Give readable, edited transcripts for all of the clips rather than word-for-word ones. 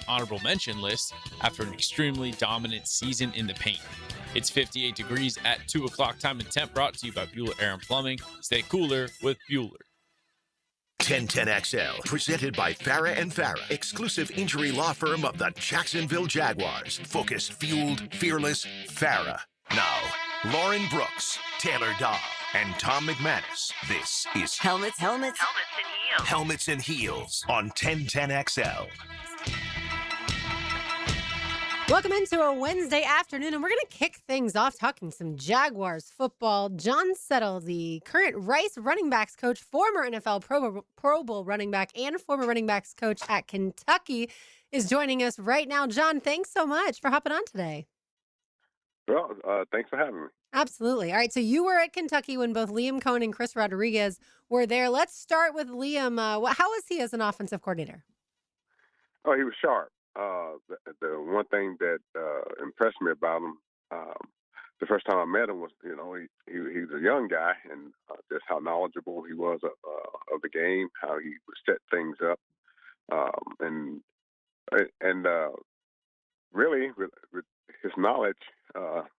honorable mention list after an extremely dominant season in the paint. It's 58 degrees at 2 o'clock time and temp, brought to you by Bueller Air and Plumbing. Stay cooler with Bueller. 1010XL, presented by Farah and Farah, exclusive injury law firm of the Jacksonville Jaguars. Focused, fueled, fearless, Farah. Now, Lauren Brooks, Taylor Dahl, and Tom McManus. This is Helmets and Heels. Helmets and Heels on 1010XL. Welcome into a Wednesday afternoon, and we're going to kick things off talking some Jaguars football. John Settle, the current Rice running backs coach, former NFL Pro Bowl running back, and former running backs coach at Kentucky, is joining us right now. John, thanks so much for hopping on today. Well, thanks for having me. Absolutely. All right, so you were at Kentucky when both Liam Cohen and Chris Rodriguez were there. Let's start with Liam. How was he as an offensive coordinator? Oh, he was sharp. The one thing that impressed me about him the first time I met him was, he was a young guy, and just how knowledgeable he was of the game, how he would set things up, and really with his knowledge,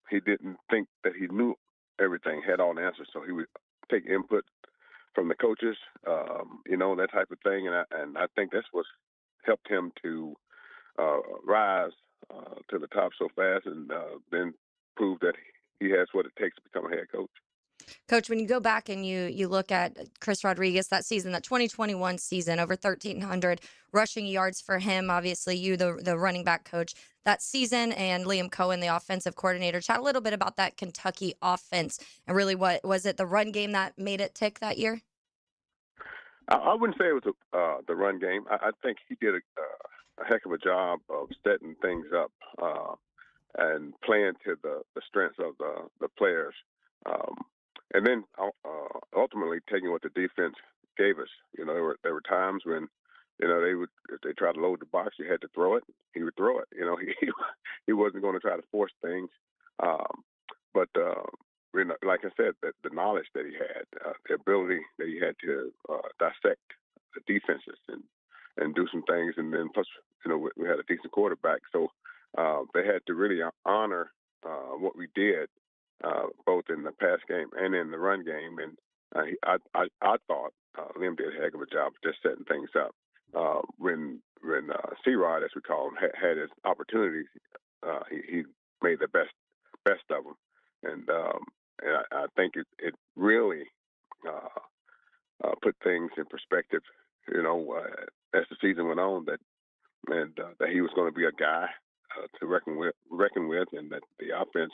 he didn't think that he knew everything, had all the answers. So he would take input from the coaches, that type of thing, and I think that's what helped him to rise to the top so fast, and then prove that he has what it takes to become a head coach. Coach, when you go back and you look at Chris Rodriguez, that season, that 2021 season, over 1,300 rushing yards for him. Obviously, you, the running back coach that season, and Liam Cohen, the offensive coordinator. Chat a little bit about that Kentucky offense, and really, what was it, the run game that made it tick that year? I wouldn't say it was the run game. I think he did a heck of a job of setting things up and playing to the strengths of the players. And then ultimately taking what the defense gave us. There were times when, if they tried to load the box, you had to throw it. He would throw it. He wasn't going to try to force things. But like I said, the knowledge that he had, the ability that he had to dissect the defenses and do some things. And then plus, we had a decent quarterback. So they had to really honor what we did, both in the pass game and in the run game. And I thought Liam did a heck of a job of just setting things up. When C-Rod, as we call him, had his opportunities, he made the best of them. And I think it really put things in perspective, as the season went on, that he was going to be a guy to reckon with, and that the offense,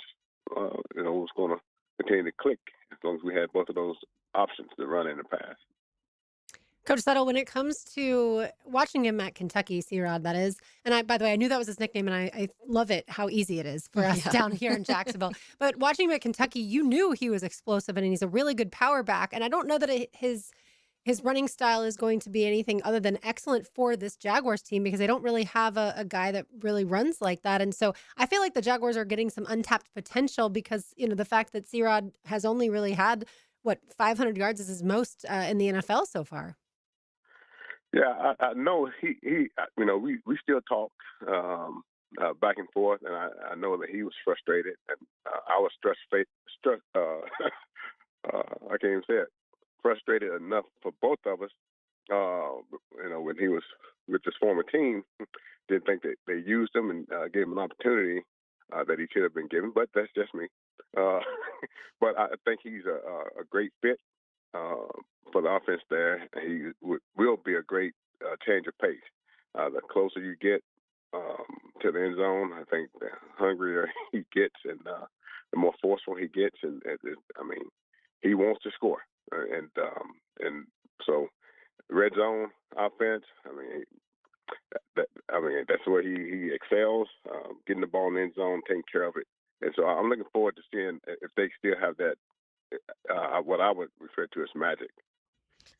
was going to continue to click as long as we had both of those options, the run and the pass. Coach Settle, when it comes to watching him at Kentucky, C-Rod, that is, and by the way, I knew that was his nickname, and I love it, how easy it is for us down here in Jacksonville. But watching him at Kentucky, you knew he was explosive, and he's a really good power back. And I don't know that his running style is going to be anything other than excellent for this Jaguars team, because they don't really have a guy that really runs like that. And so I feel like the Jaguars are getting some untapped potential because, the fact that C-Rod has only really had, 500 yards is his most in the NFL so far. Yeah, I know he we still talk back and forth, and I know that he was frustrated, and I was I can't even say it, frustrated enough for both of us. When he was with his former team, didn't think that they used him and gave him an opportunity that he should have been given, but that's just me. But I think he's a great fit for the offense there. He will be a great change of pace. The closer you get to the end zone, I think the hungrier he gets, and the more forceful he gets. And he wants to score. And so red zone offense, that's where he excels, getting the ball in the end zone, taking care of it. And so I'm looking forward to seeing if they still have that, what I would refer to as magic.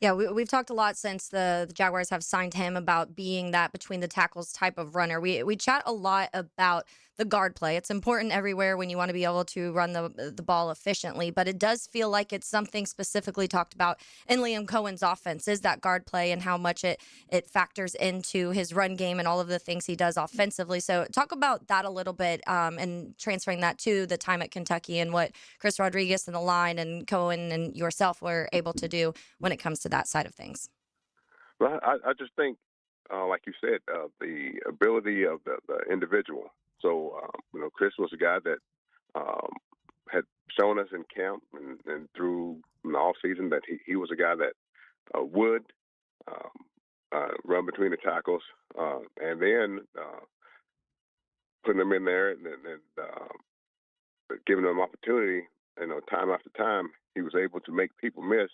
Yeah, we've talked a lot since the Jaguars have signed him about being that between the tackles type of runner. We chat a lot about the guard play. It's important everywhere when you want to be able to run the ball efficiently, but it does feel like it's something specifically talked about in Liam Cohen's offense is that guard play and how much it factors into his run game and all of the things he does offensively. So talk about that a little bit and transferring that to the time at Kentucky and what Chris Rodriguez and the line and Cohen and yourself were able to do when it comes to that side of things. Well, I just think, like you said, the ability of the individual. So, Chris was a guy that um, had shown us in camp and through the off season that he was a guy that would um, run between the tackles, and then putting them in there and giving them opportunity. Time after time, he was able to make people miss.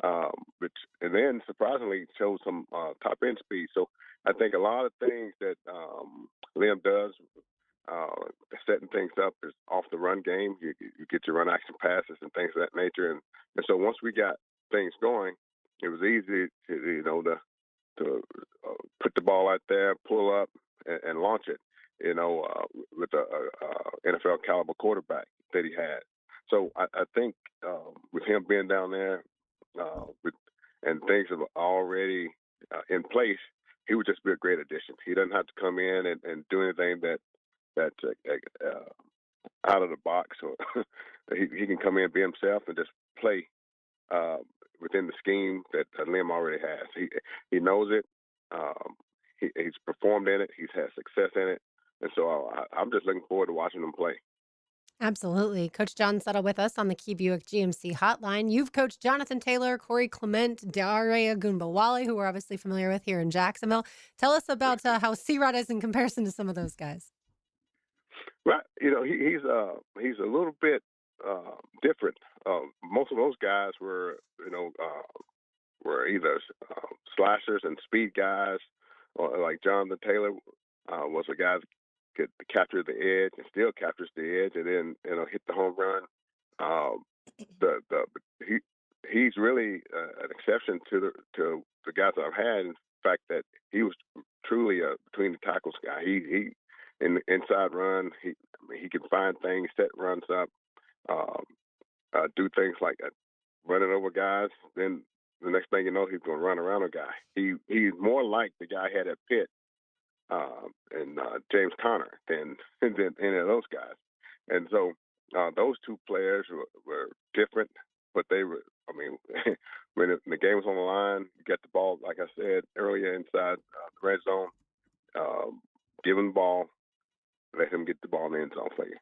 And then surprisingly showed some top end speed. So I think a lot of things that Liam does, setting things up is off the run game. You get your run action passes and things of that nature. And so once we got things going, it was easy to put the ball out there, pull up, and launch it. With a NFL caliber quarterback that he had. So I think with him being down there, with and things are already in place, he would just be a great addition. He doesn't have to come in and do anything that's out of the box, or he can come in, be himself, and just play uh, within the scheme that Lim already has. He knows it. Um, he's performed in it. He's had success in it, and so I'm just looking forward to watching him play. Absolutely. Coach John Settle with us on the Key Buick GMC hotline. You've coached Jonathan Taylor, Corey Clement, Daria Gunbawale, who we're obviously familiar with here in Jacksonville. Tell us about how C-Rod is in comparison to some of those guys. Right. He's a little bit different. Most of those guys were either slashers and speed guys, or like Jonathan Taylor was a guy that could capture the edge and still captures the edge, and then hit the home run. Um, the he he's really an exception to the guys that I've had. In fact, that he was truly a between the tackles guy. He in the inside run, he can find things, set runs up, um, do things like running over guys. Then the next thing you know, he's going to run around a guy. He's more like the guy I had at Pitt and James Conner than any of those guys. And so those two players were different, but they were. I mean, when the game was on the line, you get the ball, like I said earlier, inside the red zone. Um, give him the ball, let him get the ball in the end zone for you.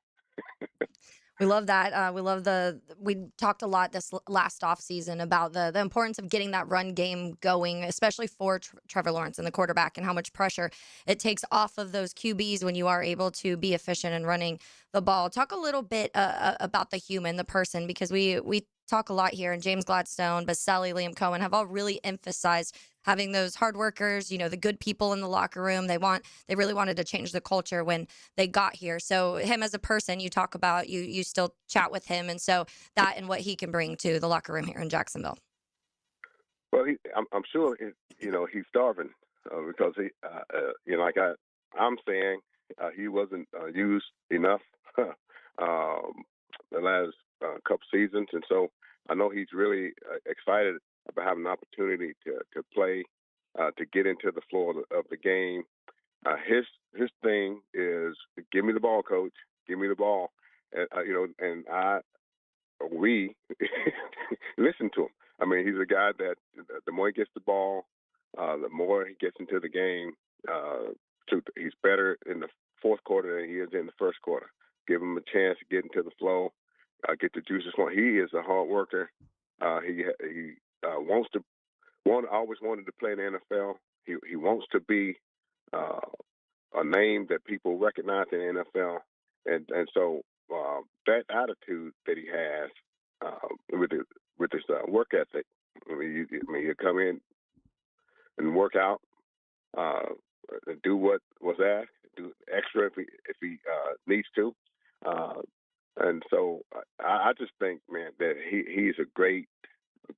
We love that. We talked a lot this last off season about the importance of getting that run game going, especially for Trevor Lawrence and the quarterback, and how much pressure it takes off of those QBs when you are able to be efficient in running the ball. Talk a little bit about the human, the person, because we talk a lot here, and James Gladstone, Baselli, Liam Cohen have all really emphasized having those hard workers, the good people in the locker room. They really wanted to change the culture when they got here. So him as a person, you talk about, you still chat with him, and so that and what he can bring to the locker room here in Jacksonville. Well, I'm sure he's starving because like I'm saying, he wasn't used enough the last couple seasons, and so I know he's really excited about having an opportunity to play, to get into the floor of the game. His thing is give me the ball, coach. Give me the ball, and we listen to him. I mean, he's a guy that the more he gets the ball, the more he gets into the game. He's better in the fourth quarter than he is in the first quarter. Give him a chance to get into the flow, get the juices flowing. He is a hard worker. He always wanted to play in the NFL. He wants to be a name that people recognize in the NFL, and so that attitude that he has with his work ethic. You come in and work out, uh, do what was asked, do extra if he needs to, uh, and so I just think, man, that he's a great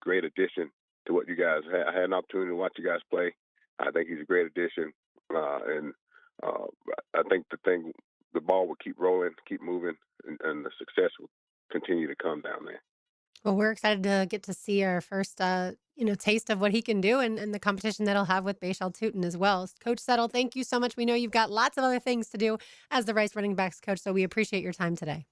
addition to what you guys had. I had an opportunity to watch you guys play. I think he's a great addition, and I think the ball will keep rolling, keep moving, and the success will continue to come down there. Well, we're excited to get to see our first, taste of what he can do and the competition that he'll have with Bayshal Tootin as well. Coach Settle, thank you so much. We know you've got lots of other things to do as the Rice running backs coach, so we appreciate your time today.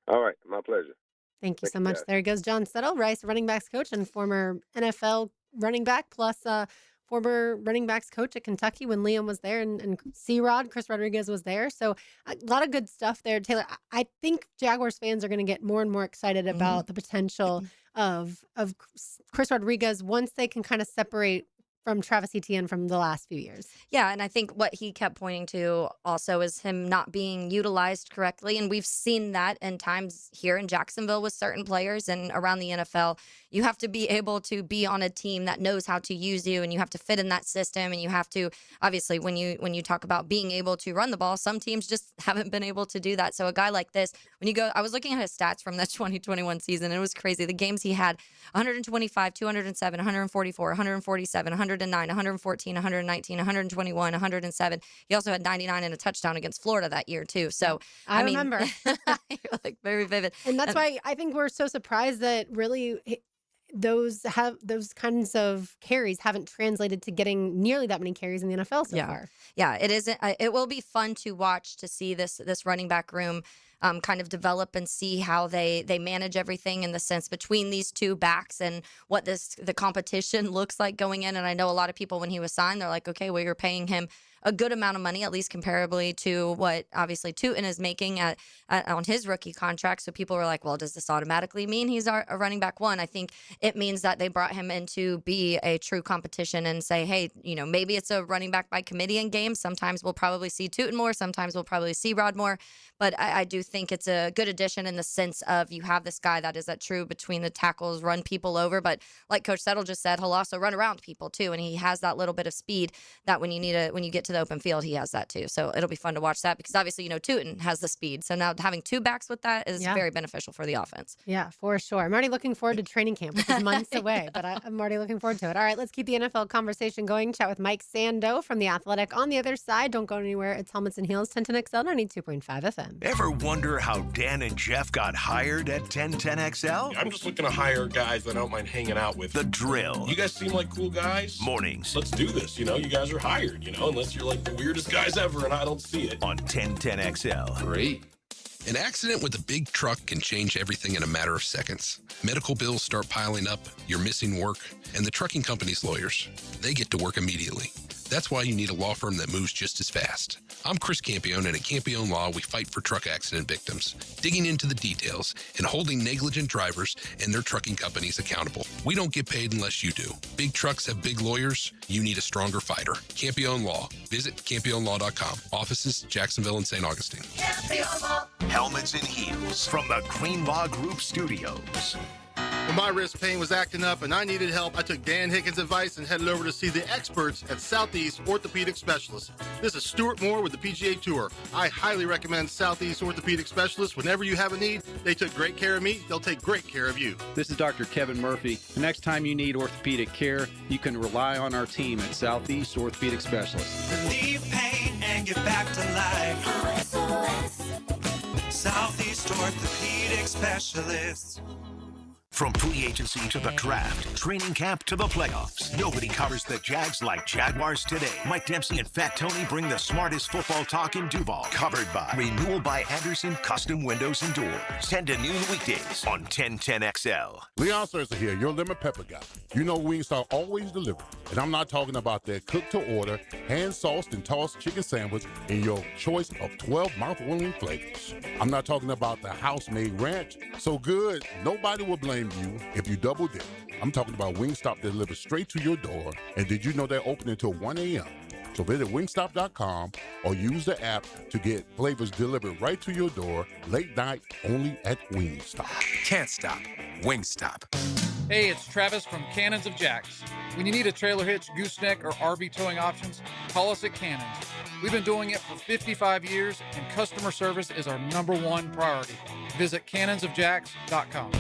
All right, my pleasure. Thank you Thank so you, much. guys. There goes John Settle, Rice running backs coach and former NFL running back, plus former running backs coach at Kentucky when Liam was there and C-Rod, Chris Rodriguez was there. So a lot of good stuff there. Taylor, I think Jaguars fans are going to get more and more excited about the potential of Chris Rodriguez once they can kind of separate from Travis Etienne from the last few years. Yeah, and I think what he kept pointing to also is him not being utilized correctly. And we've seen that in times here in Jacksonville with certain players and around the NFL. You have to be able to be on a team that knows how to use you, and you have to fit in that system. And you have to, obviously, when you talk about being able to run the ball, some teams just haven't been able to do that. So a guy like this, when you go, I was looking at his stats from the 2021 season, and it was crazy. The games he had: 125, 207, 144, 147, 109, 114, 119, 121, 107. He also had 99 and a touchdown against Florida that year too. So I remember. like very vivid. And that's why I think we're so surprised that really those kinds of carries haven't translated to getting nearly that many carries in the NFL so far. Yeah, it isn't. It will be fun to watch, to see this running back room kind of develop and see how they manage everything in the sense between these two backs and what the competition looks like going in. And I know a lot of people, when he was signed, they're like, okay, well, you're paying him a good amount of money, at least comparably to what obviously Tootin is making on his rookie contract. So people were like, well, does this automatically mean he's a running back one? I think it means that they brought him in to be a true competition and say, hey, maybe it's a running back by committee in games. Sometimes we'll probably see Tootin more. Sometimes we'll probably see Rod more. But I do think it's a good addition in the sense of you have this guy that is that true between the tackles, run people over. But like Coach Settle just said, he'll also run around people too. And he has that little bit of speed that when you get to the open field, he has that too. So it'll be fun to watch that because obviously, Tootin has the speed. So now having two backs with that is very beneficial for the offense. Yeah, for sure. I'm already looking forward to training camp, which is months away, but I'm already looking forward to it. All right, let's keep the NFL conversation going. Chat with Mike Sando from The Athletic on the other side. Don't go anywhere. It's Helmets and Heels, 1010XL, 92.5 FM. Ever wonder how Dan and Jeff got hired at 1010XL? I'm just looking to hire guys that I don't mind hanging out with. The Drill. You guys seem like cool guys. Mornings. Let's do this. You guys are hired, unless you're like the weirdest guys ever and I don't see it. On 1010XL. Great. An accident with a big truck can change everything in a matter of seconds. Medical bills start piling up, you're missing work, and the trucking company's lawyers, they get to work immediately. That's why you need a law firm that moves just as fast. I'm Chris Campione, and at Campione Law, we fight for truck accident victims, digging into the details and holding negligent drivers and their trucking companies accountable. We don't get paid unless you do. Big trucks have big lawyers. You need a stronger fighter. Campione Law. Visit CampioneLaw.com. Offices, Jacksonville and St. Augustine. Helmets and Heels from the Greenlaw Group Studios. When my wrist pain was acting up and I needed help, I took Dan Hickens' advice and headed over to see the experts at Southeast Orthopedic Specialists. This is Stuart Moore with the PGA Tour. I highly recommend Southeast Orthopedic Specialists. Whenever you have a need, they took great care of me. They'll take great care of you. This is Dr. Kevin Murphy. The next time you need orthopedic care, you can rely on our team at Southeast Orthopedic Specialists. Relieve pain and get back to life. Southeast Orthopedic Specialists. From free agency to the draft, training camp to the playoffs, nobody covers the Jags like Jaguars today. Mike Dempsey and Fat Tony bring the smartest football talk in Duval. Covered by Renewal by Anderson Custom Windows and Doors. 10 to noon weekdays on 1010XL. Leon Serza here, your lemon pepper guy. You know Wingstop always delivers. And I'm not talking about their cook-to-order, hand-sauced and tossed chicken sandwich in your choice of 12 mouth-watering flavors. I'm not talking about the house-made ranch. So good, nobody will blame you if you double dip. I'm talking about Wingstop that delivers straight to your door. And did you know they're open until 1 a.m.? So visit wingstop.com or use the app to get flavors delivered right to your door late night only at Wingstop. Can't stop. Wingstop. Hey, it's Travis from Cannons of Jacks. When you need a trailer hitch, gooseneck, or RV towing options, call us at Cannons. We've been doing it for 55 years, and customer service is our #1 priority. Visit cannonsofjacks.com.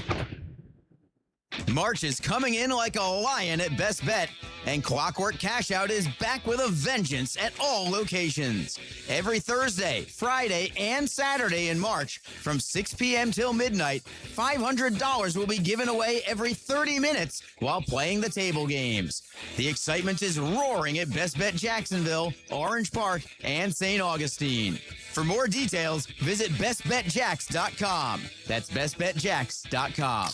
March is coming in like a lion at Best Bet, and Clockwork Cash Out is back with a vengeance at all locations. Every Thursday, Friday, and Saturday in March, from 6 p.m. till midnight, $500 will be given away every 30 minutes while playing the table games. The excitement is roaring at Best Bet Jacksonville, Orange Park, and St. Augustine. For more details, visit bestbetjacks.com. That's bestbetjacks.com.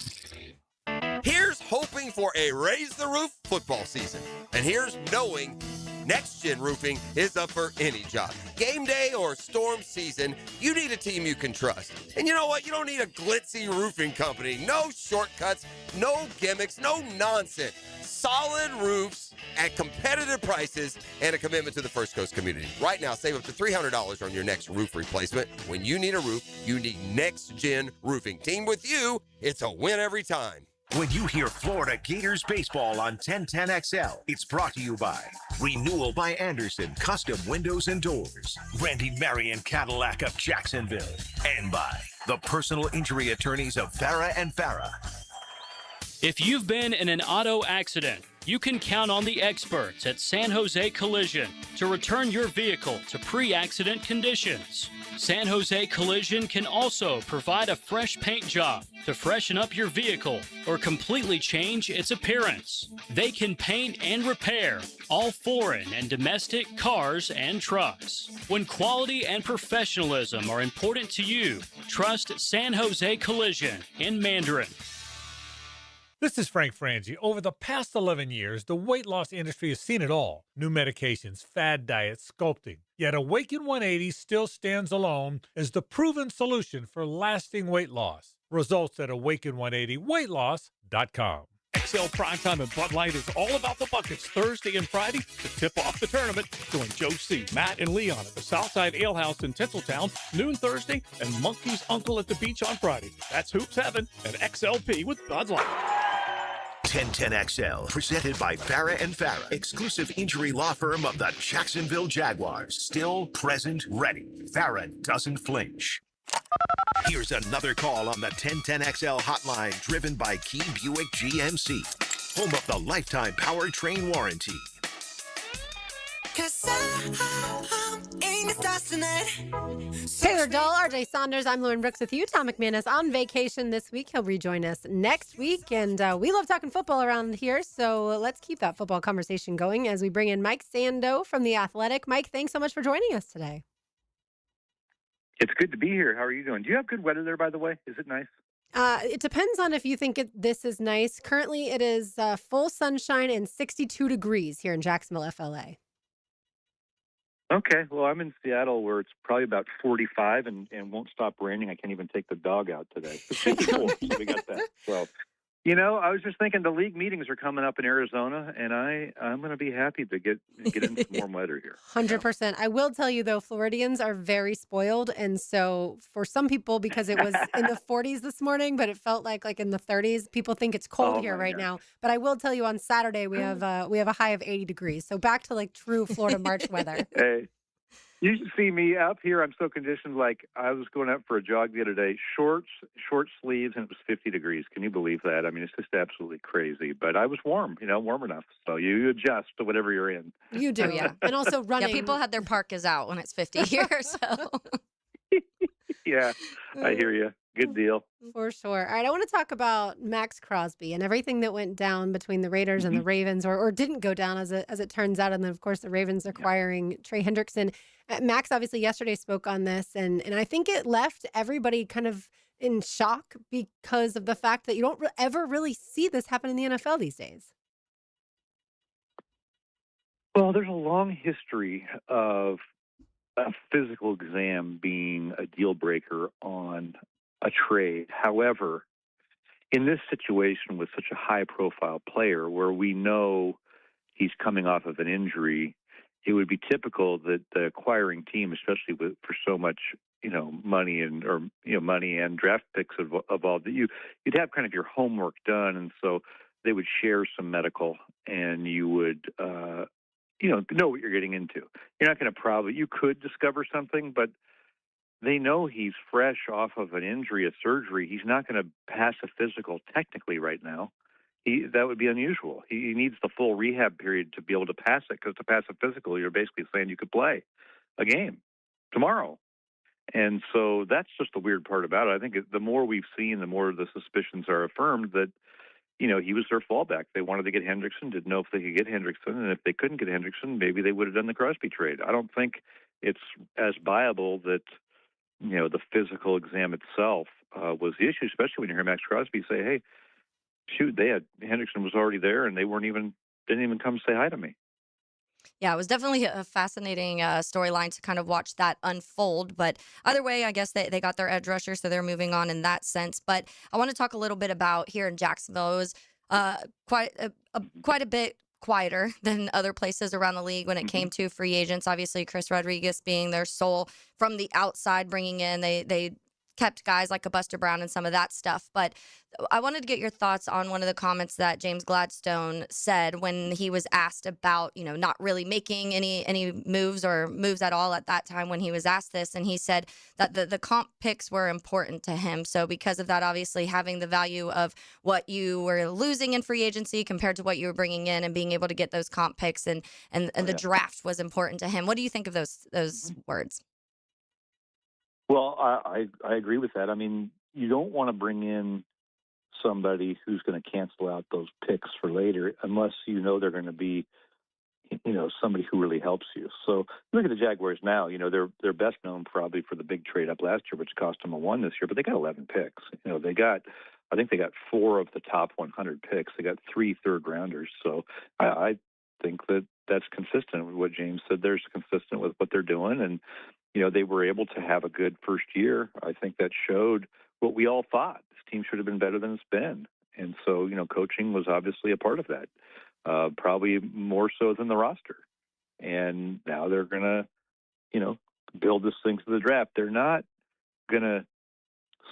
Here's hoping for a Raise the Roof football season. And here's knowing Next Gen Roofing is up for any job. Game day or storm season, you need a team you can trust. And you know what? You don't need a glitzy roofing company. No shortcuts, no gimmicks, no nonsense. Solid roofs at competitive prices and a commitment to the First Coast community. Right now, save up to $300 on your next roof replacement. When you need a roof, you need Next Gen Roofing. Team with you, it's a win every time. When you hear Florida Gators baseball on 1010XL, it's brought to you by Renewal by Anderson Custom Windows and Doors, Randy Marion Cadillac of Jacksonville, and by the personal injury attorneys of Farah and Farah. If you've been in an auto accident, you can count on the experts at San Jose Collision to return your vehicle to pre-accident conditions. San Jose Collision can also provide a fresh paint job to freshen up your vehicle or completely change its appearance. They can paint and repair all foreign and domestic cars and trucks. When quality and professionalism are important to you, trust San Jose Collision in Mandarin. This is Frank Frangie. Over the past 11 years, the weight loss industry has seen it all. New medications, fad diets, sculpting. Yet Awaken 180 still stands alone as the proven solution for lasting weight loss. Results at awaken180weightloss.com. XL Primetime and Bud Light is all about the buckets Thursday and Friday to tip off the tournament. Join Joe C., Matt, and Leon at the Southside Ale House in Tinseltown, noon Thursday, and Monkey's Uncle at the beach on Friday. That's Hoops Heaven and XLP with Bud Light. 1010XL, presented by Farah and Farah, exclusive injury law firm of the Jacksonville Jaguars. Still, present, ready. Farah doesn't flinch. Here's another call on the 1010XL hotline, driven by Key Buick GMC, home of the lifetime powertrain warranty. Taylor Dahl, RJ Saunders, I'm Lauren Brooks with you. Tom McManus on vacation this week. He'll rejoin us next week. And we love talking football around here, so let's keep that football conversation going as we bring in Mike Sando from The Athletic. Mike, thanks so much for joining us today. It's good to be here. How are you doing? Do you have good weather there, by the way? Is it nice? It depends on if you think this is nice. Currently, it is full sunshine and 62 degrees here in Jacksonville, FLA. Okay. Well, I'm in Seattle where it's probably about 45 and won't stop raining. I can't even take the dog out today. It's 54, so we got that. So, you know, I was just thinking the league meetings are coming up in Arizona, and I'm going to be happy to get in some warm weather here. 100%. I will tell you, though, Floridians are very spoiled. And so for some people, because it was in the 40s this morning, but it felt like in the 30s, people think it's cold here right now. But I will tell you on Saturday, we have a high of 80 degrees. So back to like true Florida March weather. Hey. You should see me up here. I'm so conditioned. Like I was going out for a jog the other day, short sleeves, and it was 50 degrees. Can you believe that? I mean, it's just absolutely crazy. But I was warm, warm enough. So you adjust to whatever you're in. You do, yeah. And also running. Yeah, people had their parkas out when it's 50 here. So. Yeah, I hear you. Good deal. For sure. All right, I want to talk about Max Crosby and everything that went down between the Raiders and the Ravens, or didn't go down as it turns out. And then, of course, the Ravens acquiring Trey Hendrickson. Max obviously yesterday spoke on this, and I think it left everybody kind of in shock because of the fact that you don't ever really see this happen in the NFL these days. Well, there's a long history of a physical exam being a deal breaker on a trade. However, in this situation with such a high-profile player where we know he's coming off of an injury, it would be typical that the acquiring team, especially for so much, money and draft picks involved, that you'd have kind of your homework done, and so they would share some medical, and you would know what you're getting into. You're not going to you could discover something, but they know he's fresh off of an injury, a surgery. He's not going to pass a physical technically right now. that would be unusual. He needs the full rehab period to be able to pass it, because to pass a physical, you're basically saying you could play a game tomorrow. And so that's just the weird part about it. I think the more we've seen, the more the suspicions are affirmed that, he was their fallback. They wanted to get Hendrickson, didn't know if they could get Hendrickson, and if they couldn't get Hendrickson, maybe they would have done the Crosby trade. I don't think it's as viable that, the physical exam itself was the issue, especially when you hear Max Crosby say, hey, shoot, Hendrickson was already there, and they didn't even come say hi to me. Yeah, it was definitely a fascinating storyline to kind of watch that unfold. But either way, I guess they got their edge rusher, so they're moving on in that sense. But I want to talk a little bit about here in Jacksonville. It was quite a bit quieter than other places around the league when it came to free agents. Obviously, Chris Rodriguez being their sole from the outside, bringing in they kept guys like a Buster Brown and some of that stuff. But I wanted to get your thoughts on one of the comments that James Gladstone said when he was asked about, not really making any moves or moves at all at that time when he was asked this. And he said that the comp picks were important to him. So because of that, obviously having the value of what you were losing in free agency compared to what you were bringing in and being able to get those comp picks and the draft was important to him. What do you think of those words? Well, I agree with that. I mean, you don't want to bring in somebody who's going to cancel out those picks for later unless they're going to be, somebody who really helps you. So look at the Jaguars now. They're best known probably for the big trade up last year, which cost them a 1 this year, but they got 11 picks. I think they got 4 of the top 100 picks. They got 3 third-rounders. So I think that's consistent with what James said. They're consistent with what they're doing, and they were able to have a good first year. I think that showed what we all thought. This team should have been better than it's been. And so, coaching was obviously a part of that, probably more so than the roster. And now they're going to, build this thing to the draft. They're not going to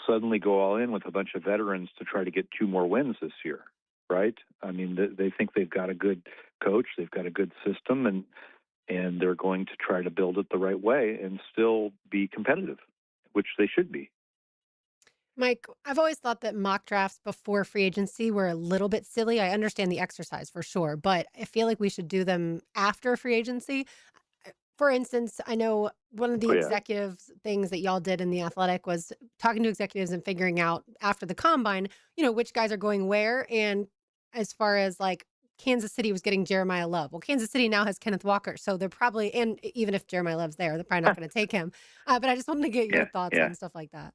suddenly go all in with a bunch of veterans to try to get 2 more wins this year, right? I mean, they think they've got a good coach, they've got a good system, and they're going to try to build it the right way and still be competitive, which they should be. Mike, I've always thought that mock drafts before free agency were a little bit silly. I understand the exercise for sure, but I feel like we should do them after free agency. For instance, I know one of the executive things that y'all did in The Athletic was talking to executives and figuring out after the combine, which guys are going where. And as far as like Kansas City was getting Jeremiah Love. Well, Kansas City now has Kenneth Walker. So they're probably, and even if Jeremiah Love's there, they're probably not going to take him. But I just wanted to get your thoughts on stuff like that.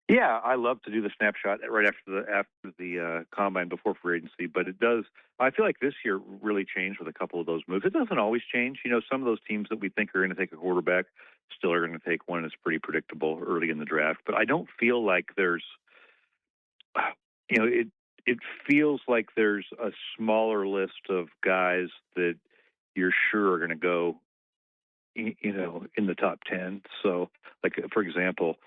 Yeah, I love to do the snapshot right after the combine before free agency, but it does. I feel like this year really changed with a couple of those moves. It doesn't always change. Some of those teams that we think are going to take a quarterback still are going to take one that's pretty predictable early in the draft. But I don't feel like there's, it feels like there's a smaller list of guys that you're sure are going to go, in the top 10. So, like, for example,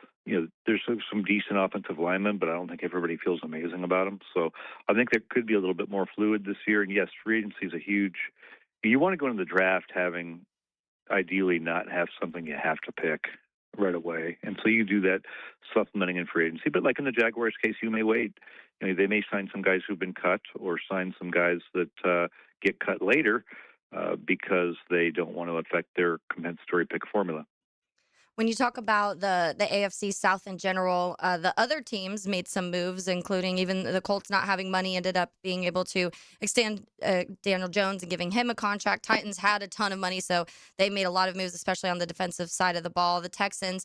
there's some decent offensive linemen, but I don't think everybody feels amazing about them. So I think there could be a little bit more fluid this year. And yes, free agency is you want to go into the draft having ideally not have something you have to pick right away. And so you do that supplementing in free agency. But like in the Jaguars case, you may wait. They may sign some guys who've been cut or sign some guys that get cut later because they don't want to affect their compensatory pick formula. When you talk about the AFC South in general, the other teams made some moves, including even the Colts not having money, ended up being able to extend Daniel Jones and giving him a contract. Titans had a ton of money, so they made a lot of moves, especially on the defensive side of the ball. The Texans,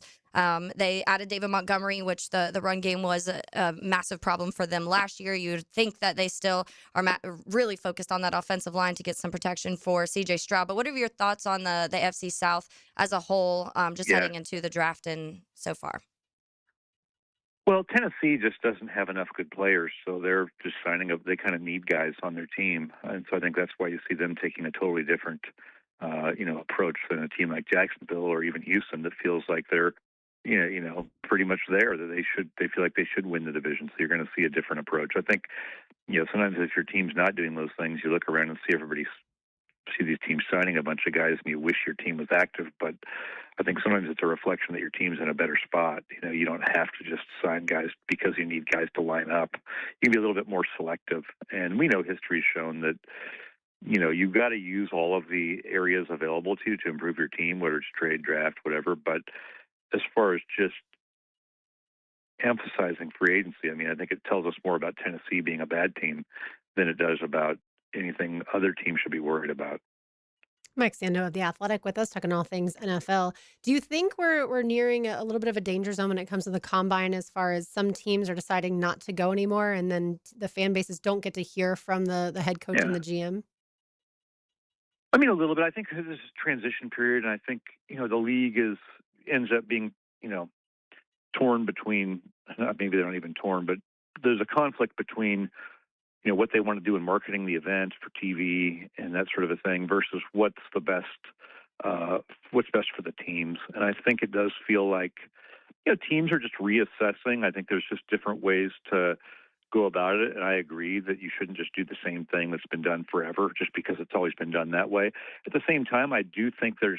they added David Montgomery, which the run game was a massive problem for them last year. You'd think that they still are really focused on that offensive line to get some protection for C.J. Stroud. But what are your thoughts on the AFC South as a whole, heading into the draft and so far? Well, Tennessee just doesn't have enough good players, so they're just signing up. They kind of need guys on their team, and so I think that's why you see them taking a totally different, approach than a team like Jacksonville or even Houston that feels like they're, pretty much there. That they feel like they should win the division. So you're going to see a different approach. I think, sometimes if your team's not doing those things, you look around and see these teams signing a bunch of guys, and you wish your team was active. But I think sometimes it's a reflection that your team's in a better spot. You don't have to just sign guys because you need guys to line up. You can be a little bit more selective. And we know history's shown that, you've got to use all of the areas available to you to improve your team, whether it's trade, draft, whatever. But as far as just emphasizing free agency, I think it tells us more about Tennessee being a bad team than it does about anything other teams should be worried about. Mike Sando of The Athletic with us, talking all things NFL. Do you think we're nearing a little bit of a danger zone when it comes to the combine, as far as some teams are deciding not to go anymore, and then the fan bases don't get to hear from the head coach and the GM? A little bit. I think this is a transition period, and I think the league ends up being torn between, maybe they're not even torn, but there's a conflict between what they want to do in marketing the event for TV and that sort of a thing versus what's best for the teams. And I think it does feel like teams are just reassessing. I think there's just different ways to go about it, and I agree that you shouldn't just do the same thing that's been done forever just because it's always been done that way. At the same time, I do think there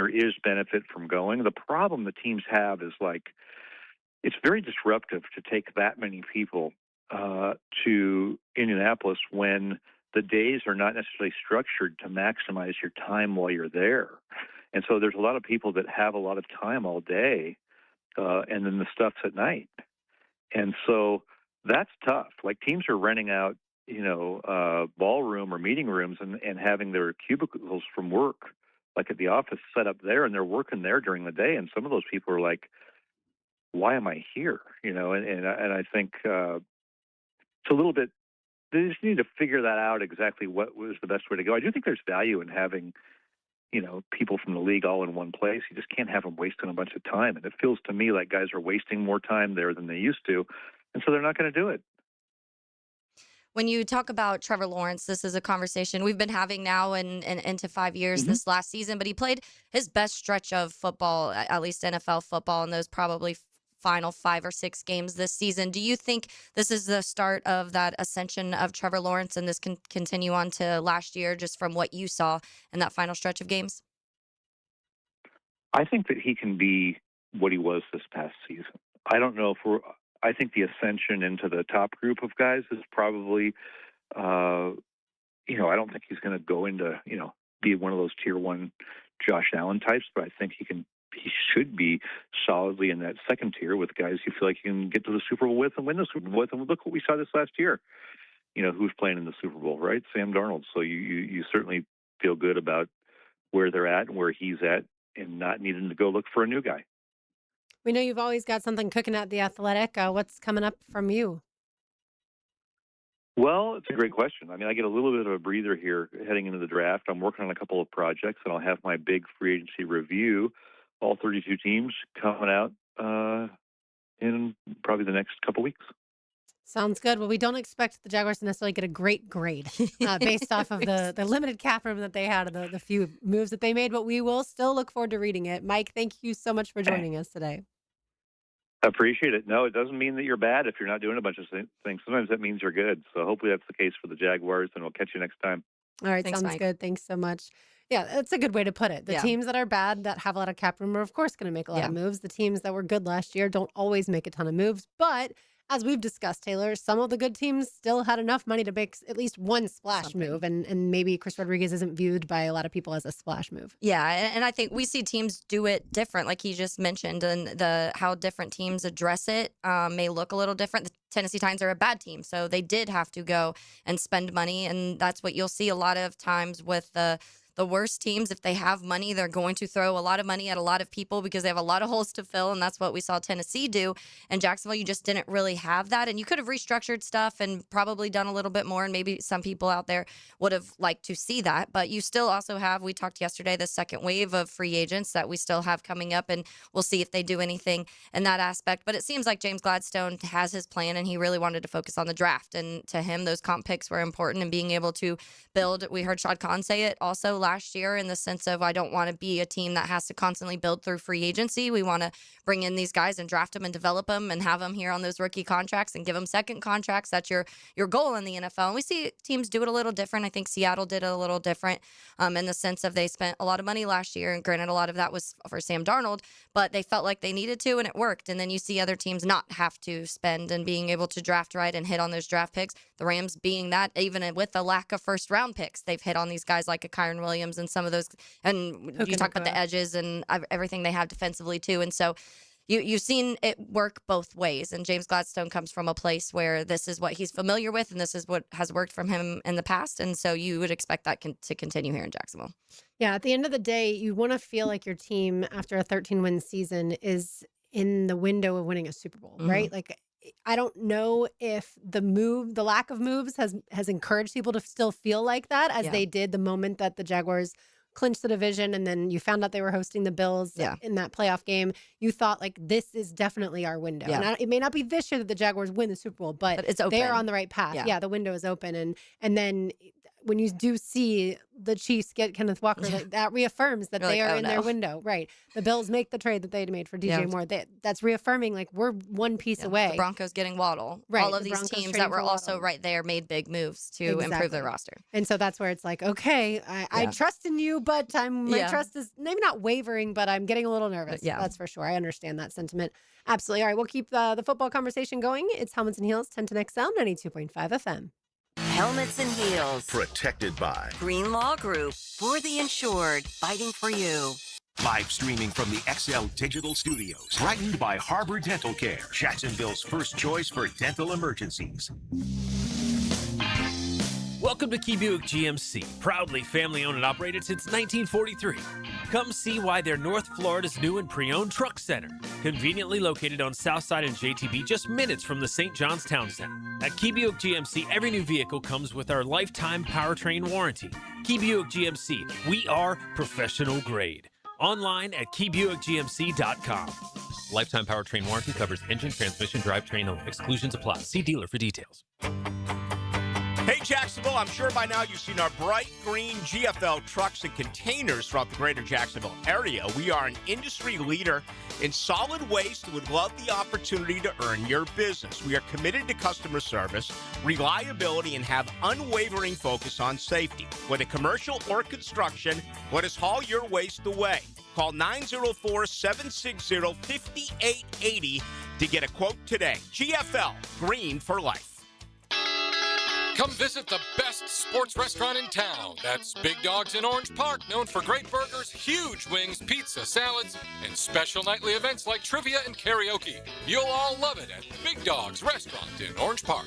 is benefit from going. The problem the teams have is it's very disruptive to take that many people to Indianapolis when the days are not necessarily structured to maximize your time while you're there. And so there's a lot of people that have a lot of time all day, and then the stuff's at night. And so that's tough. Teams are renting out, ballroom or meeting rooms and having their cubicles from work, at the office, set up there, and they're working there during the day. And some of those people are like, why am I here? And I think it's a little bit, they just need to figure that out exactly what was the best way to go. I do think there's value in having, people from the league all in one place. You just can't have them wasting a bunch of time. And it feels to me like guys are wasting more time there than they used to. And so they're not going to do it. When you talk about Trevor Lawrence, this is a conversation we've been having now and into 5 years this last season, but he played his best stretch of football, at least NFL football, in those probably final 5 or 6 games this season. Do you think this is the start of that ascension of Trevor Lawrence, and this can continue on to last year just from what you saw in that final stretch of games? I think that he can be what he was this past season. I don't know if I think the ascension into the top group of guys is probably, I don't think he's going to go into, be one of those tier 1 Josh Allen types, but I think he should be solidly in that second tier with guys you feel like you can get to the Super Bowl with and win the Super Bowl with. And look what we saw this last year. Who's playing in the Super Bowl, right? Sam Darnold. So you certainly feel good about where they're at and where he's at and not needing to go look for a new guy. We know you've always got something cooking at The Athletic. What's coming up from you? Well, it's a great question. I get a little bit of a breather here heading into the draft. I'm working on a couple of projects, and I'll have my big free agency review, all 32 teams, coming out in probably the next couple weeks. Sounds good. Well, we don't expect the Jaguars to necessarily get a great grade based off of the limited cap room that they had and the few moves that they made, but we will still look forward to reading it. Mike, thank you so much for joining us today. I appreciate it. No, it doesn't mean that you're bad if you're not doing a bunch of things. Sometimes that means you're good. So hopefully that's the case for the Jaguars, and we'll catch you next time. All right, Thanks, sounds Mike. good. Thanks so much. Yeah, that's a good way to put it. The teams that are bad, that have a lot of cap room, are of course going to make a lot of moves. The teams that were good last year don't always make a ton of moves. But as we've discussed, Taylor, some of the good teams still had enough money to make at least one splash move. And maybe Chris Rodriguez isn't viewed by a lot of people as a splash move. Yeah, and I think we see teams do it different, like he just mentioned, and how different teams address it may look a little different. The Tennessee Titans are a bad team, so they did have to go and spend money, and that's what you'll see a lot of times with the worst teams. If they have money, they're going to throw a lot of money at a lot of people because they have a lot of holes to fill, and that's what we saw Tennessee do. And Jacksonville, you just didn't really have that, and you could have restructured stuff and probably done a little bit more, and maybe some people out there would have liked to see that. But you still also have, we talked yesterday, the second wave of free agents that we still have coming up, and we'll see if they do anything in that aspect. But it seems like James Gladstone has his plan, and he really wanted to focus on the draft. And to him, those comp picks were important, and being able to build. We heard Shad Khan say it also last year in the sense of I don't want to be a team that has to constantly build through free agency. We want to bring in these guys and draft them and develop them and have them here on those rookie contracts and give them second contracts. That's your goal in the NFL. And we see teams do it a little different. I think Seattle did it a little different in the sense of they spent a lot of money last year. And granted, a lot of that was for Sam Darnold, but they felt like they needed to and it worked. And then you see other teams not have to spend and being able to draft right and hit on those draft picks. The Rams being that, even with the lack of first round picks, they've hit on these guys like a Kyron Williams and some of those. And you talk about the edges and everything they have defensively too. And so you've seen it work both ways. And James Gladstone comes from a place where this is what he's familiar with and this is what has worked from him in the past. And so you would expect that to continue here in Jacksonville. Yeah, at the end of the day, you want to feel like your team after a 13-win season is in the window of winning a Super Bowl, right? Like, I don't know if the lack of moves has encouraged people to still feel like that as they did the moment that the Jaguars clinched the division and then you found out they were hosting the Bills in that playoff game. You thought like, this is definitely our window. And it may not be this year that the Jaguars win the Super Bowl, but it's open. They're on the right path. Yeah, the window is open. And then when you do see the Chiefs get Kenneth Walker, that reaffirms that they are in their window. Right. The Bills make the trade that they made for DJ Moore. That's reaffirming like we're one piece away. The Broncos getting Waddle. Right. All of these teams that were also right there made big moves to improve their roster. And so that's where it's like, okay, I trust in you, but my trust is maybe not wavering, but I'm getting a little nervous. Yeah. That's for sure. I understand that sentiment. Absolutely. All right. We'll keep the football conversation going. It's Helmets and Heels, 10 to XL, 92.5 FM. Helmets and Heels. Protected by Green Law Group. For the insured. Fighting for you. Live streaming from the XL Digital Studios. Brightened by Harbor Dental Care. Jacksonville's first choice for dental emergencies. Welcome to Key Buick GMC, proudly family-owned and operated since 1943. Come see why they're North Florida's new and pre-owned truck center, conveniently located on Southside and JTB, just minutes from the St. John's Town Center. At Key Buick GMC, every new vehicle comes with our lifetime powertrain warranty. Key Buick GMC, we are professional grade. Online at keybuickgmc.com. Lifetime powertrain warranty covers engine, transmission, drivetrain only. Exclusions apply. See dealer for details. Hey, Jacksonville, I'm sure by now you've seen our bright green GFL trucks and containers throughout the greater Jacksonville area. We are an industry leader in solid waste and would love the opportunity to earn your business. We are committed to customer service, reliability, and have unwavering focus on safety. Whether commercial or construction, let us haul your waste away. Call 904-760-5880 to get a quote today. GFL, green for life. Come visit the best sports restaurant in town. That's Big Dogs in Orange Park, known for great burgers, huge wings, pizza, salads, and special nightly events like trivia and karaoke. You'll all love it at Big Dogs Restaurant in Orange Park.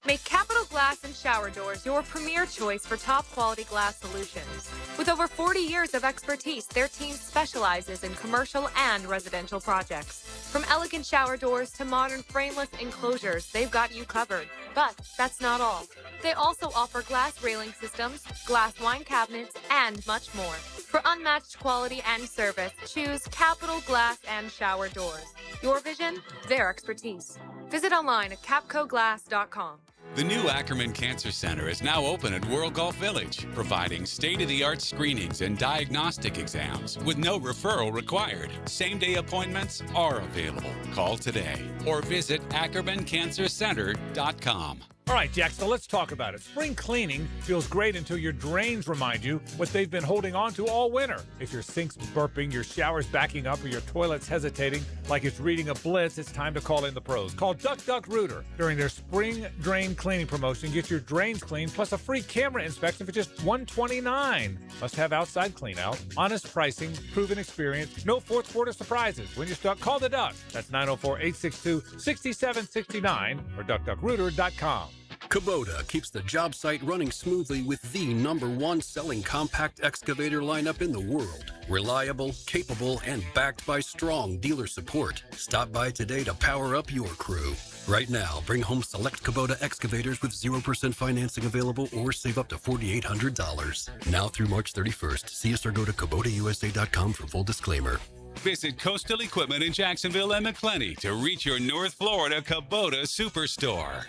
Make Capital Glass and Shower Doors your premier choice for top-quality glass solutions. With over 40 years of expertise, their team specializes in commercial and residential projects. From elegant shower doors to modern frameless enclosures, they've got you covered. But that's not all. They also offer glass railing systems, glass wine cabinets, and much more. For unmatched quality and service, choose Capital Glass and Shower Doors. Your vision, their expertise. Visit online at capcoglass.com. The new Ackerman Cancer Center is now open at World Golf Village, providing state-of-the-art screenings and diagnostic exams with no referral required. Same-day appointments are available. Call today or visit ackermancancercenter.com. All right, Jacksonville, let's talk about it. Spring cleaning feels great until your drains remind you what they've been holding on to all winter. If your sink's burping, your shower's backing up, or your toilet's hesitating like it's reading a blitz, it's time to call in the pros. Call Duck Duck Rooter. During their spring drain cleaning promotion, get your drains cleaned plus a free camera inspection for just $129. Must have outside clean out, honest pricing, proven experience, no fourth quarter surprises. When you're stuck, call the Duck. That's 904-862-6769 or duckduckrooter.com. Kubota keeps the job site running smoothly with the #1 selling compact excavator lineup in the world. Reliable, capable, and backed by strong dealer support. Stop by today to power up your crew. Right now, bring home select Kubota excavators with 0% financing available or save up to $4,800. Now through March 31st. See us or go to KubotaUSA.com for full disclaimer. Visit Coastal Equipment in Jacksonville and McClenny to reach your North Florida Kubota Superstore.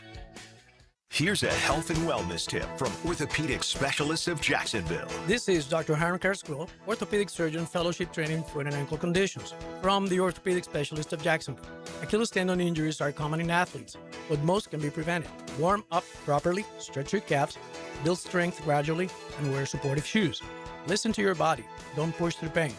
Here's a health and wellness tip from orthopedic specialists of Jacksonville. This is Dr. Hiram Carrasquillo, orthopedic surgeon, fellowship training foot and ankle conditions from the orthopedic specialist of Jacksonville. Achilles tendon injuries are common in athletes, but most can be prevented. Warm up properly, stretch your calves, build strength gradually, and wear supportive shoes. Listen to your body. Don't push through pain.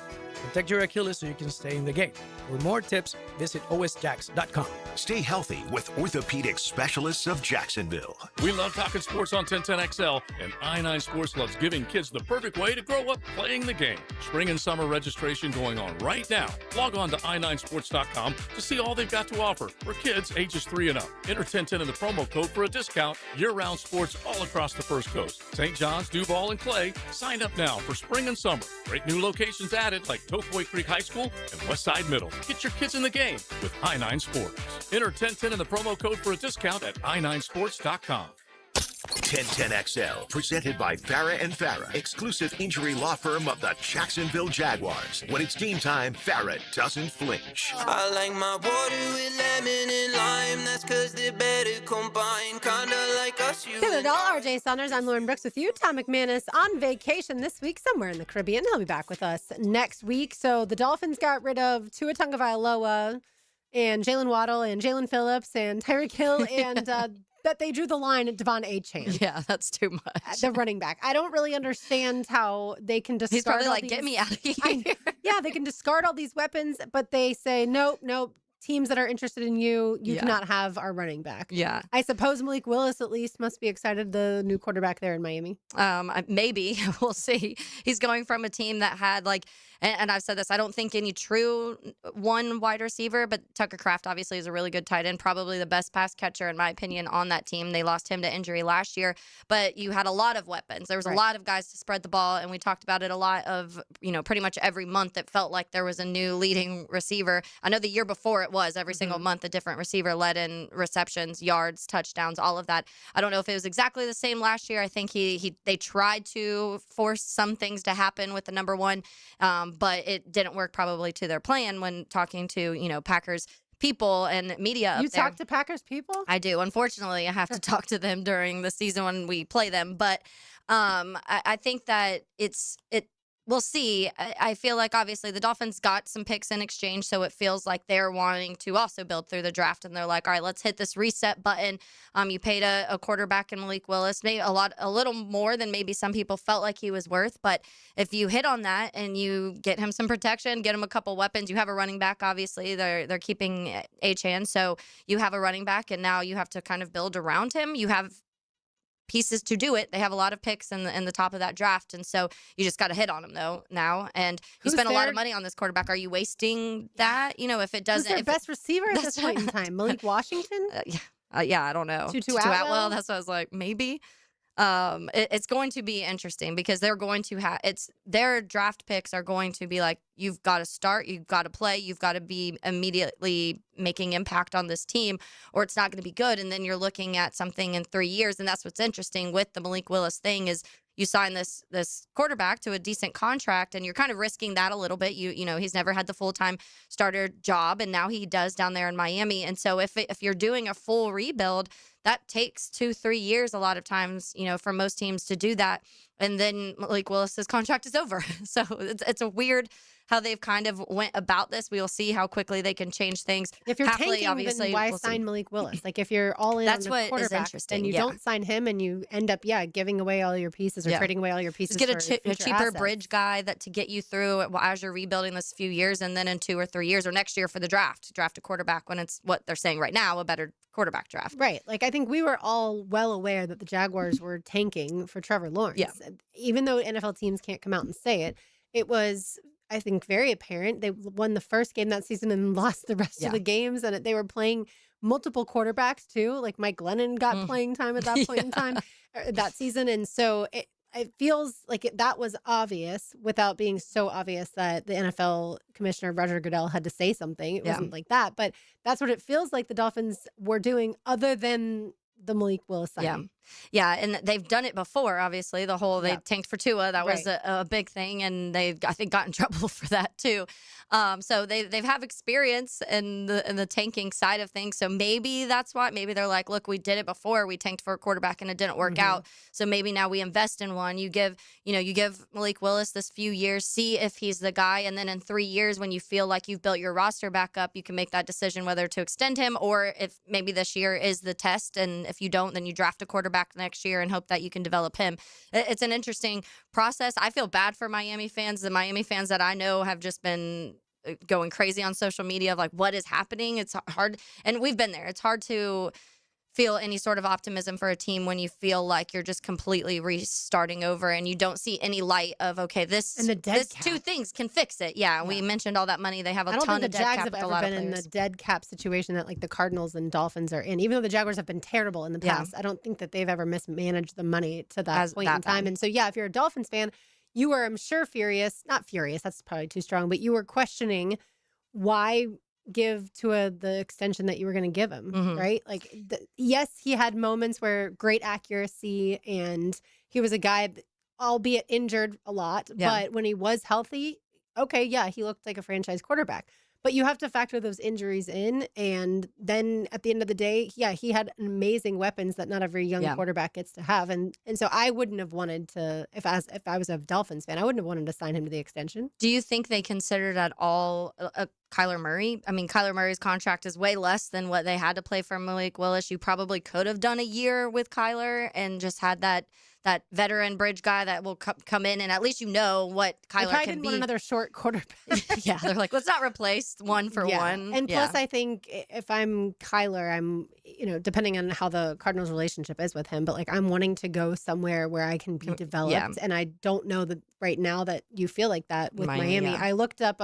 Protect your Achilles so you can stay in the game. For more tips, visit osjax.com. Stay healthy with orthopedic specialists of Jacksonville. We love talking sports on 1010XL, and I9 Sports loves giving kids the perfect way to grow up playing the game. Spring and summer registration going on right now. Log on to i9sports.com to see all they've got to offer for kids ages 3 and up. Enter 1010 in the promo code for a discount. Year-round sports all across the First Coast. St. John's, Duval, and Clay. Sign up now for spring and summer. Great new locations added like Tofoy Creek High School and Westside Middle. Get your kids in the game with I9 Sports. Enter 1010 in the promo code for a discount at i9sports.com. 1010XL, presented by Farah and Farah, exclusive injury law firm of the Jacksonville Jaguars. When it's game time, Farah doesn't flinch. I like my water with lemon and lime. That's cause they're better combined. Kinda like us, you Taylor Dahl, RJ Saunders. I'm Lauren Brooks with you. Tom McManus on vacation this week somewhere in the Caribbean. He'll be back with us next week. So the Dolphins got rid of Tua Tagovailoa and Jalen Waddle and Jalen Phillips and Tyreek Hill and that they drew the line at Devon Achane. Yeah, that's too much. The running back. I don't really understand how they can discard. He's probably all like, these, get me out of here. Yeah, they can discard all these weapons, but they say, nope. Teams that are interested in you cannot have our running back. Yeah. I suppose Malik Willis at least must be excited, the new quarterback there in Miami. Maybe. We'll see. He's going from a team that had and I've said this, I don't think any true one wide receiver, but Tucker Kraft obviously is a really good tight end, probably the best pass catcher in my opinion on that team. They lost him to injury last year, but you had a lot of weapons. There was a lot of guys to spread the ball, and we talked about it a lot of, pretty much every month it felt like there was a new leading receiver. I know the year before it was every single month a different receiver led in receptions, yards, touchdowns, all of that. I don't know if it was exactly the same last year. I think they tried to force some things to happen with the number one, but it didn't work probably to their plan when talking to, Packers people and media up You there. talk to Packers people? I do. Unfortunately, I have to talk to them during the season when we play them. But I think that we'll see. I feel like obviously the Dolphins got some picks in exchange, so it feels like they're wanting to also build through the draft, and they're like, all right, let's hit this reset button. You paid a quarterback in Malik Willis, maybe a little more than maybe some people felt like he was worth, but if you hit on that and you get him some protection, get him a couple weapons, you have a running back. Obviously, they're keeping Achane, so you have a running back, and now you have to kind of build around him. You have pieces to do it. They have a lot of picks in the top of that draft, and so you just got to hit on them though now. And you spent a lot of money on this quarterback. Are you wasting that? If it doesn't, Who's their best receiver at this point in time? Malik Washington? Yeah, I don't know. Tutu Atwell? That's what I was like, maybe. It's going to be interesting because they're going to have their draft picks are going to be like, you've got to start, you've got to play, you've got to be immediately making impact on this team, or it's not going to be good. And then you're looking at something in 3 years, and that's what's interesting with the Malik Willis thing is you sign this quarterback to a decent contract, and you're kind of risking that a little bit. He's never had the full-time starter job, and now he does down there in Miami. And so if you're doing a full rebuild, that takes 2-3 years a lot of times, for most teams to do that. And then Malik Willis's contract is over. So it's a weird how they've kind of went about this. We will see how quickly they can change things. If you're tanking, obviously, then why we'll sign see. Malik Willis? Like if you're all in That's on the what is quarterback, interesting, and you yeah. don't sign him, and you end up giving away all your pieces or trading away all your pieces. Just get for a future cheaper assets. bridge guy to get you through as you're rebuilding this few years, and then in 2 or 3 years or next year for the draft a quarterback when it's what they're saying right now, a better quarterback draft. Right. Like I think we were all well aware that the Jaguars were tanking for Trevor Lawrence. Yeah. Even though NFL teams can't come out and say it, it was, I think, very apparent. They won the first game that season and lost the rest of the games, and they were playing multiple quarterbacks too. Like Mike Glennon got playing time at that point in time that season, and so it feels like that was obvious without being so obvious that the NFL commissioner, Roger Goodell, had to say something. It wasn't like that, but that's what it feels like the Dolphins were doing, other than the Malik Willis signing. Yeah, and they've done it before, obviously. They tanked for Tua. That was a big thing, and they've, I think, got in trouble for that, too. So they've have experience in the tanking side of things. So maybe that's why. Maybe they're like, look, we did it before. We tanked for a quarterback, and it didn't work out. So maybe now we invest in one. You give Malik Willis this few years, see if he's the guy, and then in 3 years, when you feel like you've built your roster back up, you can make that decision whether to extend him or if maybe this year is the test, and if you don't, then you draft a quarterback next year and hope that you can develop him. It's an interesting process. I feel bad for Miami fans. The Miami fans that I know have just been going crazy on social media of like, what is happening? It's hard. And we've been there. It's hard to feel any sort of optimism for a team when you feel like you're just completely restarting over and you don't see any light of, okay, this two things can fix it. Yeah, we mentioned all that money. They have a ton of dead cap. I don't think the Jags have ever been in the dead cap situation that like the Cardinals and Dolphins are in. Even though the Jaguars have been terrible in the past, I don't think that they've ever mismanaged the money to that point in time. And so, yeah, if you're a Dolphins fan, you were, I'm sure, not furious, that's probably too strong, but you were questioning why give Tua the extension that you were going to give him, right? Like, yes, he had moments where great accuracy, and he was a guy, albeit injured a lot, but when he was healthy, okay, yeah, he looked like a franchise quarterback. But you have to factor those injuries in, and then at the end of the day, yeah, he had amazing weapons that not every young quarterback gets to have, and so I wouldn't have wanted to, if I was a Dolphins fan, I wouldn't have wanted to sign him to the extension. Do you think they considered at all Kyler Murray? I mean, Kyler Murray's contract is way less than what they had to play for Malik Willis. You probably could have done a year with Kyler and just had that veteran bridge guy that will come in, and at least you know what Kyler can be. Want another short quarterback. Yeah, they're like, let's not replace one for one. And plus, I think if I'm Kyler, I'm, depending on how the Cardinals' relationship is with him, but like I'm wanting to go somewhere where I can be developed, and I don't know that right now that you feel like that with Miami. I looked up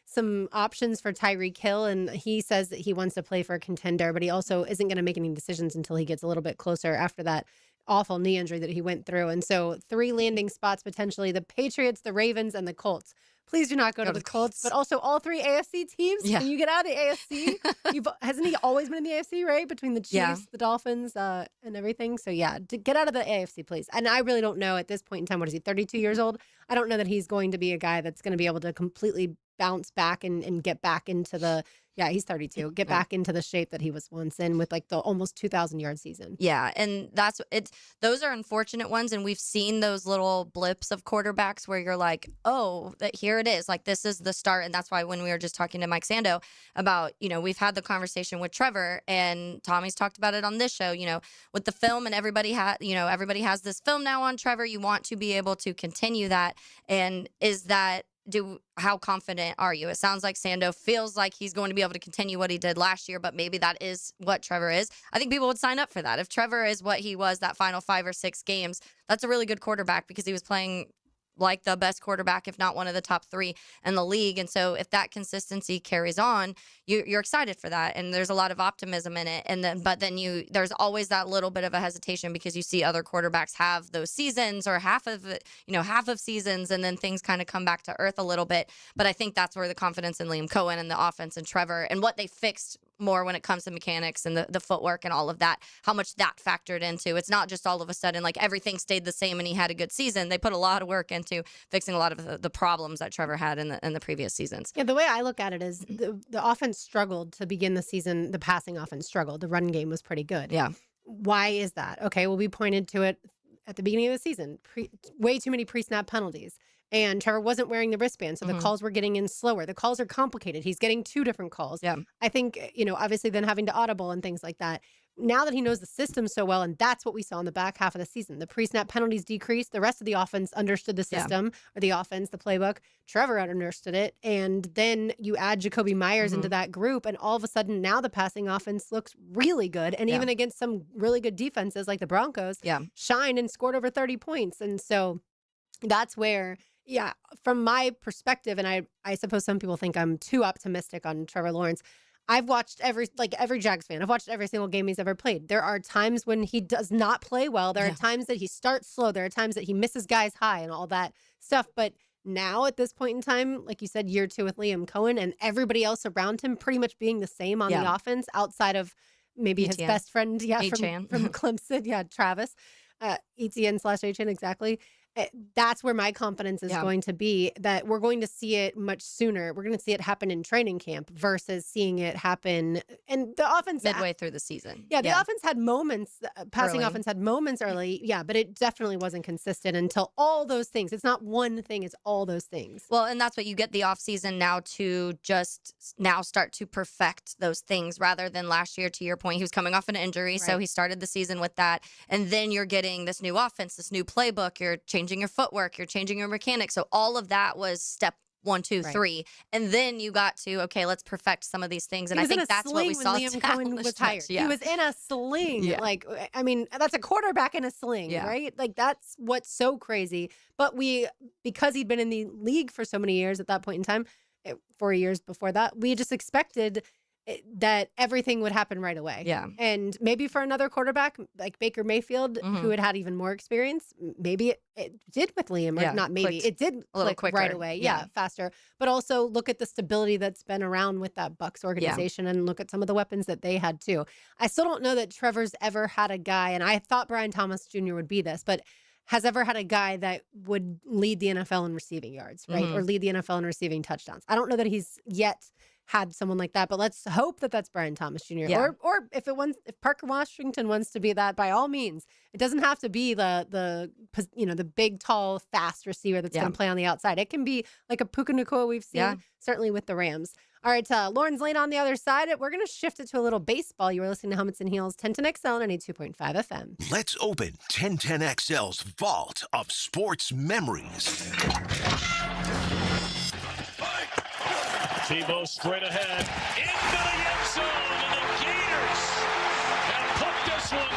some options for Tyreek Hill, and he says that he wants to play for a contender, but he also isn't going to make any decisions until he gets a little bit closer after that awful knee injury that he went through. And so 3 landing spots potentially: the Patriots, the Ravens, and the Colts. Please do not go to the Colts, but also all 3 AFC teams. Yeah. Can you get out of the AFC? Hasn't he always been in the AFC, right? Between the Chiefs, the Dolphins, and everything. So yeah, get out of the AFC, please. And I really don't know at this point in time, what is he, 32 years old? I don't know that he's going to be a guy that's going to be able to completely bounce back and get back into the, he's 32. Get back into the shape that he was once in with like the almost 2,000-yard season. Yeah, and those are unfortunate ones, and we've seen those little blips of quarterbacks where you're like, oh, here it is. Like, this is the start, and that's why when we were just talking to Mike Sando about, we've had the conversation with Trevor, and Tommy's talked about it on this show, with the film, and everybody has this film now on Trevor. You want to be able to continue that, and how confident are you? It sounds like Sando feels like he's going to be able to continue what he did last year, but maybe that is what Trevor is. I think people would sign up for that. If Trevor is what he was that final 5 or 6 games, that's a really good quarterback because he was playing like the best quarterback, if not one of the top 3 in the league. And so if that consistency carries on, you're excited for that. And there's a lot of optimism in it. But then there's always that little bit of a hesitation because you see other quarterbacks have those seasons or half of seasons, and then things kind of come back to earth a little bit. But I think that's where the confidence in Liam Cohen and the offense and Trevor and what they fixed more when it comes to mechanics and the footwork and all of that, how much that factored into. It's not just all of a sudden like everything stayed the same and he had a good season. They put a lot of work into fixing a lot of the problems that Trevor had in the previous seasons. Yeah, the way I look at it is the offense struggled to begin the season. The passing offense struggled. The run game was pretty good. Yeah. Why is that? Okay, well, we pointed to it at the beginning of the season. Way too many pre-snap penalties. And Trevor wasn't wearing the wristband, so the calls were getting in slower. The calls are complicated. He's getting 2 different calls. Yeah. I think, obviously then having to audible and things like that. Now that he knows the system so well, and that's what we saw in the back half of the season. The pre-snap penalties decreased. The rest of the offense understood the system, or the offense, the playbook. Trevor understood it. And then you add Jacoby Myers into that group, and all of a sudden now the passing offense looks really good. And even against some really good defenses like the Broncos, shined and scored over 30 points. And so that's where... Yeah, from my perspective, and I suppose some people think I'm too optimistic on Trevor Lawrence. I've watched every Jags fan. I've watched every single game he's ever played. There are times when he does not play well. There are times that he starts slow. There are times that he misses guys high and all that stuff. But now at this point in time, like you said, year 2 with Liam Cohen and everybody else around him pretty much being the same on the offense outside of maybe his ETN. best friend, Achan. from Clemson, Travis, ETN/Achan, exactly. That's where my confidence is going to be, that we're going to see it much sooner. We're going to see it happen in training camp versus seeing it happen. And the offense midway through the season. Yeah, the offense had moments, passing Early. offense had moments early. Yeah, but it definitely wasn't consistent until all those things. It's not one thing, it's all those things. Well, and that's what you get the offseason now to just now start to perfect those things rather than last year, to your point. He was coming off an injury, so Right. he started the season with that. And then you're getting this new offense, this new playbook. You're changing your footwork, you're changing your mechanics. So all of that was step 1, 2, Right. 3. And then you got to, okay, let's perfect some of these things. And He I was in think a that's what we sling saw when Liam down Cohen the was stretch. hired. Yeah. He was in a sling. Yeah. Like, I mean, that's a quarterback in a sling, Yeah. right? Like, that's what's so crazy. But because he'd been in the league for so many years at that point in time, 4 years before that, we just expected that everything would happen right away. Yeah. And maybe for another quarterback like Baker Mayfield, who had even more experience, maybe it did with Liam, or Yeah, not maybe. clicked It did a little click right quicker. away. Yeah. Yeah, faster. But also look at the stability that's been around with that Bucs organization and look at some of the weapons that they had too. I still don't know that Trevor's ever had a guy, and I thought Brian Thomas Jr. would be this, but has ever had a guy that would lead the NFL in receiving yards, right? Mhm. Or lead the NFL in receiving touchdowns. I don't know that he's yet had someone like that, but let's hope that that's Brian Thomas Jr. Yeah. Or if Parker Washington wants to be that, by all means. It doesn't have to be the big, tall, fast receiver that's going to play on the outside. It can be like a Puka Nacua we've seen, certainly with the Rams. All right, Lauren's Lane on the other side. We're going to shift it to a little baseball. You were listening to Helmets and Heels, 1010XL, 92.5 FM. Let's open 1010XL's vault of sports memories. Tebow straight ahead. Into the end zone, and the Gators have put this one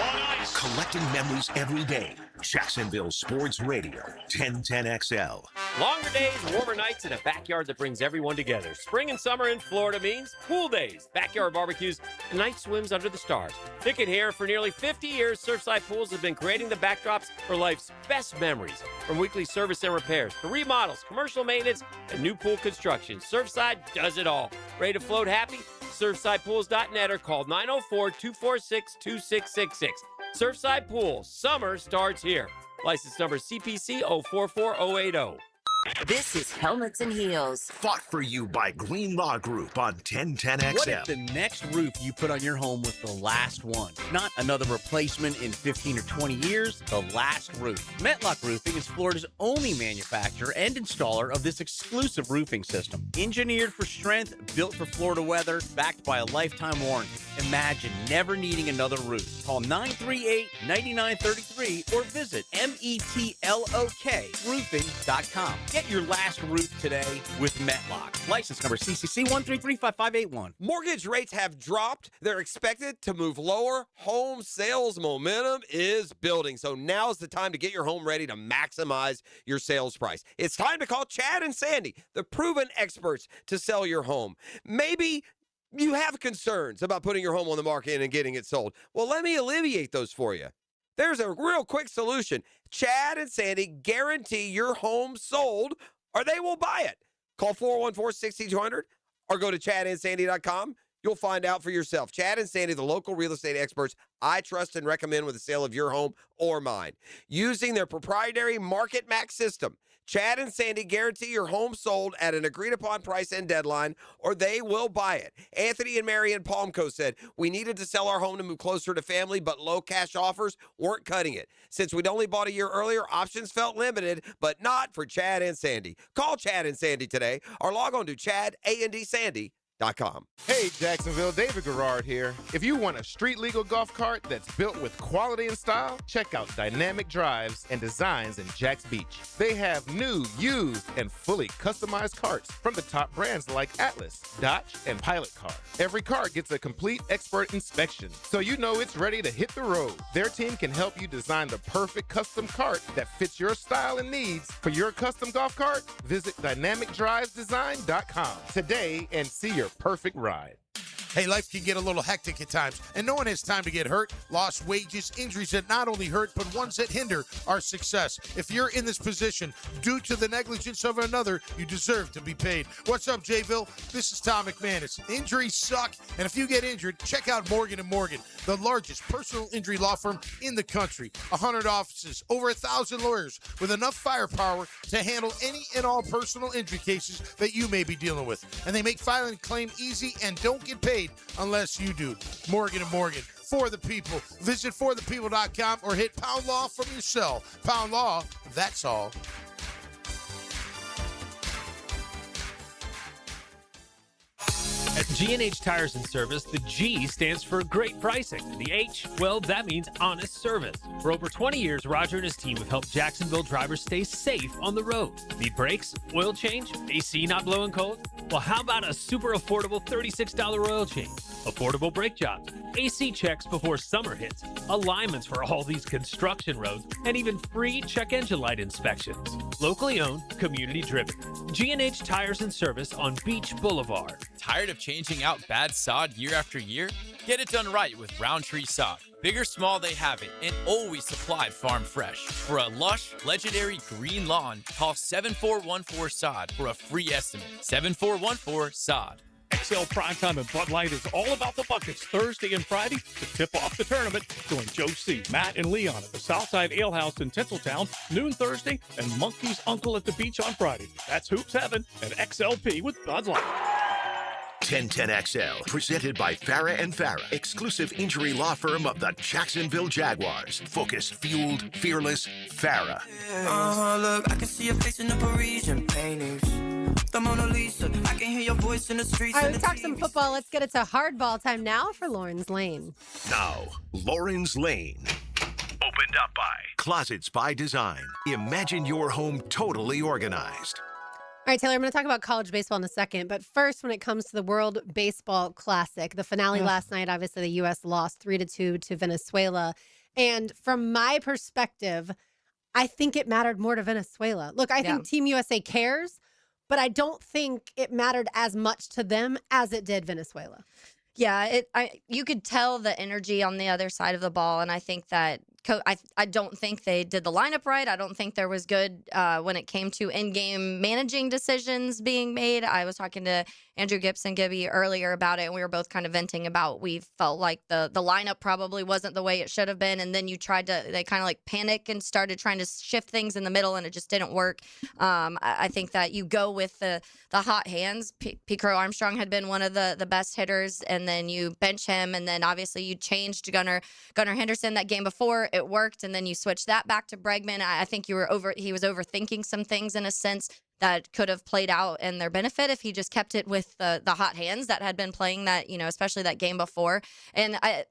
on ice. Collecting memories every day. Jacksonville Sports Radio, 1010XL. Longer days, warmer nights, and a backyard that brings everyone together. Spring and summer in Florida means pool days, backyard barbecues, and night swims under the stars. Pick it here. For nearly 50 years, Surfside Pools have been creating the backdrops for life's best memories. From weekly service and repairs to remodels, commercial maintenance, and new pool construction, Surfside does it all. Ready to float happy? SurfsidePools.net or call 904-246-2666. Surfside Pools. Summer starts here. License number CPC 044080. This is Helmets and Heels. Fought for you by Green Law Group on 1010XL. What if the next roof you put on your home was the last one? Not another replacement in 15 or 20 years, the last roof. Metlock Roofing is Florida's only manufacturer and installer of this exclusive roofing system. Engineered for strength, built for Florida weather, backed by a lifetime warranty. Imagine never needing another roof. Call 938-9933 or visit metlokroofing.com. Get your last roof today with Metlock. License number CCC 1335581. Mortgage rates have dropped. They're expected to move lower. Home sales momentum is building. So now's the time to get your home ready to maximize your sales price. It's time to call Chad and Sandy, the proven experts to sell your home. Maybe you have concerns about putting your home on the market and getting it sold. Well, let me alleviate those for you. There's a real quick solution. Chad and Sandy guarantee your home sold or they will buy it. Call 414-6200 or go to chadandsandy.com. You'll find out for yourself. Chad and Sandy, the local real estate experts I trust and recommend with the sale of your home or mine. Using their proprietary Market Max system, Chad and Sandy guarantee your home sold at an agreed-upon price and deadline, or they will buy it. Anthony and Mary in Palmco said, we needed to sell our home to move closer to family, but low cash offers weren't cutting it. Since we'd only bought a year earlier, options felt limited, but not for Chad and Sandy. Call Chad and Sandy today, or log on to chadandsandy.com. Hey, Jacksonville, David Garrard here. If you want a street-legal golf cart that's built with quality and style, check out Dynamic Drives and Designs in Jacks Beach. They have new, used, and fully customized carts from the top brands like Atlas, Dodge, and Pilot Car. Every cart gets a complete expert inspection, so you know it's ready to hit the road. Their team can help you design the perfect custom cart that fits your style and needs. For your custom golf cart, visit dynamicdrivesdesign.com today and see your perfect ride. Hey, life can get a little hectic at times, and no one has time to get hurt, lost wages, injuries that not only hurt, but ones that hinder our success. If you're in this position due to the negligence of another, you deserve to be paid. What's up, Jayville? This is Tom McManus. Injuries suck, and if you get injured, check out Morgan & Morgan, the largest personal injury law firm in the country. 100 offices, over 1,000 lawyers with enough firepower to handle any and all personal injury cases that you may be dealing with. And they make filing a claim easy and don't get paid unless you do. Morgan & Morgan, for the people. Visit forthepeople.com or hit Pound Law from your cell. Pound Law, that's all. At G&H Tires and Service, the G stands for great pricing. The H, well, that means honest service. For over 20 years, Roger and his team have helped Jacksonville drivers stay safe on the road. Need brakes, oil change, AC not blowing cold? Well, how about a super affordable $36 oil change? Affordable brake jobs, AC checks before summer hits, alignments for all these construction roads, and even free check engine light inspections. Locally owned, community driven. G&H Tires and Service on Beach Boulevard. Tired of changing out bad sod year after year? Get it done right with Roundtree Sod. Big or small, they have it, and always supplied farm fresh. For a lush, legendary green lawn, call 7414-SOD for a free estimate. 7414-SOD. XL Primetime and Bud Light is all about the buckets Thursday and Friday to tip off the tournament. Join Joe C., Matt, and Leon at the Southside Ale House in Tinseltown, noon Thursday, and Monkey's Uncle at the Beach on Friday. That's Hoops Heaven and XLP with Bud Light. 1010XL, presented by Farah and Farah, exclusive injury law firm of the Jacksonville Jaguars. Focused, fueled, fearless, Farah. Look, I can see your face in the Parisian paintings. The Mona Lisa, I can hear your voice in the streets. All right, let's talk some football. Let's get it to hardball time now for Lauren's Lane. Now, Lauren's Lane. Opened up by Closets by Design. Imagine your home totally organized. All right, Taylor, I'm going to talk about college baseball in a second. But first, when it comes to the World Baseball Classic, the finale last night, obviously the U.S. lost 3-2 to Venezuela. And from my perspective, I think it mattered more to Venezuela. Look, I think Team USA cares, but I don't think it mattered as much to them as it did Venezuela. Yeah, you could tell the energy on the other side of the ball, and I think that I don't think they did the lineup right. I don't think there was good when it came to in-game managing decisions being made. I was talking to Andrew Gibby earlier about it, and we were both kind of venting about we felt like the lineup probably wasn't the way it should have been, and then they kind of like panic and started trying to shift things in the middle, and it just didn't work. I think that you go with the hot hands. P. Crow Armstrong had been one of the best hitters, and then you bench him, and then obviously you changed Gunnar Henderson that game before. It worked, and then you switched that back to Bregman. I think he was overthinking some things in a sense that could have played out in their benefit if he just kept it with the hot hands that had been playing that, especially that game before. And I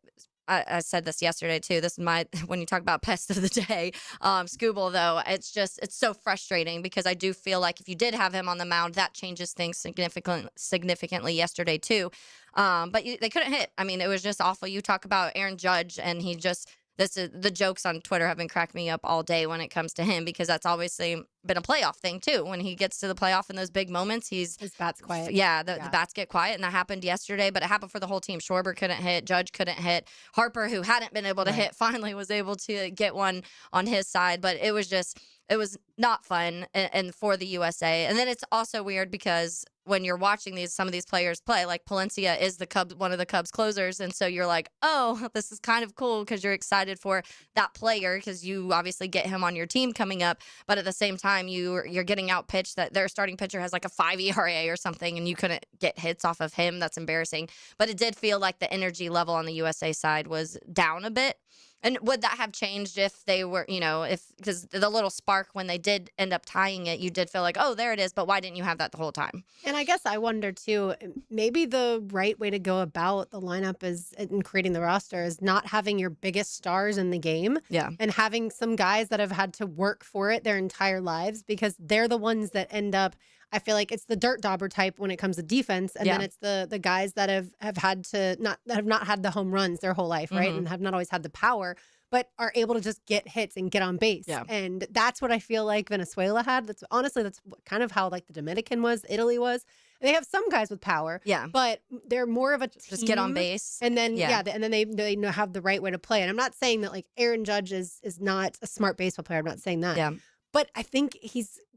said this yesterday too. This is when you talk about pest of the day, Scooble, though, it's so frustrating because I do feel like if you did have him on the mound, that changes things significantly yesterday too. But they couldn't hit. I mean, it was just awful. You talk about Aaron Judge, and the jokes on Twitter have been cracking me up all day when it comes to him because that's obviously been a playoff thing too. When he gets to the playoff in those big moments, his bat's quiet. Yeah, the bats get quiet, and that happened yesterday. But it happened for the whole team. Schwarber couldn't hit. Judge couldn't hit. Harper, who hadn't been able to hit, finally was able to get one on his side. But it was not fun and for the USA. And then it's also weird because when you're watching some of these players play, like Palencia is one of the Cubs closers, and so you're like, oh, this is kind of cool because you're excited for that player because you obviously get him on your team coming up, but at the same time you're getting out pitched that their starting pitcher has like a 5 ERA or something, and you couldn't get hits off of him. That's embarrassing. But it did feel like the energy level on the USA side was down a bit. And would that have changed if they were, because the little spark when they did end up tying it, you did feel like, oh, there it is, but why didn't you have that the whole time? And I guess I wonder too, maybe the right way to go about the lineup is in creating the roster is not having your biggest stars in the game. Yeah. And having some guys that have had to work for it their entire lives because they're the ones that end up, I feel like it's the dirt dauber type when it comes to defense. And then it's the guys that have had to not had the home runs their whole life, right? And have not always had the power, but are able to just get hits and get on base. Yeah. And that's what I feel like Venezuela had. That's kind of how like the Dominican was, Italy was. They have some guys with power. Yeah. But they're more of a team. Just get on base. And then, Yeah. and then they know have the right way to play. And I'm not saying that like Aaron Judge is not a smart baseball player. I'm not saying that. Yeah. But I think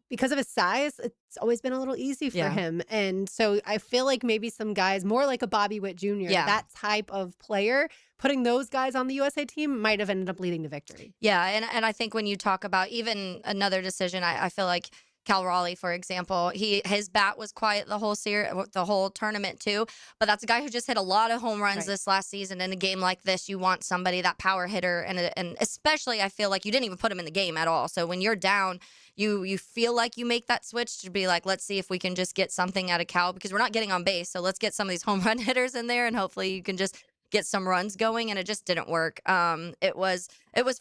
because of his size, it's always been a little easy for him. And so I feel like maybe some guys, more like a Bobby Witt Jr., that type of player, putting those guys on the USA team might have ended up leading to victory. Yeah, and I think when you talk about even another decision, I feel like Cal Raleigh, for example, his bat was quiet the whole tournament too. But that's a guy who just hit a lot of home runs this last season. In a game like this, you want somebody, that power hitter, and especially I feel like you didn't even put him in the game at all. So when you're down, you feel like you make that switch to be like, let's see if we can just get something out of Cal, because we're not getting on base. So let's get some of these home run hitters in there, and hopefully you can just get some runs going, and it just didn't work. It was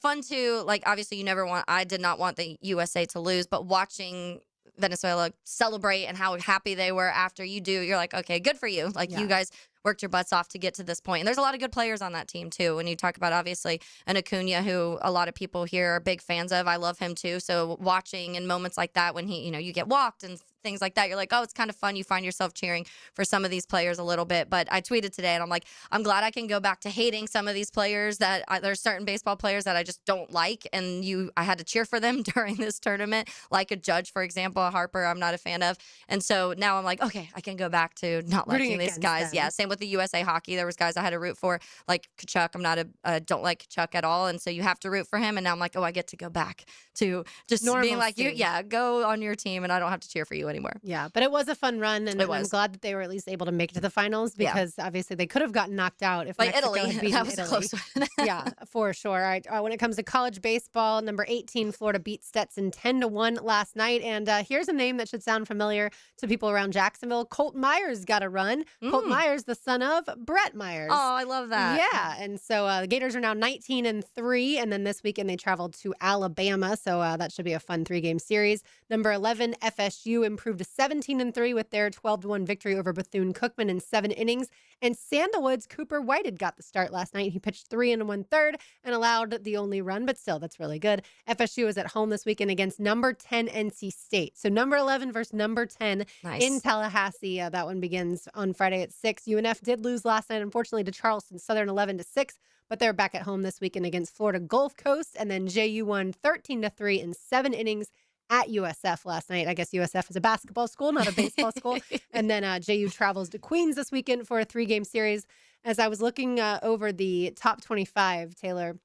fun to, like, obviously I did not want the USA to lose, but watching Venezuela celebrate and how happy they were after you're like, okay, good for you. Like you guys worked your butts off to get to this point. And there's a lot of good players on that team too. When you talk about obviously an Acuna, who a lot of people here are big fans of, I love him too. So watching in moments like that when you get walked and things like that, you're like, oh, it's kind of fun. You find yourself cheering for some of these players a little bit. But I tweeted today and I'm like, I'm glad I can go back to hating some of these players there's certain baseball players that I just don't like. And I had to cheer for them during this tournament, like a Judge, for example, a Harper, I'm not a fan of. And so now I'm like, okay, I can go back to not liking these guys. Yeah. Same with the USA Hockey. There was guys I had to root for, like Kachuk. I'm don't like Kachuk at all. And so you have to root for him. And now I'm like, oh, I get to go back to just being like, go on your team and I don't have to cheer for you anymore. Yeah, but it was a fun run, and I'm glad that they were at least able to make it to the finals, because obviously they could have gotten knocked out if Mexico had beaten that was Italy. A close one. Yeah, for sure. All right, when it comes to college baseball, number 18, Florida beat Stetson 10-1 last night, and here's a name that should sound familiar to people around Jacksonville. Colt Myers got a run. Colt Myers, the son of Brett Myers. Oh, I love that. Yeah, and so the Gators are now 19-3, and then this weekend they traveled to Alabama, so that should be a fun 3-game series. Number 11, FSU improved to 17-3 with their 12-1 victory over Bethune-Cookman in 7 innings. And Sandalwood's Cooper Whited got the start last night. He pitched 3 1/3 and allowed the only run, but still, that's really good. FSU is at home this weekend against number 10 NC State. So number 11 versus number 10 in Tallahassee. That one begins on Friday at 6. UNF did lose last night, unfortunately, to Charleston Southern 11-6, but they're back at home this weekend against Florida Gulf Coast. And then JU won 13-3 in 7 innings at USF last night. I guess USF is a basketball school, not a baseball school. And then JU travels to Queens this weekend for a 3-game series. As I was looking over the top 25, Taylor,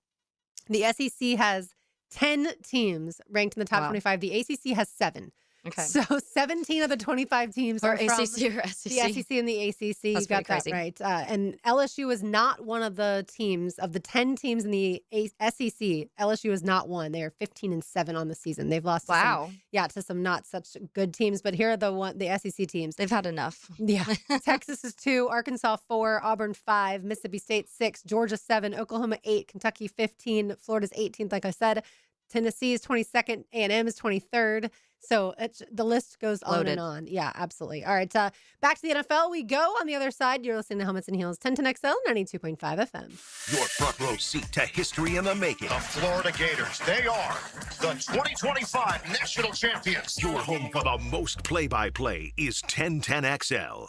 the SEC has 10 teams ranked in the top 25. The ACC has 7. Okay. So 17 of the 25 teams are from ACC or SEC? The SEC and the ACC. You got that right. And LSU is not one of the teams of the 10 teams in the SEC. LSU is not one. They are 15-7 on the season. They've lost to some not such good teams. But here are the SEC teams. They've had enough. Yeah. Texas is 2, Arkansas 4, Auburn 5, Mississippi State 6, Georgia 7, Oklahoma 8, Kentucky 15, Florida's 18th. Like I said, Tennessee is 22nd, A&M is 23rd. So the list goes on and on. Yeah, absolutely. All right, back to the NFL we go. On the other side, you're listening to Helmets and Heels, 1010XL, 92.5 FM. Your front row seat to history in the making. The Florida Gators, they are the 2025 national champions. Your home for the most play-by-play is 1010XL.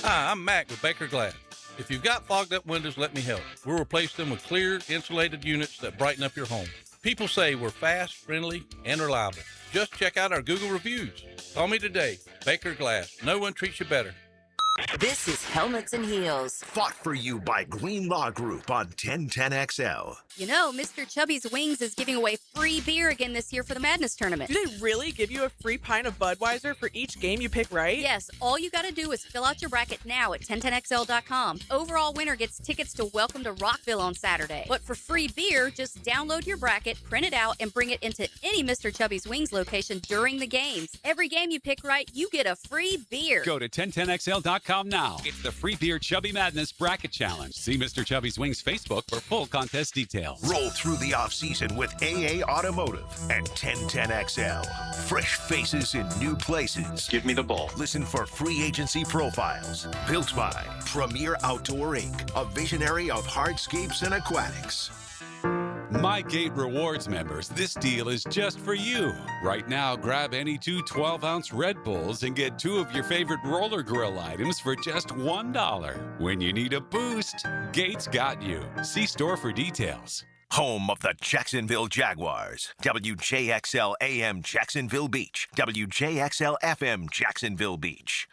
Hi, I'm Mac with Baker Glass. If you've got fogged up windows, let me help. We'll replace them with clear, insulated units that brighten up your home. People say we're fast, friendly, and reliable. Just check out our Google reviews. Call me today. Baker Glass. No one treats you better. This is Helmets and Heels. Fought for you by Green Law Group on 1010XL. You know, Mr. Chubby's Wings is giving away free beer again this year for the Madness Tournament. Do they really give you a free pint of Budweiser for each game you pick right? Yes, all you gotta do is fill out your bracket now at 1010XL.com. Overall winner gets tickets to Welcome to Rockville on Saturday. But for free beer, just download your bracket, print it out, and bring it into any Mr. Chubby's Wings location during the games. Every game you pick right, you get a free beer. Go to 1010XL.com now. It's the Free Beer Chubby Madness Bracket Challenge. See Mr. Chubby's Wings Facebook for full contest details. Roll through the offseason with AA Automotive and 1010XL. Fresh faces in new places. Give me the ball. Listen for free agency profiles. Built by Premier Outdoor Inc., a visionary of hardscapes and aquatics. My Gate Rewards members, this deal is just for you. Right now, grab any two 12-ounce Red Bulls and get 2 of your favorite roller grill items for just $1. When you need a boost, Gates got you. See store for details. Home of the Jacksonville Jaguars. WJXL AM Jacksonville Beach. WJXL FM Jacksonville Beach.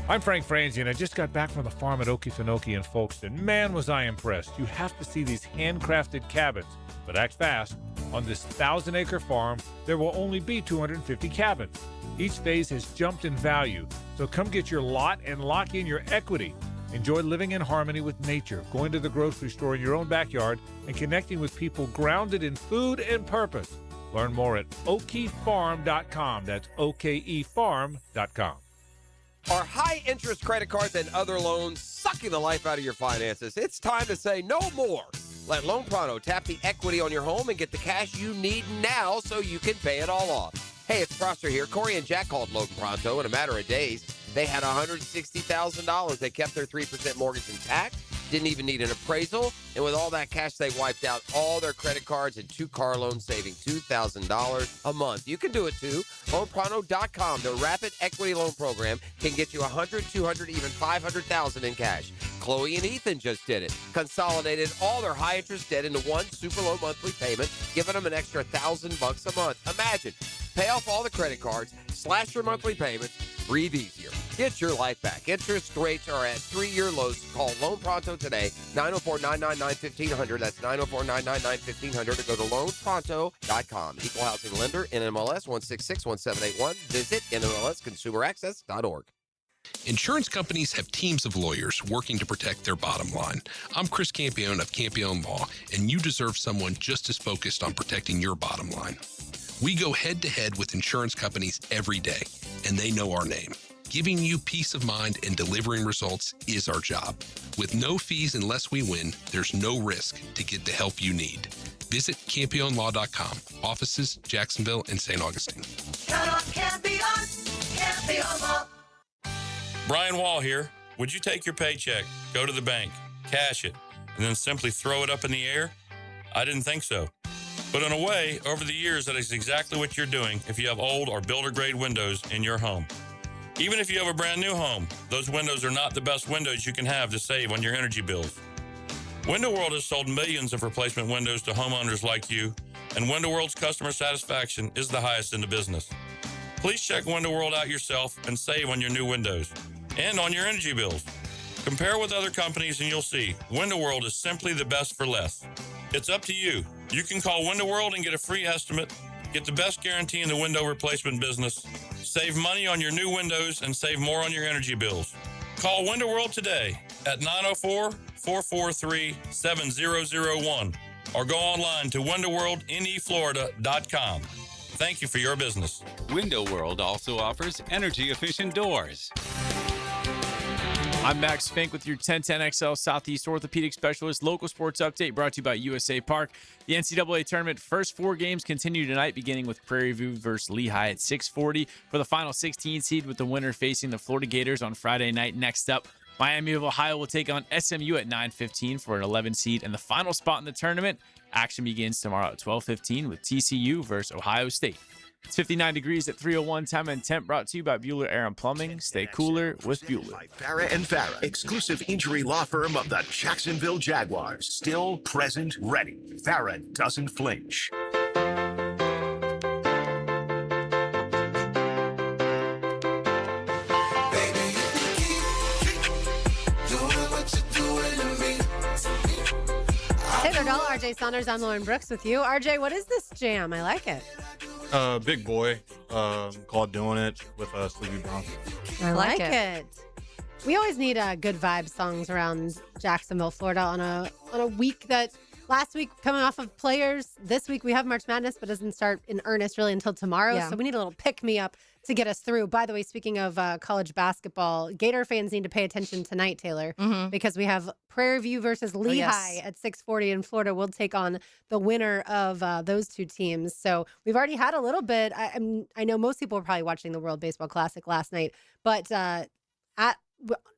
I'm Frank Franzi, and I just got back from the farm at Okefenokee in Folkestone. Man, was I impressed. You have to see these handcrafted cabins. But act fast. On this 1,000-acre farm, there will only be 250 cabins. Each phase has jumped in value, so come get your lot and lock in your equity. Enjoy living in harmony with nature, going to the grocery store in your own backyard, and connecting with people grounded in food and purpose. Learn more at okefarm.com. That's okefarm.com. Are high-interest credit cards and other loans sucking the life out of your finances? It's time to say no more. Let Loan Pronto tap the equity on your home and get the cash you need now so you can pay it all off. Hey, it's Prosser here. Corey and Jack called Loan Pronto in a matter of days. They had $160,000. They kept their 3% mortgage intact, didn't even need an appraisal, and with all that cash, they wiped out all their credit cards and 2 car loans, saving $2,000 a month. You can do it too. LoanPronto.com, the rapid equity loan program, can get you $100,000, $200,000, even $500,000 in cash. Chloe and Ethan just did it. Consolidated all their high-interest debt into one super low monthly payment, giving them an extra $1,000 a month. Imagine, pay off all the credit cards, slash your monthly payments, breathe easier. Get your life back. Interest rates are at 3-year lows. Call Loan Pronto today, 904-999-1500. That's 904-999-1500. Or go to loanpronto.com. Equal housing lender, NMLS 1661781. Visit NMLSconsumeraccess.org. Insurance companies have teams of lawyers working to protect their bottom line. I'm Chris Campione of Campione Law, and you deserve someone just as focused on protecting your bottom line. We go head-to-head with insurance companies every day, and they know our name. Giving you peace of mind and delivering results is our job. With no fees unless we win, there's no risk to get the help you need. Visit CampioneLaw.com. Offices, Jacksonville and St. Augustine. Count on Campion, Campion Law. Brian Wall here. Would you take your paycheck, go to the bank, cash it, and then simply throw it up in the air? I didn't think so. But in a way, over the years, that is exactly what you're doing if you have old or builder-grade windows in your home. Even if you have a brand new home, those windows are not the best windows you can have to save on your energy bills. Window World has sold millions of replacement windows to homeowners like you, and Window World's customer satisfaction is the highest in the business. Please check Window World out yourself and save on your new windows and on your energy bills. Compare with other companies and you'll see Window World is simply the best for less. It's up to you. You can call Window World and get a free estimate, get the best guarantee in the window replacement business, save money on your new windows, and save more on your energy bills. Call Window World today at 904-443-7001 or go online to windowworldneflorida.com. Thank you for your business. Window World also offers energy-efficient doors. I'm Max Fink with your 1010XL Southeast Orthopedic Specialist local sports update brought to you by USA Park. The NCAA tournament first 4 games continue tonight, beginning with Prairie View versus Lehigh at 6:40 for the final 16 seed, with the winner facing the Florida Gators on Friday night. Next up, Miami of Ohio will take on SMU at 9:15 for an 11 seed and the final spot in the tournament. Action begins tomorrow at 12:15 with TCU versus Ohio State. It's 59 degrees at 3:01 time and temp, brought to you by Bueller Air and Plumbing. Stay cooler with Bueller. Farah and Farah, exclusive injury law firm of the Jacksonville Jaguars. Still present, ready. Farah doesn't flinch. Taylor Dahl, RJ Saunders, I'm Lauren Brooks with you. RJ, what is this jam? I like it. Big Boy, called Doing It with Sleepy Bronco. I like it. We always need good vibe songs around Jacksonville, Florida on a week that last week coming off of players. This week we have March Madness, but doesn't start in earnest really until tomorrow. Yeah. So we need a little pick-me-up to get us through. By the way, speaking of college basketball, Gator fans need to pay attention tonight, Taylor, because we have Prairie View versus Lehigh at 6:40 in Florida. We'll take on the winner of those two teams. So we've already had a little bit. I know most people were probably watching the World Baseball Classic last night, but at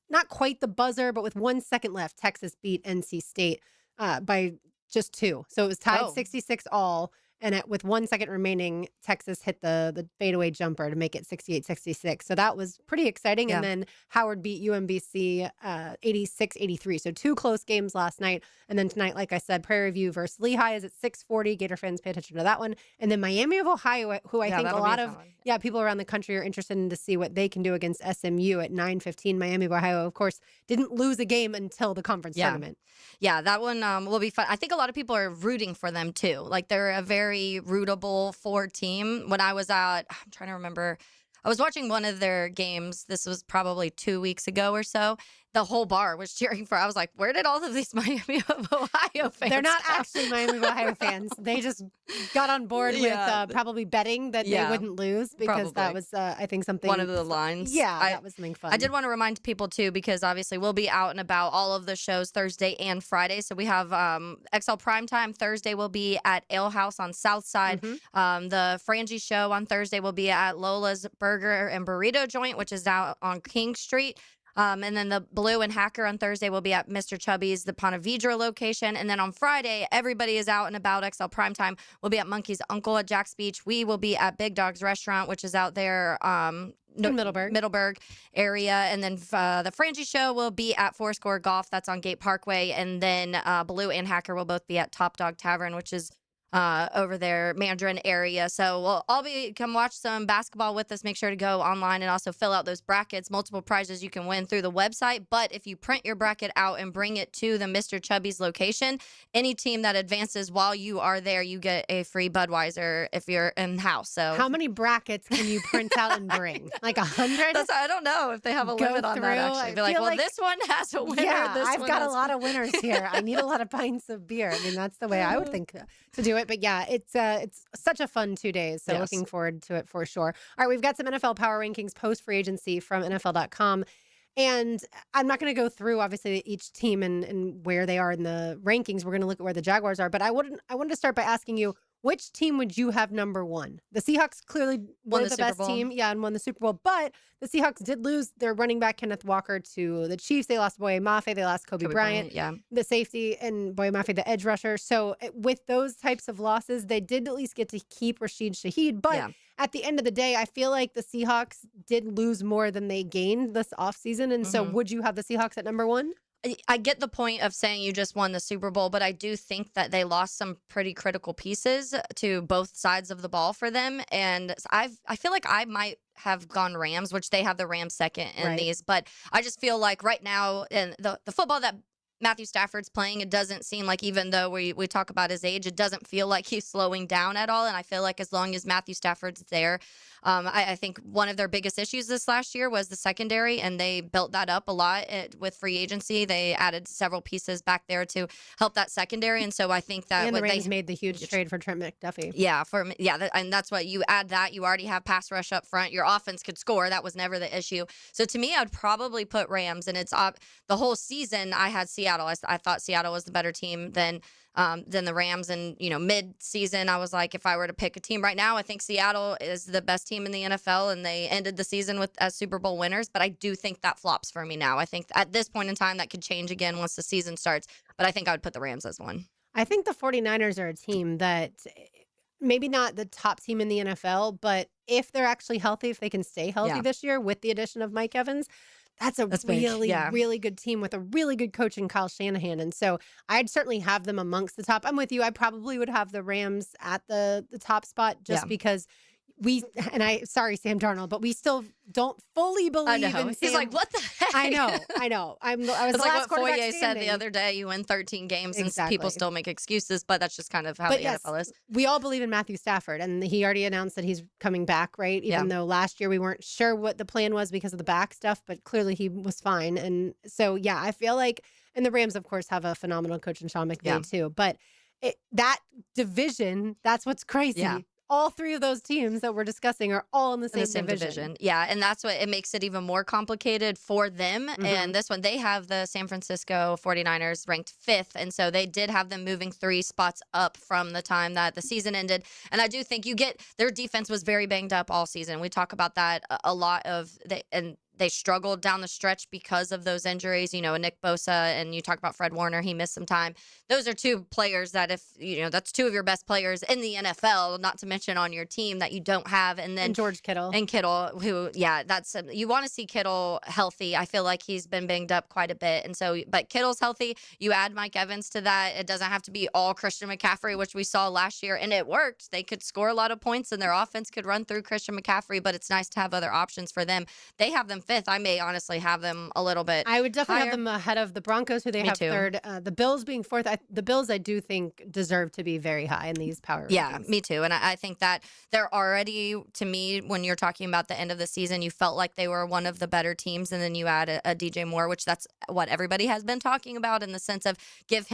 not quite the buzzer, but with 1 second left, Texas beat NC State by just 2. So it was tied Oh. 66 all. And with 1 second remaining, Texas hit the fadeaway jumper to make it 68-66. So that was pretty exciting. Yeah. And then Howard beat UMBC 86-83. So 2 close games last night. And then tonight, like I said, Prairie View versus Lehigh is at 6:40. Gator fans, pay attention to that one. And then Miami of Ohio, who I Yeah, think a that'll be lot a of fun one. people around the country are interested in to see what they can do against SMU at 9:15. Miami of Ohio, of course, didn't lose a game until the conference tournament. Yeah, that one will be fun. I think a lot of people are rooting for them too. Like they're a very rootable for team. When I was out, I'm trying to remember, I was watching one of their games. This was probably 2 weeks ago or so. The whole bar was cheering for. I was like, where did all of these Miami of Ohio fans? They're not go? actually Miami of Ohio fans. They just got on board Yeah. with probably betting that they wouldn't lose because that Probably. was, I think, something. One of the lines. Yeah, that was something fun. I did want to remind people too, because obviously we'll be out and about all of the shows Thursday and Friday. So we have XL Primetime Thursday will be at Ale House on South Side. The Frangie Show on Thursday will be at Lola's Burger and Burrito Joint, which is out on King Street. And then the Blue and Hacker on Thursday will be at Mr. Chubby's, the Ponte Vedra location. And then on Friday, everybody is out and about. XL Primetime will be at Monkey's Uncle at Jack's Beach. We will be at Big Dog's Restaurant, which is out there. In Middleburg area. And then the Frangie Show will be at Fourscore Golf. That's on Gate Parkway. And then Blue and Hacker will both be at Top Dog Tavern, which is over there, Mandarin area. So we'll all come watch some basketball with us. Make sure to go online and also fill out those brackets. Multiple prizes you can win through the website. But if you print your bracket out and bring it to the Mr. Chubby's location, any team that advances while you are there, you get a free Budweiser if you're in house. So How many brackets can you print out and bring? Like 100? I don't know if they have a limit on that. Actually, be like, feel well, this one has a winner. Yeah, this I've one got a has lot of winners here. I need a lot of pints of beer. I mean, that's the way I would think to do it. But yeah, it's such a fun 2 days. So Yes. looking forward to it for sure. All right, we've got some NFL power rankings post free agency from NFL.com. And I'm not going to go through obviously each team and where they are in the rankings. We're going to look at where the Jaguars are. But I wanted to start by asking you, which team would you have number 1? The Seahawks clearly Won were the the Super best Bowl. team. Yeah, and won the Super Bowl. But the Seahawks did lose their running back, Kenneth Walker, to the Chiefs. They lost Boye Mafe. They lost Kobe Bryant, yeah. the safety, and Boye Mafe, the edge rusher. So with those types of losses, they did at least get to keep Rashid Shaheed. But Yeah. at the end of the day, I feel like the Seahawks did lose more than they gained this offseason. And so would you have the Seahawks at number 1? I get the point of saying you just won the Super Bowl, but I do think that they lost some pretty critical pieces to both sides of the ball for them. And I feel like I might have gone Rams, which they have the Rams second in Right. these. But I just feel like right now, in the football that Matthew Stafford's playing, it doesn't seem like, even though we talk about his age, it doesn't feel like he's slowing down at all. And I feel like as long as Matthew Stafford's there, I think one of their biggest issues this last year was the secondary, and they built that up a lot with free agency. They added several pieces back there to help that secondary. And so I think that And the what Rams they made the huge trade for Trent McDuffie. yeah, and that's what you add that. You already have pass rush up front. Your offense could score. That was never the issue. So to me, I'd probably put Rams, and it's the whole season I had Seattle. I thought Seattle was the better team than the Rams. And, mid-season, I was like, if I were to pick a team right now, I think Seattle is the best team in the NFL, and they ended the season as Super Bowl winners. But I do think that flops for me now. I think at this point in time, that could change again once the season starts. But I think I would put the Rams as one. I think the 49ers are a team that maybe not the top team in the NFL, but if they're actually healthy, if they can stay healthy this year with the addition of Mike Evans, that's big. really, Yeah. really good team with a really good coach in Kyle Shanahan. And so I'd certainly have them amongst the top. I'm with you. I probably would have the Rams at the top spot just because sorry, Sam Darnold, but we still don't fully believe I know. in He's Sam. like, what the heck? I know. I was It's the like last what quarterback Foye said standing. the other day. You win 13 games, and Exactly. people still make excuses, but that's just kind of how But the yes, NFL is. we all believe in Matthew Stafford, and he already announced that he's coming back, right? Even though last year we weren't sure what the plan was because of the back stuff, but clearly he was fine. And so, yeah, I feel like, and the Rams, of course, have a phenomenal coach in Sean McVay too. But that division, that's what's crazy. Yeah. All three of those teams that we're discussing are all in the In same, the same division. Yeah, and that's what it makes it even more complicated for them. And this one, they have the San Francisco 49ers ranked 5th, and so they did have them moving 3 spots up from the time that the season ended. And I do think their defense was very banged up all season. We talk about that a lot and they struggled down the stretch because of those injuries. Nick Bosa, and you talk about Fred Warner, he missed some time. Those are two players that that's two of your best players in the NFL, not to mention on your team that you don't have. And then George Kittle. And Kittle, who, you want to see Kittle healthy. I feel like he's been banged up quite a bit. And so, but Kittle's healthy. You add Mike Evans to that. It doesn't have to be all Christian McCaffrey, which we saw last year, and it worked. They could score a lot of points and their offense could run through Christian McCaffrey, but it's nice to have other options for them. They have them fifth. I may honestly have them a little bit I would definitely higher. have them ahead of the Broncos, who they Me have too. third. The Bills being fourth. The Bills, I do think, deserve to be very high in these power Yeah, rankings. me too. And I think that they're already, to me, when you're talking about the end of the season, you felt like they were one of the better teams. And then you add a DJ Moore, which that's what everybody has been talking about in the sense of give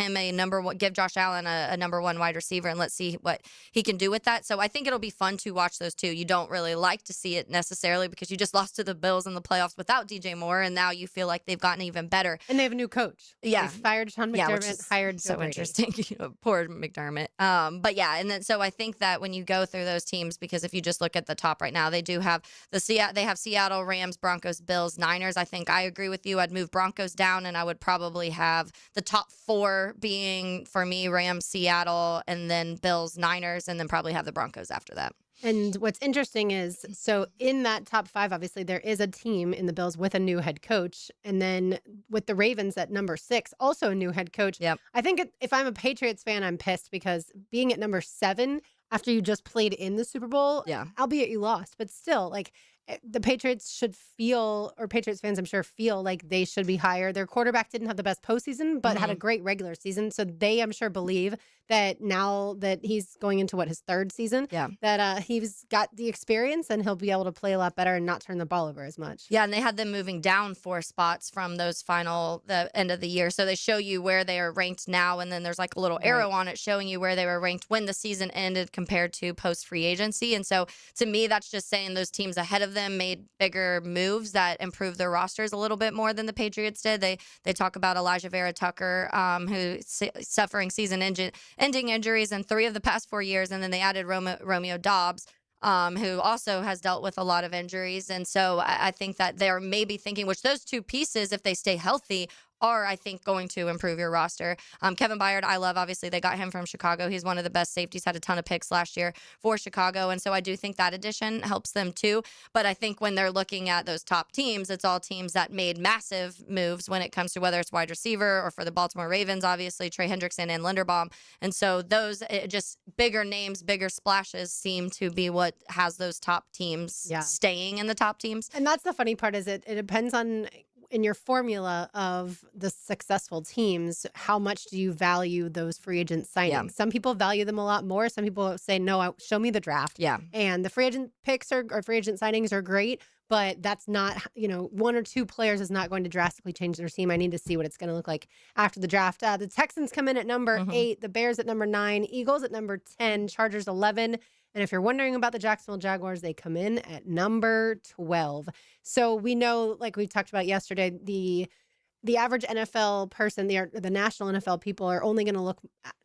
Josh Allen a number one wide receiver and let's see what he can do with that. So I think it'll be fun to watch those two. You don't really like to see it necessarily because you just lost to the Bills in the playoffs without DJ Moore. And now you feel like they've gotten even better. And they have a new coach. Yeah. They fired Sean Yeah, which McDermott, is hired Joe so Brady. interesting. Poor McDermott. But yeah, and then so I think that when you go through those teams, because if you just look at the top right now, they do have they have Seattle, Rams, Broncos, Bills, Niners. I think I agree with you. I'd move Broncos down, and I would probably have the top four being for me Rams, Seattle, and then Bills, Niners, and then probably have the Broncos after that. And what's interesting is, so in that top five, obviously, there is a team in the Bills with a new head coach. And then with the Ravens at number 6, also a new head coach. Yep. I think if I'm a Patriots fan, I'm pissed because being at number 7 after you just played in the Super Bowl, albeit you lost, but still, like, the Patriots should feel, or Patriots fans, I'm sure, feel like they should be higher. Their quarterback didn't have the best postseason, but had a great regular season. So they, I'm sure, believe that now that he's going into his third season, that he's got the experience and he'll be able to play a lot better and not turn the ball over as much. Yeah, and they had them moving down 4 spots from the end of the year. So they show you where they are ranked now, and then there's like a little arrow on it showing you where they were ranked when the season ended compared to post-free agency. And so to me, that's just saying those teams ahead of them made bigger moves that improved their rosters a little bit more than the Patriots did. They talk about Elijah Vera Tucker, who's suffering season-ending injuries in 3 of the past 4 years, and then they added Romeo Dobbs, who also has dealt with a lot of injuries. And so I think that they're maybe thinking, which those 2 pieces, if they stay healthy, are, I think, going to improve your roster. Kevin Byard, I love. Obviously, they got him from Chicago. He's one of the best safeties, had a ton of picks last year for Chicago. And so I do think that addition helps them too. But I think when they're looking at those top teams, it's all teams that made massive moves when it comes to whether it's wide receiver or for the Baltimore Ravens, obviously, Trey Hendrickson and Linderbaum. And so those just bigger names, bigger splashes seem to be what has those top teams staying in the top teams. And that's the funny part is it depends on in your formula of the successful teams, how much do you value those free agent signings? Yeah. Some people value them a lot more. Some people say, no, show me the draft. Yeah. And the free agent picks or free agent signings are great, but that's not, 1 or 2 players is not going to drastically change their team. I need to see what it's going to look like after the draft. The Texans come in at number 8, the Bears at number 9, Eagles at number 10, Chargers 11. And if you're wondering about the Jacksonville Jaguars, they come in at number 12. So we know, like we talked about yesterday, the average NFL person, the national NFL people are only going to look at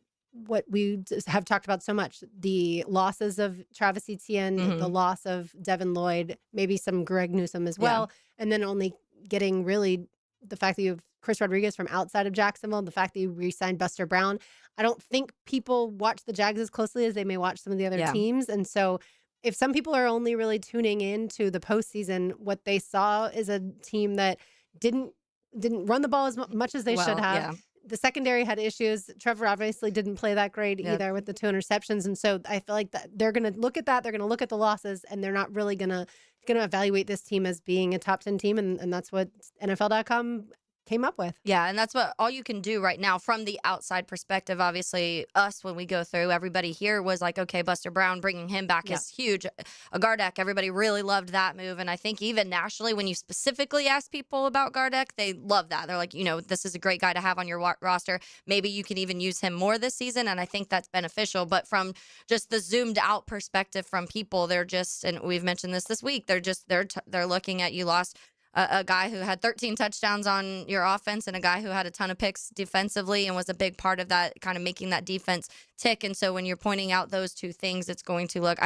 what we have talked about so much, the losses of Travis Etienne, the loss of Devin Lloyd, maybe some Greg Newsome as well, and then only getting really the fact that you have Chris Rodriguez from outside of Jacksonville, the fact that you re-signed Buster Brown. I don't think people watch the Jags as closely as they may watch some of the other teams. And so if some people are only really tuning in to the postseason, what they saw is a team that didn't run the ball as much as they should have. Yeah. The secondary had issues. Trevor obviously didn't play that great either with the 2 interceptions. And so I feel like that they're going to look at that. They're going to look at the losses, and they're not really going to evaluate this team as being a top 10 team. And that's what NFL.com came up with. Yeah, and that's what all you can do right now from the outside perspective. Obviously, us, when we go through, everybody here was like, okay, Buster Brown, bringing him back is huge. Gardeck, everybody really loved that move. And I think even nationally, when you specifically ask people about Gardeck, they love that. They're like, this is a great guy to have on your roster. Maybe you can even use him more this season. And I think that's beneficial. But from just the zoomed out perspective from people, they're just, and we've mentioned this week, they're looking at, you lost a guy who had 13 touchdowns on your offense and a guy who had a ton of picks defensively and was a big part of that, kind of making that defense tick. And so when you're pointing out those two things, it's going to look,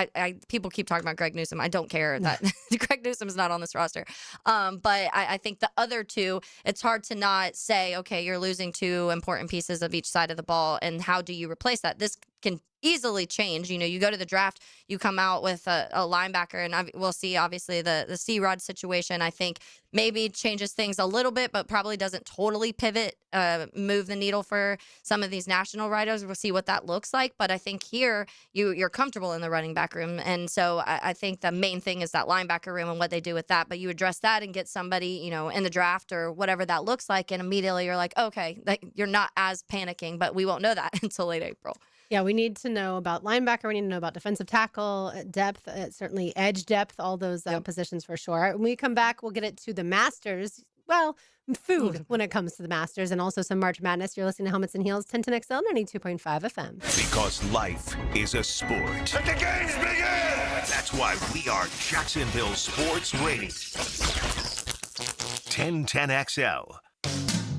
people keep talking about Greg Newsome. I don't care that Greg Newsome's not on this roster. But I think the other two, it's hard to not say, okay, you're losing two important pieces of each side of the ball. And how do you replace that? This can easily change. You go to the draft, you come out with a linebacker, and we'll see, obviously, the C-Rod situation, I think, maybe changes things a little bit, but probably doesn't totally pivot, move the needle for some of these national writers. We'll see what that looks like. But I think here, you're comfortable in the running back room. And so I think the main thing is that linebacker room and what they do with that. But you address that and get somebody, in the draft or whatever that looks like, and immediately you're like, okay, you're not as panicking, but we won't know that until late April. Yeah, we need to know about linebacker. We need to know about defensive tackle depth, certainly edge depth, all those positions for sure. When we come back, we'll get it to the Masters. Well, food when it comes to the Masters, and also some March Madness. You're listening to Helmets and Heels, 1010XL, 92.5 FM. Because life is a sport. Let the games begin! That's why we are Jacksonville Sports Radio. 1010XL.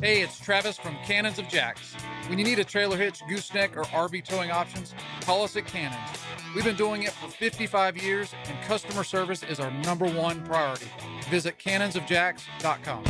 Hey, it's Travis from Cannons of Jacks. When you need a trailer hitch, gooseneck, or RV towing options, call us at Cannons. We've been doing it for 55 years, and customer service is our #1 priority. Visit cannonsofjacks.com.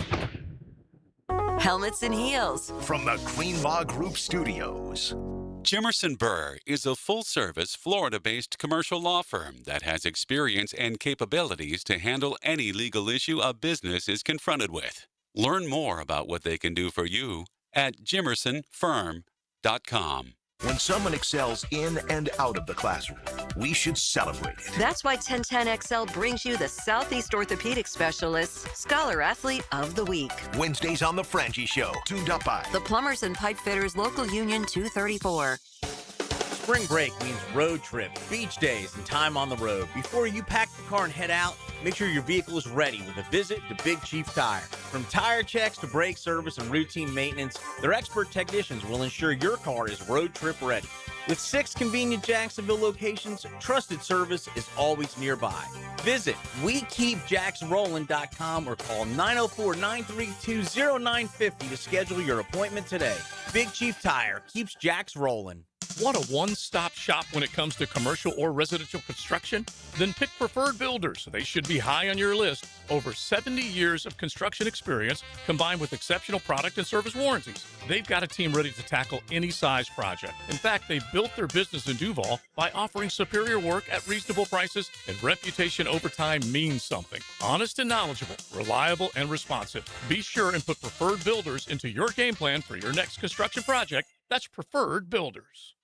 Helmets and Heels. From the Greenlaw Group Studios. Jimerson Burr is a full-service, Florida-based commercial law firm that has experience and capabilities to handle any legal issue a business is confronted with. Learn more about what they can do for you at jimersonfirm.com. When someone excels in and out of the classroom, we should celebrate it. That's why 1010XL brings you the Southeast Orthopedic Specialists Scholar Athlete of the Week. Wednesdays on The Frangie Show, tuned up by the Plumbers and Pipe Fitters Local Union 234. Spring break means road trip, beach days, and time on the road. Before you pack the car and head out, make sure your vehicle is ready with a visit to Big Chief Tire. From tire checks to brake service and routine maintenance, their expert technicians will ensure your car is road trip ready. With 6 convenient Jacksonville locations, trusted service is always nearby. Visit WeKeepJacksRollin.com or call 904-932-0950 to schedule your appointment today. Big Chief Tire keeps Jacks rolling. Want a one-stop shop when it comes to commercial or residential construction? Then pick Preferred Builders. They should be high on your list. Over 70 years of construction experience combined with exceptional product and service warranties. They've got a team ready to tackle any size project. In fact, they've built their business in Duval by offering superior work at reasonable prices, and reputation over time means something. Honest and knowledgeable, reliable and responsive. Be sure and put Preferred Builders into your game plan for your next construction project. That's Preferred Builders.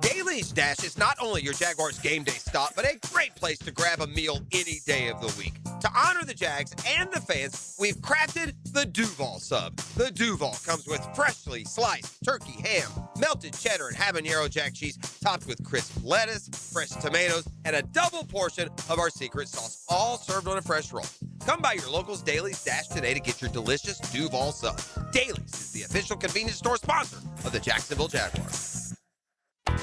Daly's Dash is not only your Jaguars game day stop, but a great place to grab a meal any day of the week. To honor the Jags and the fans, we've crafted the Duval Sub. The Duval comes with freshly sliced turkey, ham, melted cheddar, and habanero jack cheese, topped with crisp lettuce, fresh tomatoes, and a double portion of our secret sauce, all served on a fresh roll. Come by your local's Daly's Dash today to get your delicious Duval Sub. Daly's is the official convenience store sponsor of the Jacksonville Jaguars.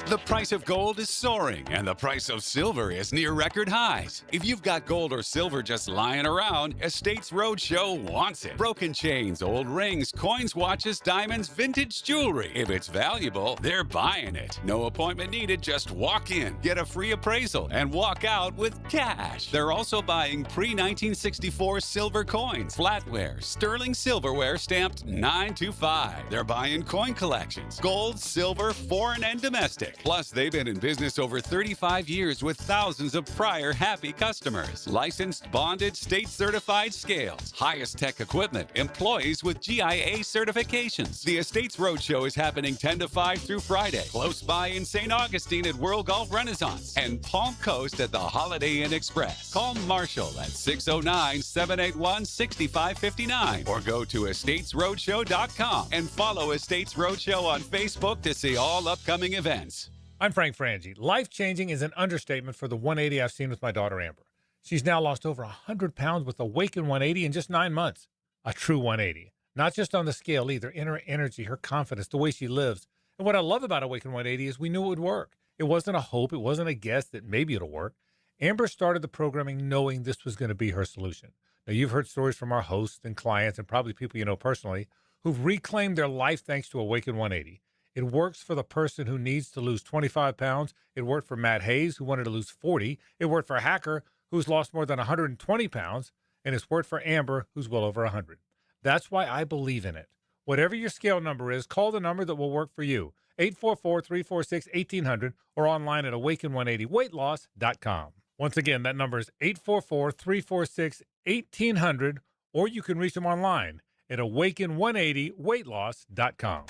The price of gold is soaring, and the price of silver is near record highs. If you've got gold or silver just lying around, Estates Roadshow wants it. Broken chains, old rings, coins, watches, diamonds, vintage jewelry. If it's valuable, they're buying it. No appointment needed, just walk in, get a free appraisal, and walk out with cash. They're also buying pre-1964 silver coins, flatware, sterling silverware stamped 925. They're buying coin collections, gold, silver, foreign, and domestic. Plus, they've been in business over 35 years with thousands of prior happy customers. Licensed, bonded, state-certified scales, highest tech equipment, employees with GIA certifications. The Estates Roadshow is happening 10 to 5 through Friday, close by in St. Augustine at World Golf Renaissance and Palm Coast at the Holiday Inn Express. Call Marshall at 609-781-6559 or go to estatesroadshow.com and follow Estates Roadshow on Facebook to see all upcoming events. I'm Frank Frangie. Life-changing is an understatement for the 180 I've seen with my daughter Amber. She's now lost over 100 pounds with Awaken 180 in just 9 months. A true 180. Not just on the scale either, in her energy, her confidence, the way she lives. And what I love about Awaken 180 is we knew it would work. It wasn't a hope. It wasn't a guess that maybe it'll work. Amber started the programming knowing this was going to be her solution. Now, you've heard stories from our hosts and clients and probably people you know personally who've reclaimed their life thanks to Awaken 180. It works for the person who needs to lose 25 pounds. It worked for Matt Hayes, who wanted to lose 40. It worked for Hacker, who's lost more than 120 pounds. And it's worked for Amber, who's well over 100. That's why I believe in it. Whatever your scale number is, call the number that will work for you. 844-346-1800 or online at awaken180weightloss.com. Once again, that number is 844-346-1800 or you can reach them online at awaken180weightloss.com.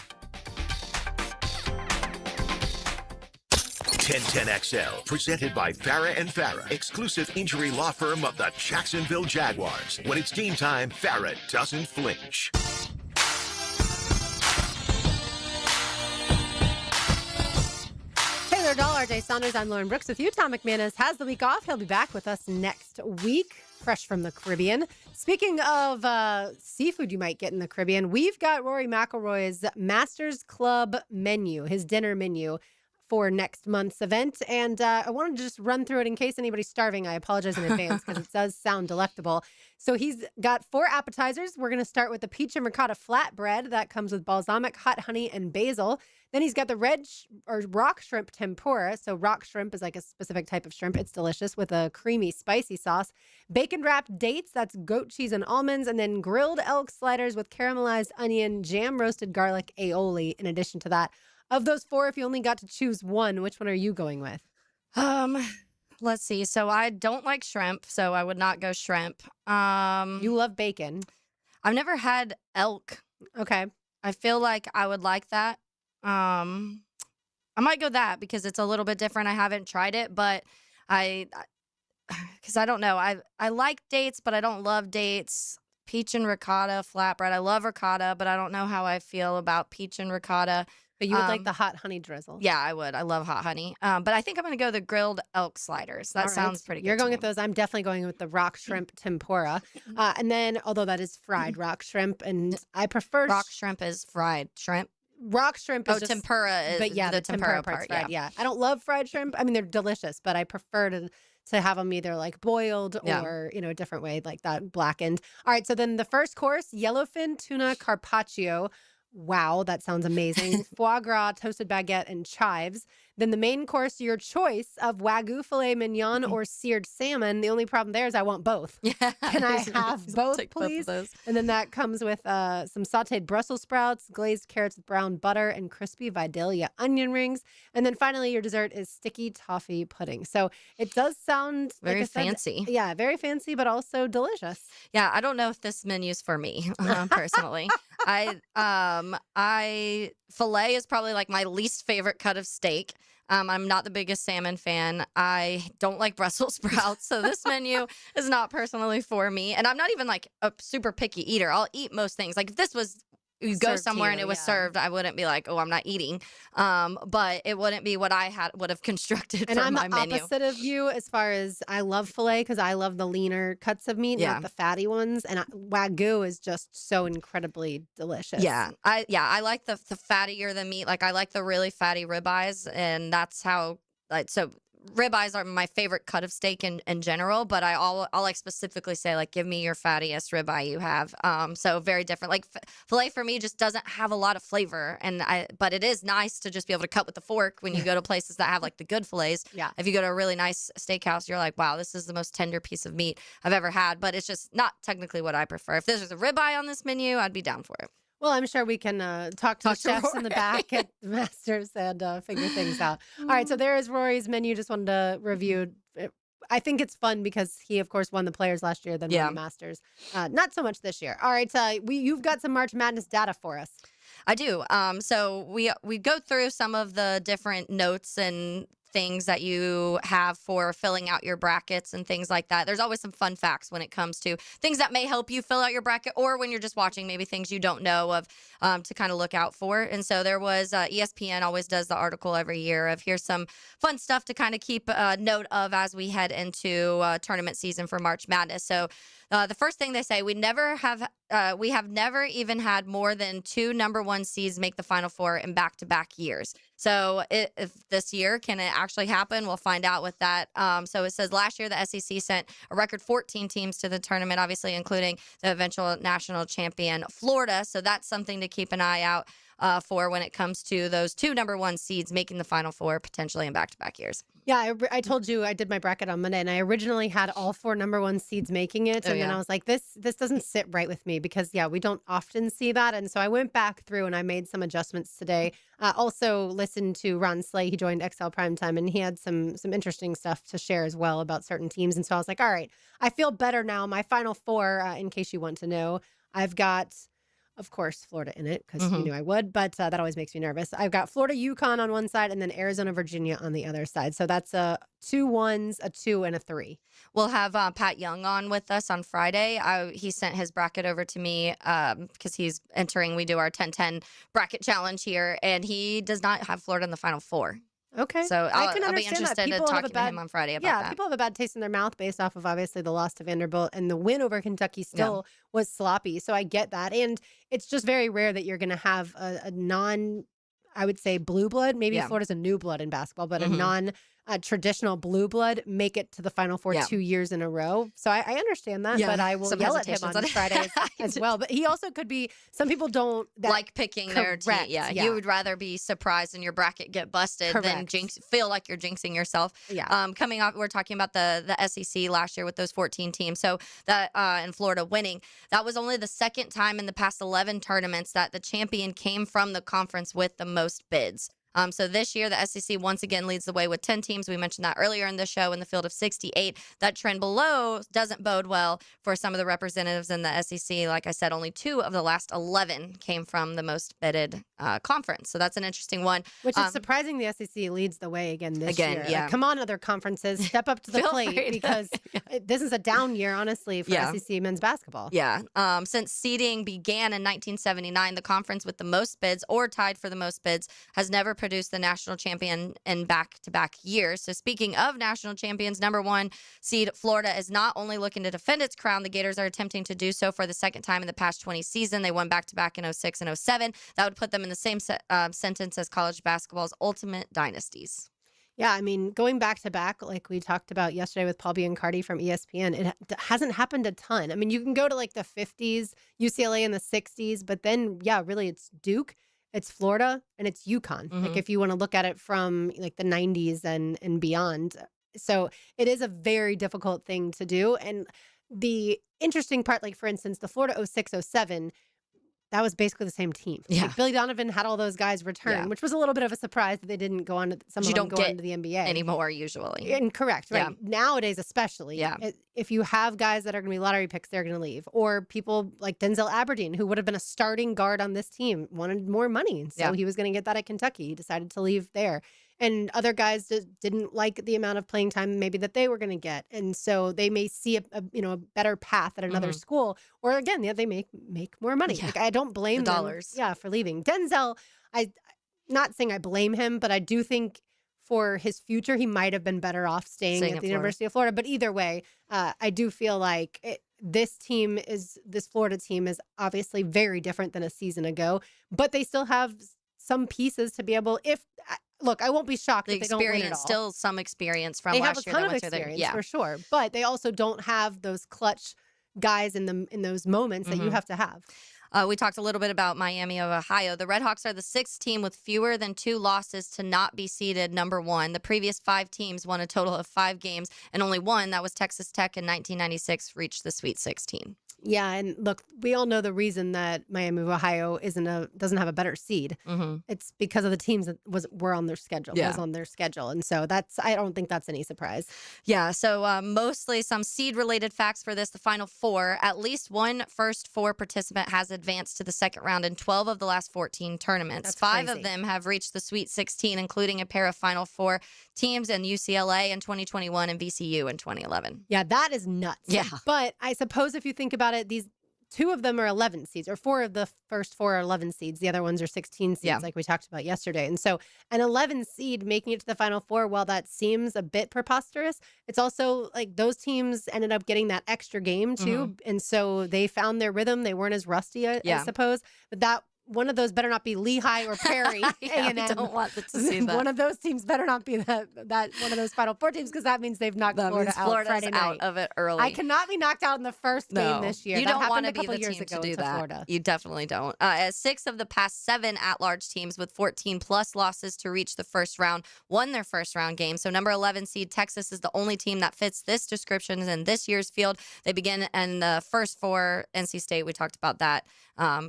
1010XL, presented by Farah and Farah, exclusive injury law firm of the Jacksonville Jaguars. When it's game time, Farah doesn't flinch. Taylor Dahl, RJ Saunders, I'm Lauren Brooks with you. Tom McManus has the week off. He'll be back with us next week, fresh from the Caribbean. Speaking of seafood you might get in the Caribbean, we've got Rory McIlroy's Masters Club menu, his dinner menu, for next month's event. And I wanted to just run through it in case anybody's starving. I apologize in advance because it does sound delectable. So he's got 4 appetizers. We're going to start with the peach and ricotta flatbread. That comes with balsamic, hot honey, and basil. Then he's got the rock shrimp tempura. So rock shrimp is like a specific type of shrimp. It's delicious with a creamy, spicy sauce. Bacon wrapped dates. That's goat cheese and almonds. And then grilled elk sliders with caramelized onion, jam roasted garlic aioli in addition to that. Of those 4, if you only got to choose one, which one are you going with? Let's see. So I don't like shrimp, so I would not go shrimp. You love bacon. I've never had elk. Okay. I feel like I would like that. I might go that because it's a little bit different. I haven't tried it, but because I don't know. I like dates, but I don't love dates. Peach and ricotta flatbread. I love ricotta, but I don't know how I feel about peach and ricotta. But you would like the hot honey drizzle. Yeah, I would. I love hot honey. But I think I'm going to go the grilled elk sliders. That sounds pretty good. You're going with those. I'm definitely going with the rock shrimp tempura. And then, although that is fried rock shrimp, and I prefer... Rock shrimp is fried shrimp. Rock shrimp is tempura is but yeah, the tempura part's part. fried, yeah. I don't love fried shrimp. I mean, they're delicious, but I prefer to have them either like boiled or, a different way like that, blackened. All right, so then the first course, yellowfin tuna carpaccio. Wow, that sounds amazing. Foie gras, toasted baguette, and chives. Then the main course, your choice of Wagyu filet mignon or seared salmon. The only problem there is I want both. Yeah. Can I have both, please? Both of those. And then that comes with some sauteed Brussels sprouts, glazed carrots with brown butter, and crispy Vidalia onion rings. And then finally, your dessert is sticky toffee pudding. So it does sound very like fancy. Yeah, very fancy, but also delicious. Yeah, I don't know if this menu's for me personally. Filet is probably like my least favorite cut of steak. I'm not the biggest salmon fan. I don't like Brussels sprouts, so this menu is not personally for me. And I'm not even like a super picky eater. I'll eat most things. Like if this was you go somewhere and it was served, I wouldn't be like, oh, I'm not eating. But it wouldn't be what I would have constructed and for I'm my the menu. opposite of you as far as I love filet because I love the leaner cuts of meat, not the fatty ones. And Wagyu is just so incredibly delicious. Yeah, I like the fattier the meat. Like I like the really fatty ribeyes, and that's how. So ribeyes are my favorite cut of steak in general, but I'll like specifically say like give me your fattiest ribeye you have. So very different. Like filet for me just doesn't have a lot of flavor, but it is nice to just be able to cut with the fork when you go to places that have like the good fillets. Yeah. If you go to a really nice steakhouse, you're like, wow, this is the most tender piece of meat I've ever had. But it's just not technically what I prefer. If there's a ribeye on this menu, I'd be down for it. Well, I'm sure we can talk to the chefs in the back at Masters and figure things out. All right, so there is Rory's menu. Just wanted to review. I think it's fun because he, of course, won the Players last year, then won the Masters. Not so much this year. All right, you've got some March Madness data for us. I do. So we go through some of the different notes and things that you have for filling out your brackets and things like that. There's always some fun facts when it comes to things that may help you fill out your bracket, or when you're just watching, maybe things you don't know of to kind of look out for. And so there was ESPN always does the article every year of here's some fun stuff to kind of keep note of as we head into tournament season for March Madness. So The first thing they say, we have never even had more than 2 number 1 seeds make the Final Four in back-to-back years. So if this year, can it actually happen? We'll find out with that. So it says last year the SEC sent a record 14 teams to the tournament, obviously including the eventual national champion Florida. So that's something to keep an eye out for when it comes to those 2 number 1 seeds making the Final Four potentially in back-to-back years. Yeah, I told you I did my bracket on Monday, and I originally had all 4 number 1 seeds making it, and then I was like, this doesn't sit right with me because we don't often see that, and so I went back through and I made some adjustments today. Also listened to Ron Slay. He joined XL Primetime, and he had some interesting stuff to share as well about certain teams, and so I was like, all right, I feel better now. My Final Four, in case you want to know, I've got, of course, Florida in it because you knew I would, but that always makes me nervous. I've got Florida, UConn on one side, and then Arizona, Virginia on the other side. So that's 2 1s, a 2, and a 3. We'll have Pat Young on with us on Friday. He sent his bracket over to me because he's entering. We do our 10-10 bracket challenge here, and he does not have Florida in the Final Four. Okay. So I'll be understand interested in talking to him on Friday about that. People have a bad taste in their mouth based off of obviously the loss to Vanderbilt, and the win over Kentucky still was sloppy. So I get that. And it's just very rare that you're going to have a non, I would say, blue blood. Maybe Florida's a new blood in basketball, but a non traditional blue blood make it to the Final Four 2 years in a row. So I understand that, but I will yell at him on Friday as well. But he also could be, some people don't like picking their team. Yeah, you would rather be surprised and your bracket get busted than feel like you're jinxing yourself. Yeah. Coming up, we're talking about the SEC last year with those 14 teams. So that in Florida winning, that was only the second time in the past 11 tournaments that the champion came from the conference with the most bids. So this year, the SEC once again leads the way with 10 teams. We mentioned that earlier in the show in the field of 68. That trend below doesn't bode well for some of the representatives in the SEC. Like I said, only 2 of the last 11 came from the most bidded conference. So that's an interesting one. Which is surprising the SEC leads the way again this year. Yeah. Like, come on, other conferences, step up to the plate because this is a down year, honestly, for SEC men's basketball. Yeah. Since seeding began in 1979, the conference with the most bids or tied for the most bids has never produced the national champion in back-to-back years. So speaking of national champions, number 1 seed Florida is not only looking to defend its crown, the Gators are attempting to do so for the second time in the past 20 season. They won back-to-back in 06 and 07. That would put them in the same sentence as college basketball's ultimate dynasties. Yeah, I mean, going back to back, like we talked about yesterday with Paul Biancardi from ESPN, it hasn't happened a ton. I mean, you can go to like the 50s, UCLA in the 60s, but then, really it's Duke, it's Florida, and it's UConn. Like if you want to look at it from like the 90s and beyond. So it is a very difficult thing to do. And the interesting part, like for instance, the Florida 06-07, that was basically the same team. Yeah. Like Billy Donovan had all those guys return, which was a little bit of a surprise that they didn't go on to some of them go on to the NBA anymore usually. And correct, right? Yeah. Nowadays, especially, if you have guys that are going to be lottery picks, they're going to leave. Or people like Denzel Aberdeen, who would have been a starting guard on this team, wanted more money, so he was going to get that at Kentucky. He decided to leave there. And other guys just didn't like the amount of playing time maybe that they were going to get, and so they may see a better path at another school, or again, they make more money. Like I don't blame them, for leaving. Denzel, I not saying I blame him, but I do think for his future he might have been better off staying at the University of Florida. But either way, I do feel like this Florida team is obviously very different than a season ago, but they still have some pieces to be able. Look, I won't be shocked if they don't win it all. Still some experience from last year. They have a ton of experience for sure, but they also don't have those clutch guys in those moments that you have to have. We talked a little bit about Miami of Ohio. The Redhawks are the 6th team with fewer than 2 losses to not be seeded number 1. The previous 5 teams won a total of 5 games, and only one, that was Texas Tech in 1996, reached the Sweet 16. Yeah, and look, we all know the reason that Miami of Ohio doesn't have a better seed. It's because of the teams that were on their schedule. Was on their schedule, and so I don't think that's any surprise. Yeah, so mostly some seed-related facts for this. The Final Four: at least one first 4 participant has advanced to the second round in 12 of the last 14 tournaments. That's 5 crazy. of them have reached the Sweet 16, including a pair of Final Four teams in UCLA in 2021 and VCU in 2011. Yeah, that is nuts. Yeah, but I suppose if you think about it, these 2 of them are 11 seeds, or 4 of the first 4 are 11 seeds. The other ones are 16 seeds, Yeah. like we talked about yesterday. And so an 11 seed making it to the Final Four, while that seems a bit preposterous, it's also like those teams ended up getting that extra game too. And so they found their rhythm. They weren't as rusty, I suppose. But that one of those better not be Lehigh or Prairie. Yeah, we A&M. don't want to see that. One of those teams better not be that one of those Final Four teams, because that means they've knocked Florida out Florida's Friday night. out of it early. I cannot be knocked out in the first game this year. You That don't want happened to a be couple the years team ago to do to that. Florida. You definitely don't. 6 of the past 7 at-large teams with 14-plus losses to reach the first round won their first round game. So number 11 seed Texas is the only team that fits this description in this year's field. They begin in the first 4. NC State, we talked about that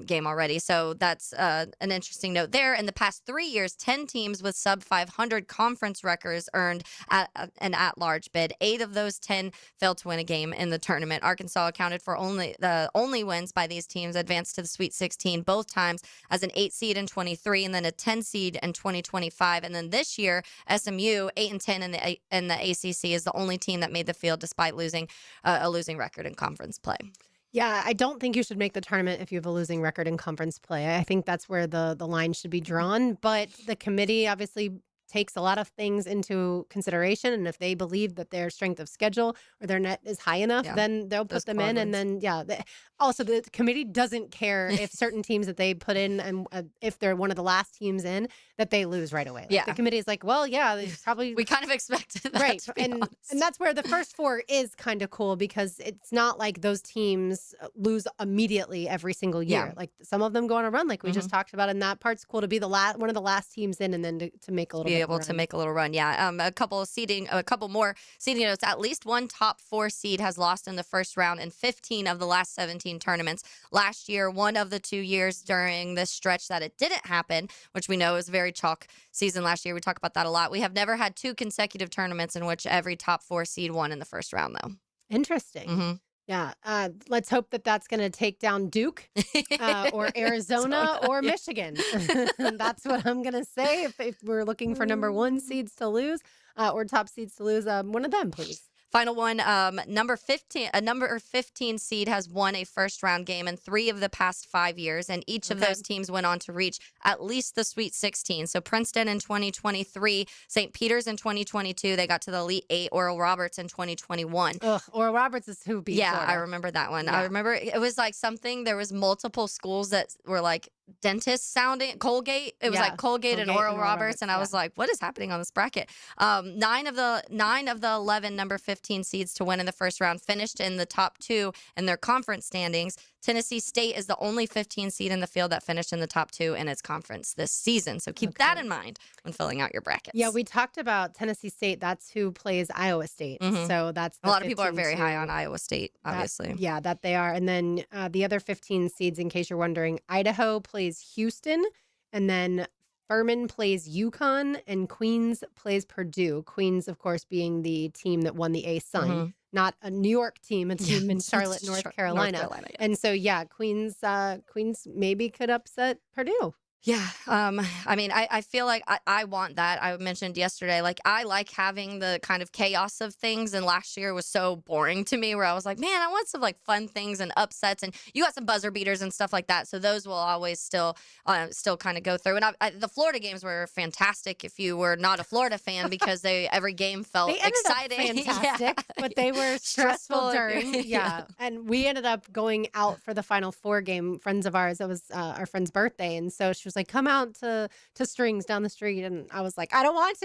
game already. So that's an interesting note there. In the past 3 years, 10 teams with sub 500 conference records earned an at-large bid. 8 of those 10 failed to win a game in the tournament. Arkansas accounted for only wins by these teams, advanced to the Sweet 16 both times as an 8 seed in 23 and then a 10 seed in 2025. And then this year, SMU 8-10 in the ACC is the only team that made the field despite losing a losing record in conference play. Yeah, I don't think you should make the tournament if you have a losing record in conference play. I think that's where the line should be drawn. But the committee obviously takes a lot of things into consideration. And if they believe that their strength of schedule or their net is high enough, then they'll put them in. And then, also the committee doesn't care if certain teams that they put in, and if they're one of the last teams in, that they lose right away. Like, the committee is like, well, yeah, they probably. We kind of expected that. Right. And that's where the first 4 is kind of cool, because it's not like those teams lose immediately every single year. Yeah. Like some of them go on a run, like we just talked about. And that part's cool to be one of the last teams in, and then to make a little be bit able to make a little run. Yeah. A couple more seeding notes. At least one top 4 seed has lost in the first round in 15 of the last 17 tournaments. Last year, one of the 2 years during this stretch that it didn't happen, which we know is a very chalk season last year. We talk about that a lot. We have never had 2 consecutive tournaments in which every top 4 seed won in the first round, though. Interesting. Yeah. Let's hope that that's going to take down Duke or Arizona or Michigan. That's what I'm going to say. If we're looking for number 1 seeds to lose or top seeds to lose, one of them, please. Final one, number 15 seed has won a first round game in 3 of the past 5 years, and each of those teams went on to reach at least the Sweet 16. So Princeton in 2023, St. Peter's in 2022, they got to the Elite 8, Oral Roberts in 2021. Ugh, Oral Roberts is who beat Florida. I remember that one. Yeah. I remember it was like something, there was multiple schools that were like dentist sounding, Colgate. It was like Colgate and Oral Roberts, and I was like, what is happening on this bracket? 9 of the 11 number 15 seeds to win in the first round finished in the top 2 in their conference standings. Tennessee State is the only 15 seed in the field that finished in the top 2 in its conference this season. So keep that in mind when filling out your brackets. Yeah, we talked about Tennessee State. That's who plays Iowa State. So that's a lot of people are very high on Iowa State, obviously. That they are. And then the other 15 seeds, in case you're wondering, Idaho plays Houston, and then Furman plays UConn, and Queens plays Purdue. Queens, of course, being the team that won the A-Sun. Not a New York team, a team in Charlotte, North Carolina. And so, Queens maybe could upset Purdue. Yeah. I mean, I feel like I want that. I mentioned yesterday, like, I like having the kind of chaos of things. And last year was so boring to me, where I was like, man, I want some like fun things and upsets. And you got some buzzer beaters and stuff like that. So those will always still kind of go through. And the Florida games were fantastic if you were not a Florida fan, because every game felt exciting. Fantastic, but they were stressful during. And we ended up going out for the Final Four game. Friends of ours, it was our friend's birthday. And so she was like, come out to Strings down the street. And I was like, I don't want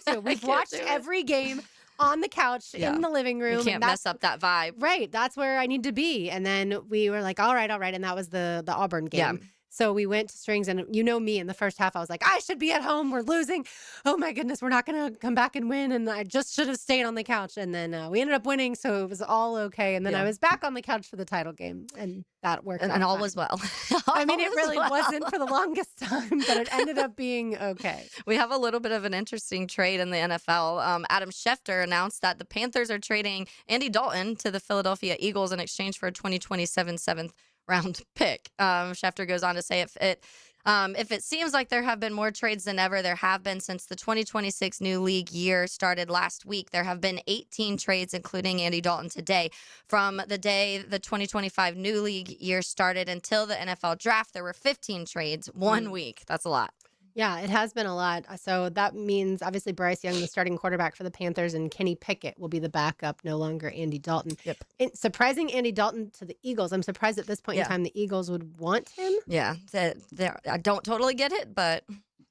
to. We've watched every game on the couch in the living room. You can't mess up that vibe. Right. That's where I need to be. And then we were like, all right. And that was the Auburn game. Yeah. So we went to Strings, and you know me, in the first half, I was like, I should be at home. We're losing. Oh my goodness, we're not going to come back and win. And I just should have stayed on the couch. And then we ended up winning, so it was all okay. And then I was back on the couch for the title game, and that worked out. And all was well. I mean, it really wasn't for the longest time, but it ended up being okay. We have a little bit of an interesting trade in the NFL. Adam Schefter announced that the Panthers are trading Andy Dalton to the Philadelphia Eagles in exchange for a 2027 7th round pick. Schefter goes on to say if it seems like there have been more trades than ever, there have been since the 2026 new league year started last week. There have been 18 trades, including Andy Dalton today. From the day the 2025 new league year started until the NFL draft, there were 15 trades 1 week. That's a lot. Yeah, it has been a lot. So that means obviously Bryce Young, the starting quarterback for the Panthers, and Kenny Pickett will be the backup, no longer Andy Dalton. Yep. Surprising Andy Dalton to the Eagles. I'm surprised at this point in time the Eagles would want him. Yeah, I don't totally get it, but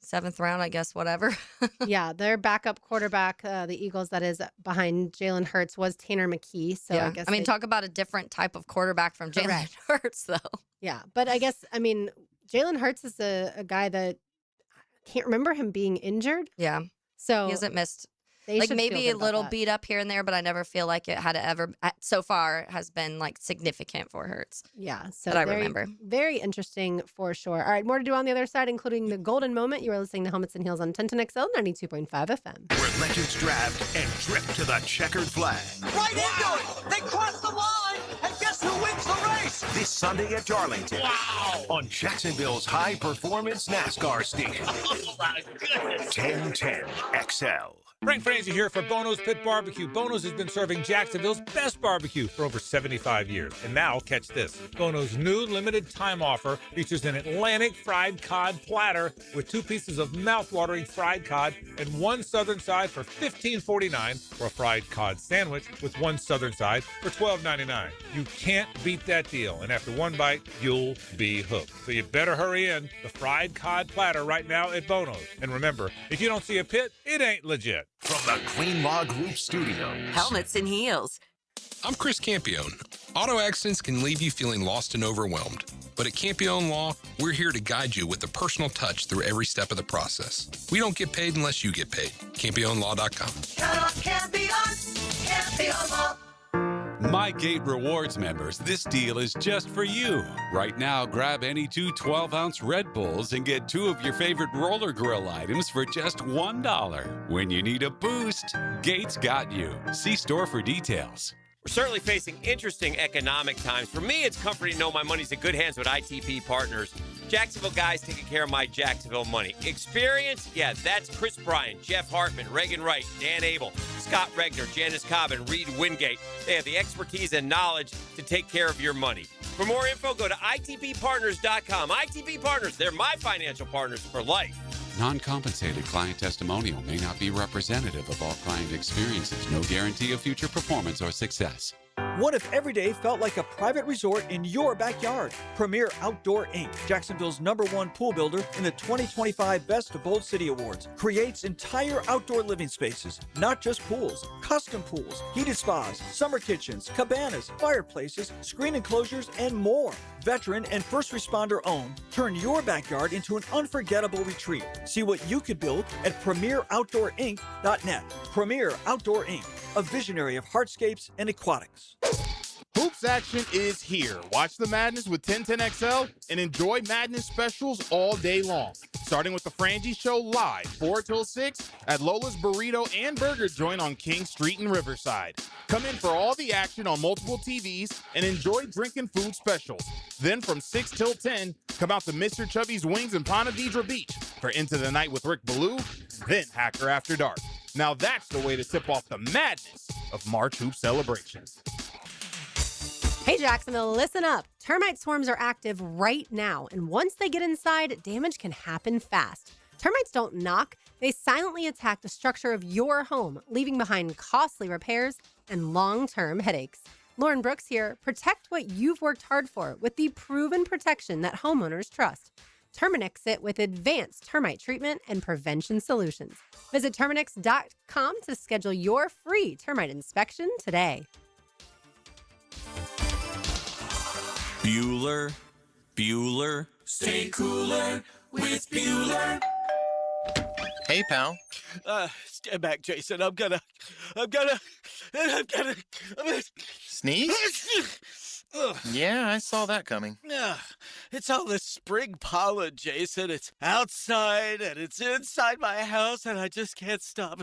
7th round, I guess, whatever. Yeah, their backup quarterback, the Eagles, that is behind Jalen Hurts, was Tanner McKee. So yeah. I guess talk about a different type of quarterback from Jalen Hurts, though. Yeah, but I guess, Jalen Hurts is a guy that can't remember him being injured. Yeah. So he hasn't missed. They Like should feel maybe good a about little that. beat up here and there, but I never feel like it had ever so far has been like significant for Hurts. Yeah, so that I very, remember. Very interesting for sure. All right, more to do on the other side, including the golden moment. You are listening to Helmets and Heels on 1010XL 92.5 FM. Where legends draft and drift to the checkered flag. Right into it! They crossed the line, and guess who wins the race? This Sunday at Darlington. Wow! On Jacksonville's high performance NASCAR station. Oh my goodness! 1010 XL. Frank Franzi here for Bono's Pit Barbecue. Bono's has been serving Jacksonville's best barbecue for over 75 years. And now, catch this. Bono's new limited time offer features an Atlantic fried cod platter with 2 pieces of mouth-watering fried cod and 1 southern side for $15.49, or a fried cod sandwich with 1 southern side for $12.99. You can't beat that deal. And after 1 bite, you'll be hooked. So you better hurry in. The fried cod platter right now at Bono's. And remember, if you don't see a pit, it ain't legit. From the Queen Law Group Studios. Helmets and Heels. I'm Chris Campione. Auto accidents can leave you feeling lost and overwhelmed. But at Campione Law, we're here to guide you with a personal touch through every step of the process. We don't get paid unless you get paid. CampioneLaw.com. Count on Campion! Campion Law! My Gate Rewards members, this deal is just for you. Right now, grab any 2 12-ounce Red Bulls and get 2 of your favorite roller grill items for just $1. When you need a boost, Gates got you. See store for details. We're certainly facing interesting economic times. For me, it's comforting to know my money's in good hands with ITP Partners. Jacksonville guys taking care of my Jacksonville money. Experience? Yeah, that's Chris Bryan, Jeff Hartman, Reagan Wright, Dan Abel, Scott Regner, Janice Cobb, and Reed Wingate. They have the expertise and knowledge to take care of your money. For more info, go to itppartners.com. ITP Partners, they're my financial partners for life. Non-compensated client testimonial may not be representative of all client experiences. No guarantee of future performance or success. What if every day felt like a private resort in your backyard? Premier Outdoor Inc., Jacksonville's #1 pool builder in the 2025 Best of Bold City Awards, creates entire outdoor living spaces, not just pools, custom pools, heated spas, summer kitchens, cabanas, fireplaces, screen enclosures, and more. Veteran and first responder owned, turn your backyard into an unforgettable retreat. See what you could build at PremierOutdoorInc.net. Premier Outdoor Inc., a visionary of hardscapes and aquatics. Hoops action is here. Watch the madness with 1010XL and enjoy madness specials all day long. Starting with the Frangie Show live 4 till 6 at Lola's Burrito and Burger Joint on King Street in Riverside. Come in for all the action on multiple TVs and enjoy drink and food specials. Then from 6 till 10, come out to Mr. Chubby's Wings in Ponte Vedra Beach for Into the Night with Rick Ballou, then Hacker After Dark. Now that's the way to tip off the madness of March Hoop celebrations. Hey Jacksonville, listen up. Termite swarms are active right now, and once they get inside, damage can happen fast. Termites don't knock, they silently attack the structure of your home, leaving behind costly repairs and long-term headaches. Lauren Brooks here. Protect what you've worked hard for with the proven protection that homeowners trust. Terminix it with advanced termite treatment and prevention solutions. Visit Terminix.com to schedule your free termite inspection today. Bueller. Stay cooler with Bueller. Hey, pal. Stand back, Jason. I'm gonna Sneeze? Yeah, I saw that coming. It's all this spring pollen, Jason. It's outside and it's inside my house, and I just can't stop.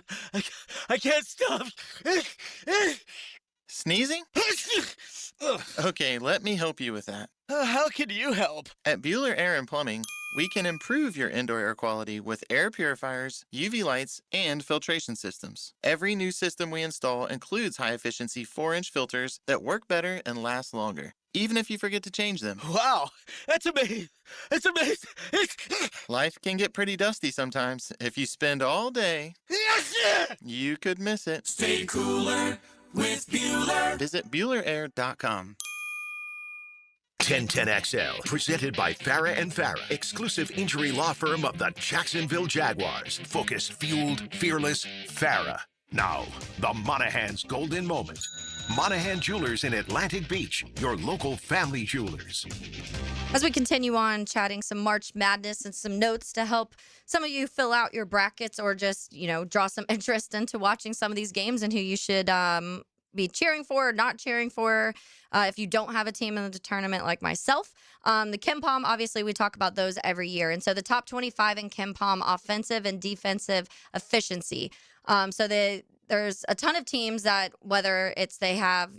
I can't stop. Sneezing? Okay, let me help you with that. How can you help? At Bueller Air and Plumbing, we can improve your indoor air quality with air purifiers, UV lights, and filtration systems. Every new system we install includes high-efficiency 4-inch filters that work better and last longer, even if you forget to change them. Wow, that's amazing. It's amazing. Life can get pretty dusty sometimes. If you spend all day, you could miss it. Stay cooler with Bueller. Visit BuellerAir.com. 1010XL, presented by Farah and Farah, exclusive injury law firm of the Jacksonville Jaguars. Focus, fueled, fearless, Farah. Now, the Monahan's golden moment. Monahan Jewelers in Atlantic Beach, your local family jewelers. As we continue on chatting some March Madness and some notes to help some of you fill out your brackets or just, draw some interest into watching some of these games and who you should be cheering for or not cheering for if you don't have a team in the tournament like myself. The KenPom, obviously, we talk about those every year. And so the top 25 in KenPom offensive and defensive efficiency. There's a ton of teams that whether it's they have,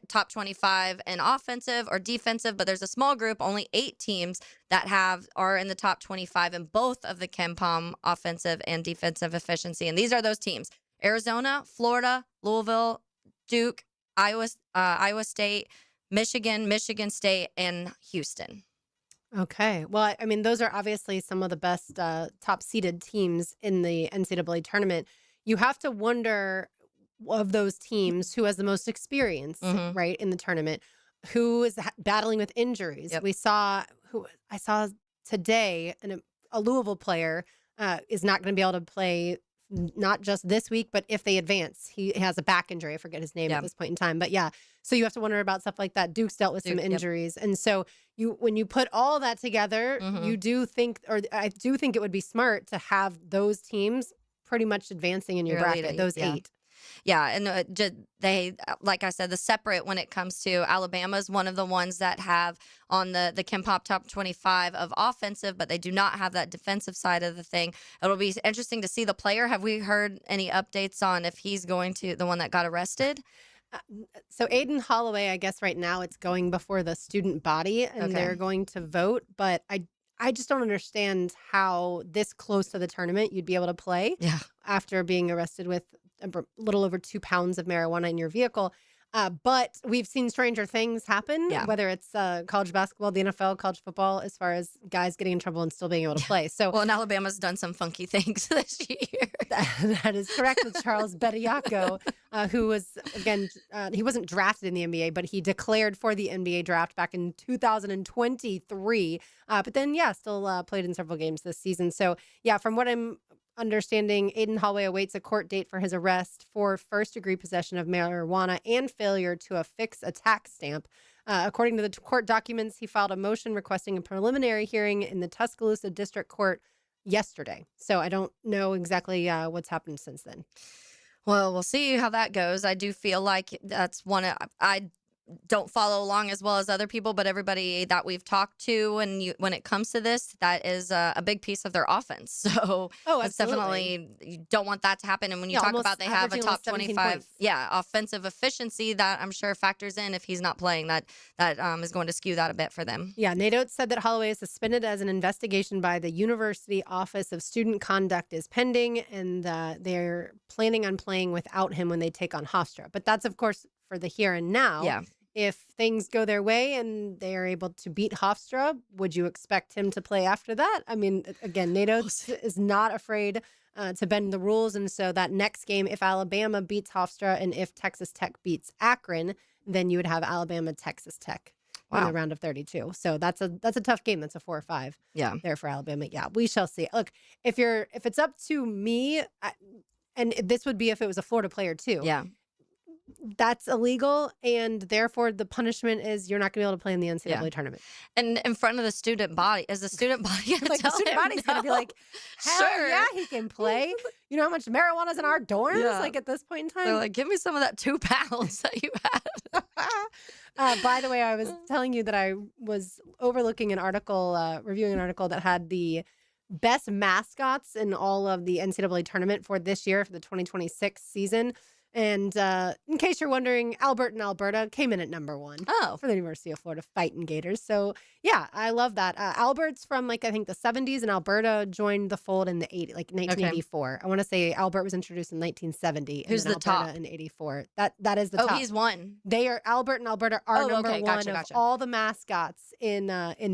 top 25 in offensive or defensive, but there's a small group, only 8 teams that are in the top 25 in both of the KenPom offensive and defensive efficiency. And these are those teams: Arizona, Florida, Louisville, Duke, Iowa State, Michigan State, and Houston. Okay. Well, I mean, those are obviously some of the best top seeded teams in the NCAA tournament. You have to wonder of those teams who has the most experience, right, in the tournament, who is battling with injuries. Yep. I saw today, a Louisville player is not going to be able to play not just this week, but if they advance. He has a back injury. I forget his name at this point in time. But yeah, so you have to wonder about stuff like that. Duke's dealt with some injuries. And so when you put all that together, you do think, or I do think it would be smart to have those teams pretty much advancing in your bracket, those 8. Yeah, and they, like I said, the separate when it comes to Alabama's one of the ones that have on the KenPom top 25 of offensive, but they do not have that defensive side of the thing. It'll be interesting to see the player. Have we heard any updates on if he's going to the one that got arrested? So Aiden Holloway, I guess right now it's going before the student body and they're going to vote, but I just don't understand how this close to the tournament you'd be able to play after being arrested with a little over 2 pounds of marijuana in your vehicle. But we've seen stranger things happen, whether it's college basketball, the NFL, college football, as far as guys getting in trouble and still being able to play. So, well, and Alabama's done some funky things this year. That is correct with Charles Bediako, who was, again, he wasn't drafted in the NBA, but he declared for the NBA draft back in 2023. But then, still played in several games this season. So, from what I'm understanding, Aiden Holloway awaits a court date for his arrest for first-degree possession of marijuana and failure to affix a tax stamp. According to the court documents, he filed a motion requesting a preliminary hearing in the Tuscaloosa District Court yesterday. So I don't know exactly what's happened since then. Well, we'll see how that goes. I do feel like that's one I don't follow along as well as other people, but everybody that we've talked to, and when it comes to this, that is a big piece of their offense. So it's definitely, you don't want that to happen. And when you talk about they have a top 25, offensive efficiency, that I'm sure factors in if he's not playing, that is going to skew that a bit for them. Yeah, Nate Oates said that Holloway is suspended as an investigation by the University Office of Student Conduct is pending, and they're planning on playing without him when they take on Hofstra. But that's, of course, for the here and now. Yeah. If things go their way and they are able to beat Hofstra, would you expect him to play after that? I mean, again, Nate Oates is not afraid to bend the rules. And so that next game, if Alabama beats Hofstra and if Texas Tech beats Akron, then you would have Alabama, Texas Tech in the round of 32. So that's a tough game. That's a 4 or 5 there for Alabama. Yeah, we shall see. Look, if it's up to me, and this would be if it was a Florida player too. Yeah. That's illegal, and therefore the punishment is you're not going to be able to play in the NCAA tournament. And in front of the student body, is the student body like the student body's going to be like, hell yeah, he can play. You know how much marijuana's in our dorms? Like at this point in time, they're like, give me some of that 2 pounds that you had. By the way, I was telling you that I was overlooking an article, reviewing an article that had the best mascots in all of the NCAA tournament for this year for the 2026 season. And in case you're wondering, Albert and Alberta came in at number 1 for the University of Florida Fighting Gators. So, yeah, I love that. Albert's from, I think the 70s, and Alberta joined the fold in the 1984. I want to say Albert was introduced in 1970. Who's and the Alberta top? in 84. That is the top. Oh, he's one. They are Albert and Alberta are number okay. 1 Gotcha, of gotcha. all the mascots in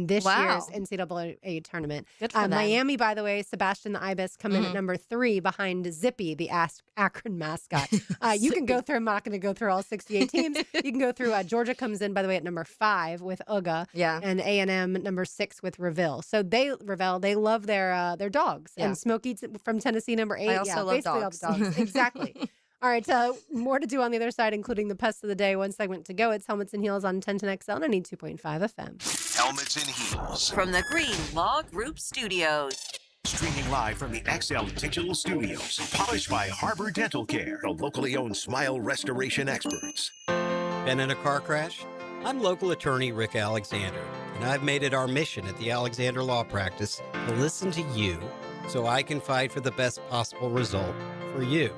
this Wow. year's NCAA tournament. Good for them. Miami, by the way, Sebastian the Ibis come in at Mhm. number 3 behind Zippy, the Akron mascot. You can go through. I'm not going to go through all 68 teams. You can go through. Georgia comes in, by the way, at number 5 with Uga. Yeah. And A&M number 6 with Reville. So they love their dogs. Yeah. And Smokey from Tennessee number 8. I also love basically dogs. all the dogs. Exactly. All right, more to do on the other side, including the pest of the day. One segment to go. It's Helmets and Heels on 1010XL 92.5 FM. Helmets and Heels. From the Green Law Group Studios. Streaming live from the XL Digital Studios. Polished by Harbor Dental Care, the locally owned smile restoration experts. Been in a car crash? I'm local attorney Rick Alexander, and I've made it our mission at the Alexander Law Practice to listen to you so I can fight for the best possible result for you.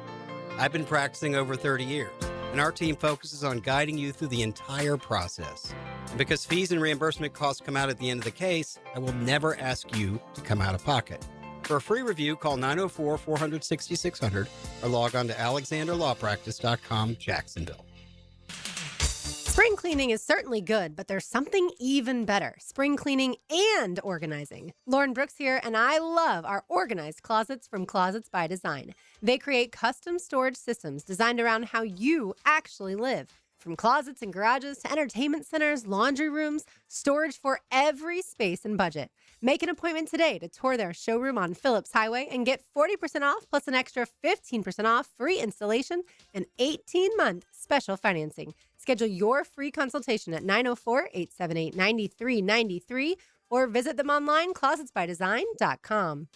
I've been practicing over 30 years, and our team focuses on guiding you through the entire process. And because fees and reimbursement costs come out at the end of the case, I will never ask you to come out of pocket. For a free review, call 904-400-6600 or log on to alexanderlawpractice.com, Jacksonville. Spring cleaning is certainly good, but there's something even better. Spring cleaning and organizing. Lauren Brooks here, and I love our organized closets from Closets by Design. They create custom storage systems designed around how you actually live. From closets and garages to entertainment centers, laundry rooms, storage for every space and budget. Make an appointment today to tour their showroom on Phillips Highway and get 40% off plus an extra 15% off, free installation, and 18-month special financing. Schedule your free consultation at 904-878-9393 or visit them online, closetsbydesign.com.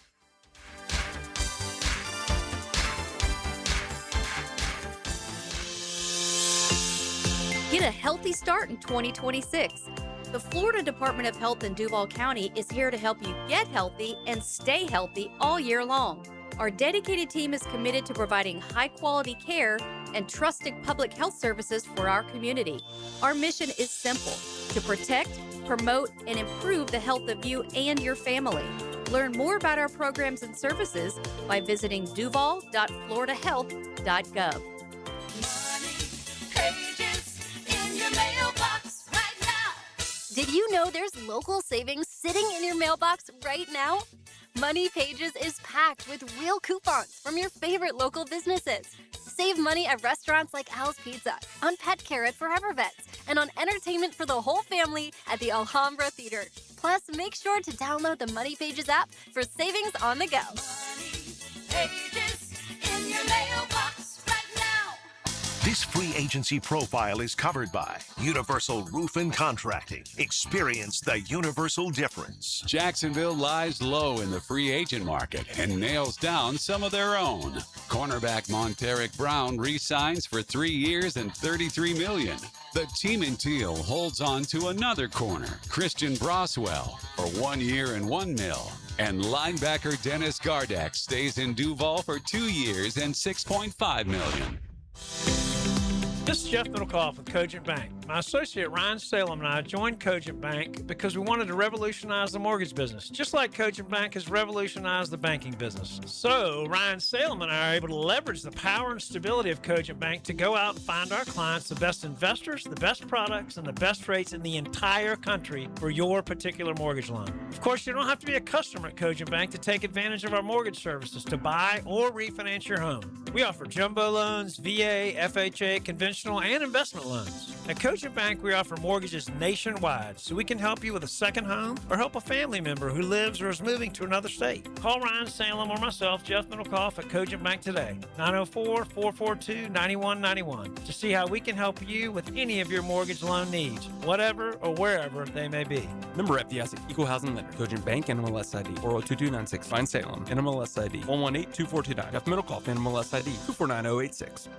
Get a healthy start in 2026. The Florida Department of Health in Duval County is here to help you get healthy and stay healthy all year long. Our dedicated team is committed to providing high-quality care and trusted public health services for our community. Our mission is simple: to protect, promote, and improve the health of you and your family. Learn more about our programs and services by visiting duval.floridahealth.gov. Did you know there's local savings sitting in your mailbox right now? Money Pages is packed with real coupons from your favorite local businesses. Save money at restaurants like Al's Pizza, on pet care at Forever Vets, and on entertainment for the whole family at the Alhambra Theater. Plus, make sure to download the Money Pages app for savings on the go. Pages in your mailbox right now. This free agency profile is covered by Universal Roof and Contracting. Experience the universal difference. Jacksonville lies low in the free agent market and nails down some of their own. Cornerback Monteric Brown re-signs for 3 years and $33 million. The team in teal holds on to another corner, Christian Broswell, for 1 year and $1 million. And linebacker Dennis Gardeck stays in Duval for 2 years and $6.5 million. This is Jeff Middlecoff with Cogent Bank. My associate Ryan Salem and I joined Cogent Bank because we wanted to revolutionize the mortgage business, just like Cogent Bank has revolutionized the banking business. So Ryan Salem and I are able to leverage the power and stability of Cogent Bank to go out and find our clients the best investors, the best products, and the best rates in the entire country for your particular mortgage loan. Of course, you don't have to be a customer at Cogent Bank to take advantage of our mortgage services to buy or refinance your home. We offer jumbo loans, VA, FHA, conventional, and investment loans. At Cogent Bank, we offer mortgages nationwide, so we can help you with a second home or help a family member who lives or is moving to another state. Call Ryan Salem or myself, Jeff Middlecoff, at Cogent Bank today, 904-442-9191, to see how we can help you with any of your mortgage loan needs, whatever or wherever they may be. Member FDIC, Equal Housing Lender, Cogent Bank, NMLS ID 402296, Ryan Salem, NMLS ID 1182429, Jeff Middlecoff, NMLS ID 249086.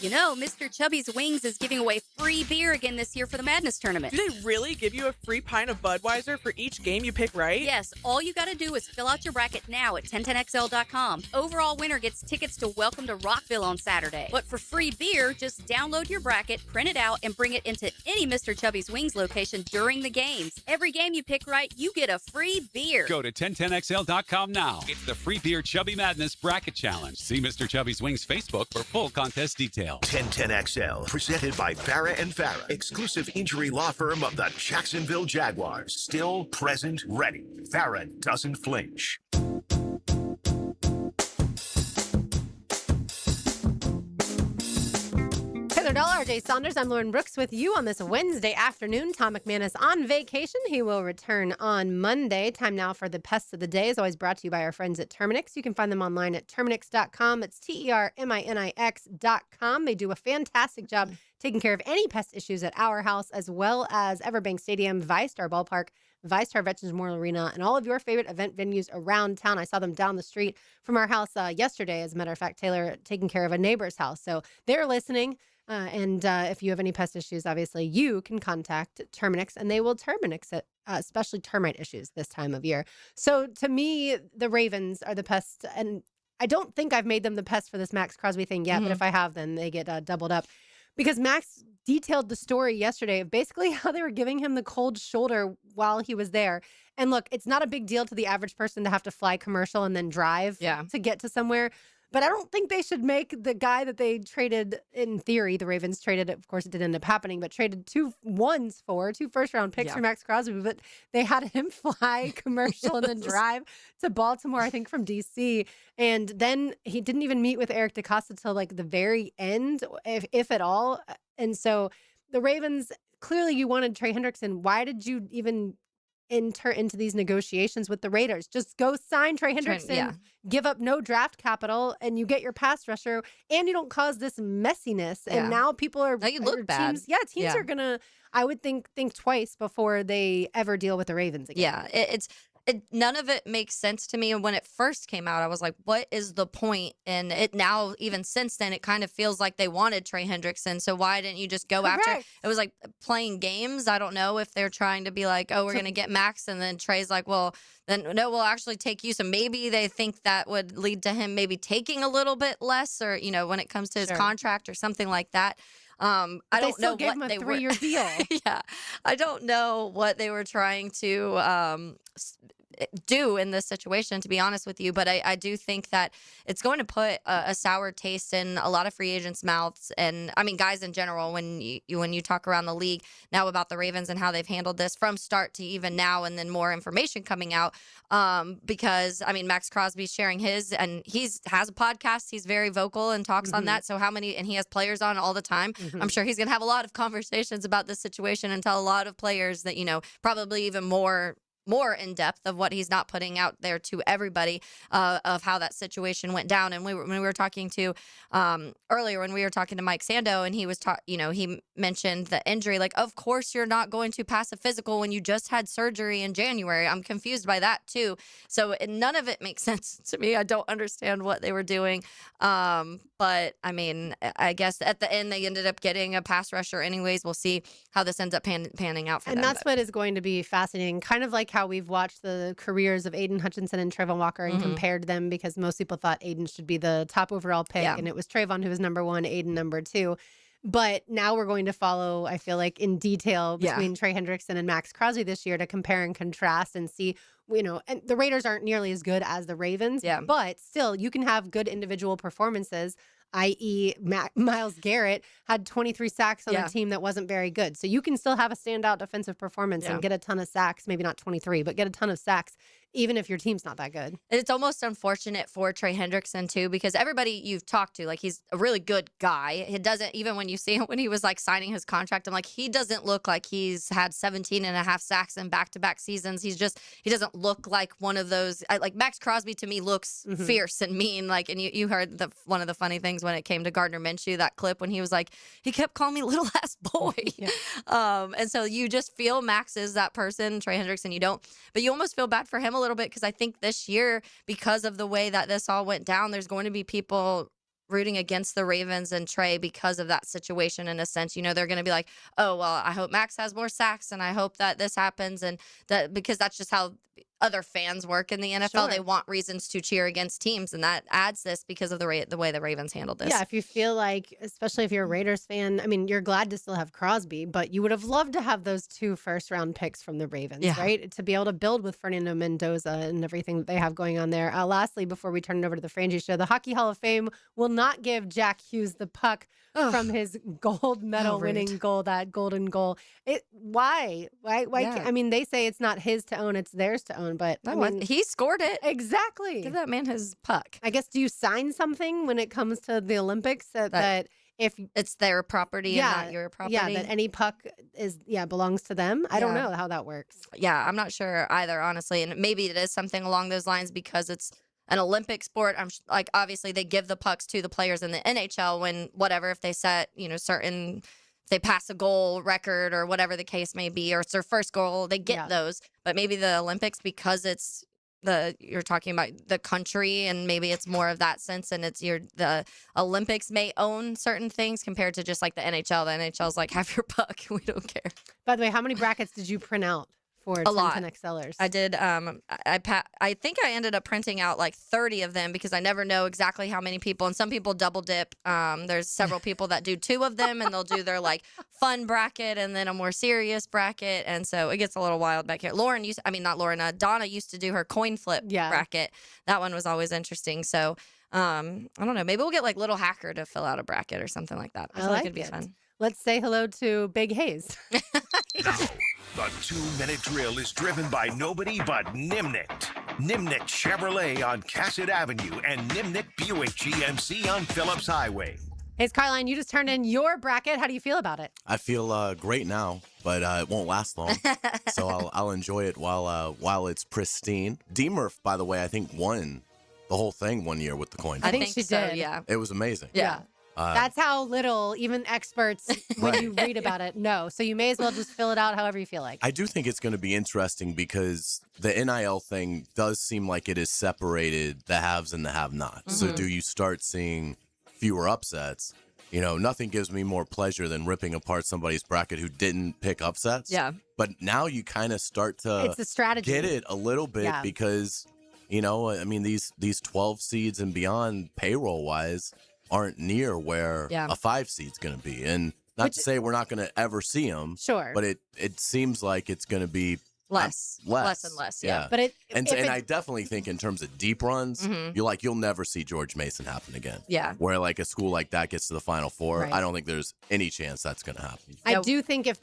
You know, Mr. Chubby's Wings is giving away free beer again this year for the Madness Tournament. Do they really give you a free pint of Budweiser for each game you pick right? Yes, all you got to do is fill out your bracket now at 1010XL.com. Overall winner gets tickets to Welcome to Rockville on Saturday. But for free beer, just download your bracket, print it out, and bring it into any Mr. Chubby's Wings location during the games. Every game you pick right, you get a free beer. Go to 1010XL.com now. It's the Free Beer Chubby Madness Bracket Challenge. See Mr. Chubby's Wings Facebook for full contest details. 1010XL, presented by Farah and Farah, exclusive injury law firm of the Jacksonville Jaguars. Still, present, ready. Farah doesn't flinch. Taylor Dahl, RJ Saunders. I'm Lauren Brooks with you on this Wednesday afternoon. Tom McManus on vacation. He will return on Monday. Time now for the Pests of the Day is always brought to you by our friends at Terminix. You can find them online at Terminix.com. It's TERMINIX.com. They do a fantastic job taking care of any pest issues at our house, as well as Everbank Stadium, ViStar Ballpark, ViStar Veterans Memorial Arena, and all of your favorite event venues around town. I saw them down the street from our house yesterday, as a matter of fact, Taylor taking care of a neighbor's house. So they're listening. And if you have any pest issues, obviously you can contact Terminix and they will Terminix it, especially termite issues this time of year. So to me, the Ravens are the pest. And I don't think I've made them the pest for this Max Crosby thing yet, but if I have, then they get doubled up. Because Max detailed the story yesterday of basically how they were giving him the cold shoulder while he was there. And look, it's not a big deal to the average person to have to fly commercial and then drive to get to somewhere. But I don't think they should make the guy that they traded, in theory, the Ravens traded, of course it didn't end up happening, but traded two first-round picks for Max Crosby. But they had him fly commercial and then drive to Baltimore, I think, from D.C. And then he didn't even meet with Eric DeCosta till like the very end, if at all. And so the Ravens, clearly you wanted Trey Hendrickson. Why did you even enter into these negotiations with the Raiders? Just go sign Trey Hendrickson, give up no draft capital, and you get your pass rusher, and you don't cause this messiness. And now people are you look bad. Teams are gonna, I would think twice before they ever deal with the Ravens again. Yeah, none of it makes sense to me. And when it first came out, I was like, what is the point? And it now, even since then, it kind of feels like they wanted Trey Hendrickson. So why didn't you just go after? It was like playing games. I don't know if they're trying to be like, oh, we're going to get Max. And then Trey's like, well, then no, we'll actually take you. So maybe they think that would lead to him maybe taking a little bit less, or, when it comes to his contract or something like that. I don't know gave him a 3-year deal. I don't know what they were trying to do in this situation, to be honest with you. But I do think that it's going to put a sour taste in a lot of free agents' mouths, and I mean guys in general. When you talk around the league now about the Ravens and how they've handled this from start to even now, and then more information coming out. Because I mean Max Crosby's sharing his, and has a podcast. He's very vocal and talks on that. So and he has players on all the time. I'm sure he's gonna have a lot of conversations about this situation and tell a lot of players that probably even more in depth of what he's not putting out there to everybody of how that situation went down. And when we were talking to earlier, when we were talking to Mike Sando, and he was he mentioned the injury. Like, of course you're not going to pass a physical when you just had surgery in January. I'm confused by that too. So none of it makes sense to me. I don't understand what they were doing. But I mean, I guess at the end they ended up getting a pass rusher anyways. We'll see how this ends up panning out for them. And that's what is going to be fascinating. Kind of like how we've watched the careers of Aiden Hutchinson and Trayvon Walker and compared them, because most people thought Aiden should be the top overall pick, and it was Trayvon who was number 1, Aiden number 2. But now we're going to follow, I feel like, in detail between Trey Hendrickson and Max Crosby this year to compare and contrast and see, and the Raiders aren't nearly as good as the Ravens, but still you can have good individual performances, i.e. Myles Garrett had 23 sacks on a team that wasn't very good. So you can still have a standout defensive performance and get a ton of sacks, maybe not 23, but get a ton of sacks, even if your team's not that good. It's almost unfortunate for Trey Hendrickson too, because everybody you've talked to, like, he's a really good guy. It doesn't, even when you see him when he was like signing his contract, I'm like, he doesn't look like he's had 17 and a half sacks in back-to-back seasons. He doesn't look like one of those, like Max Crosby to me looks fierce and mean. Like, and you heard one of the funny things when it came to Gardner Minshew, that clip when he was like, he kept calling me little ass boy. And so you just feel Max is that person. Trey Hendrickson, you don't, but you almost feel bad for him a little bit, because I think this year, because of the way that this all went down, there's going to be people rooting against the Ravens and Trey because of that situation in a sense. They're going to be like, oh, well, I hope Max has more sacks and I hope that this happens. And that because that's just how other fans work in the NFL. Sure. They want reasons to cheer against teams. And that adds this because of the way the Ravens handled this. Yeah, if you feel like, especially if you're a Raiders fan, I mean, you're glad to still have Crosby, but you would have loved to have those 2 first-round picks from the Ravens, right? To be able to build with Fernando Mendoza and everything that they have going on there. Lastly, before we turn it over to the Frangie Show, the Hockey Hall of Fame will not give Jack Hughes the puck from his gold medal winning goal, that golden goal. Why? I mean, they say it's not his to own, it's theirs to own, but I mean, he scored it. Exactly. Give that man his puck. I guess, do you sign something when it comes to the Olympics that if it's their property and not your property? Yeah, that any puck belongs to them. I don't know how that works. Yeah, I'm not sure either, honestly. And maybe it is something along those lines because it's an Olympic sport. I'm like, obviously they give the pucks to the players in the NHL when if they set, certain, if they pass a goal record or whatever the case may be, or it's their first goal, they get those. But maybe the Olympics, because it's you're talking about the country and maybe it's more of that sense, and it's the Olympics may own certain things compared to just like the NHL. The NHL's like, have your puck. We don't care. By the way, how many brackets did you print out for A lot. 10 XLers? I did. I think I ended up printing out like 30 of them because I never know exactly how many people. And some people double dip. There's several people that do 2 of them, and they'll do their like fun bracket and then a more serious bracket. And so it gets a little wild back here. Donna used to do her coin flip bracket. That one was always interesting. So I don't know. Maybe we'll get like Little Hacker to fill out a bracket or something like that. I feel like it'd be fun. Let's say hello to Big Hayes. Now, the 2-minute drill is driven by nobody but Nimnicht. Nimnicht Chevrolet on Cassett Avenue and Nimnicht Buick GMC on Phillips Highway. Hey, Carline, you just turned in your bracket. How do you feel about it? I feel great now, but it won't last long. So I'll enjoy it while it's pristine. D-Murph, by the way, I think won the whole thing one year with the coin. I think she so, did. Yeah. It was amazing. Yeah. That's how little even experts, when you read about it, know. So you may as well just fill it out however you feel like. I do think it's going to be interesting because the NIL thing does seem like it has separated the haves and the have-nots. So do you start seeing fewer upsets? Nothing gives me more pleasure than ripping apart somebody's bracket who didn't pick upsets. Yeah. But now you kind of start to It's a strategy. get it a little bit because, I mean, these 12 seeds and beyond payroll-wise aren't near where a 5 seed's going to be. And not to say we're not going to ever see them. Sure. But it seems like it's going to be less and less. Yeah. But and I definitely think in terms of deep runs, you'll never see George Mason happen again. Yeah. Where like a school like that gets to the Final Four, Right. I don't think there's any chance that's going to happen. I do think if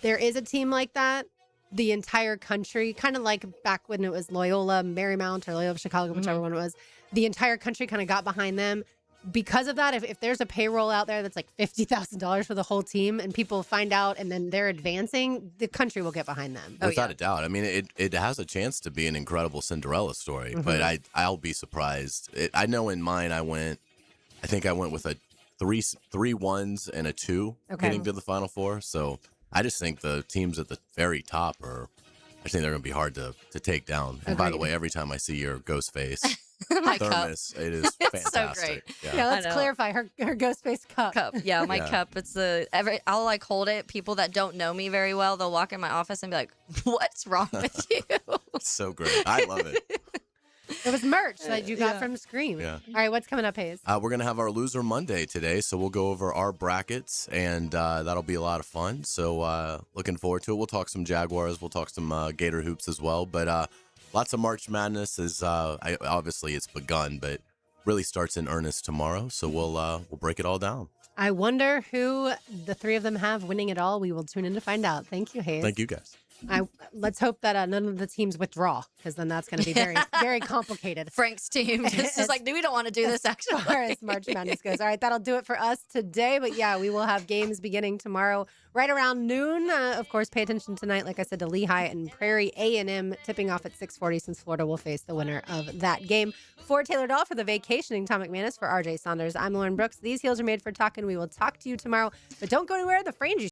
there is a team like that, the entire country, kind of like back when it was Loyola Marymount or Loyola Chicago, whichever one it was, the entire country kind of got behind them. Because of that, if there's a payroll out there that's like $50,000 for the whole team and people find out and then they're advancing, the country will get behind them. Without a doubt. I mean, it has a chance to be an incredible Cinderella story, but I'll be surprised. I know in mine I think I went with a three ones and a 2 getting to the Final Four. So I just think the teams at the very top I think they're going to be hard to take down. And by the way, every time I see your ghost face thermos, it is fantastic. So great. Yeah, let's clarify her ghost face cup. Yeah, my cup. It's I'll like hold it. People that don't know me very well, they'll walk in my office and be like, "What's wrong with you?" It's so great. I love it. It was merch that you got from Scream. Yeah. All right, what's coming up, Hayes? We're going to have our Loser Monday today, so we'll go over our brackets, and that'll be a lot of fun. So looking forward to it. We'll talk some Jaguars. We'll talk some Gator Hoops as well. But lots of March Madness. Obviously, it's begun, but really starts in earnest tomorrow. So we'll break it all down. I wonder who the 3 of them have winning it all. We will tune in to find out. Thank you, Hayes. Thank you, guys. Let's hope that none of the teams withdraw, because then that's going to be very, very complicated. Frank's team is like, we don't want to do this actually. As far as March Madness goes. All right, that'll do it for us today. But yeah, we will have games beginning tomorrow right around noon. Of course, pay attention tonight, like I said, to Lehigh and Prairie A&M tipping off at 6:40, since Florida will face the winner of that game. For Taylor Dahl, for the vacationing Tom McManus, for RJ Saunders, I'm Lauren Brooks. These heels are made for talking. We will talk to you tomorrow, but don't go anywhere. The Frangie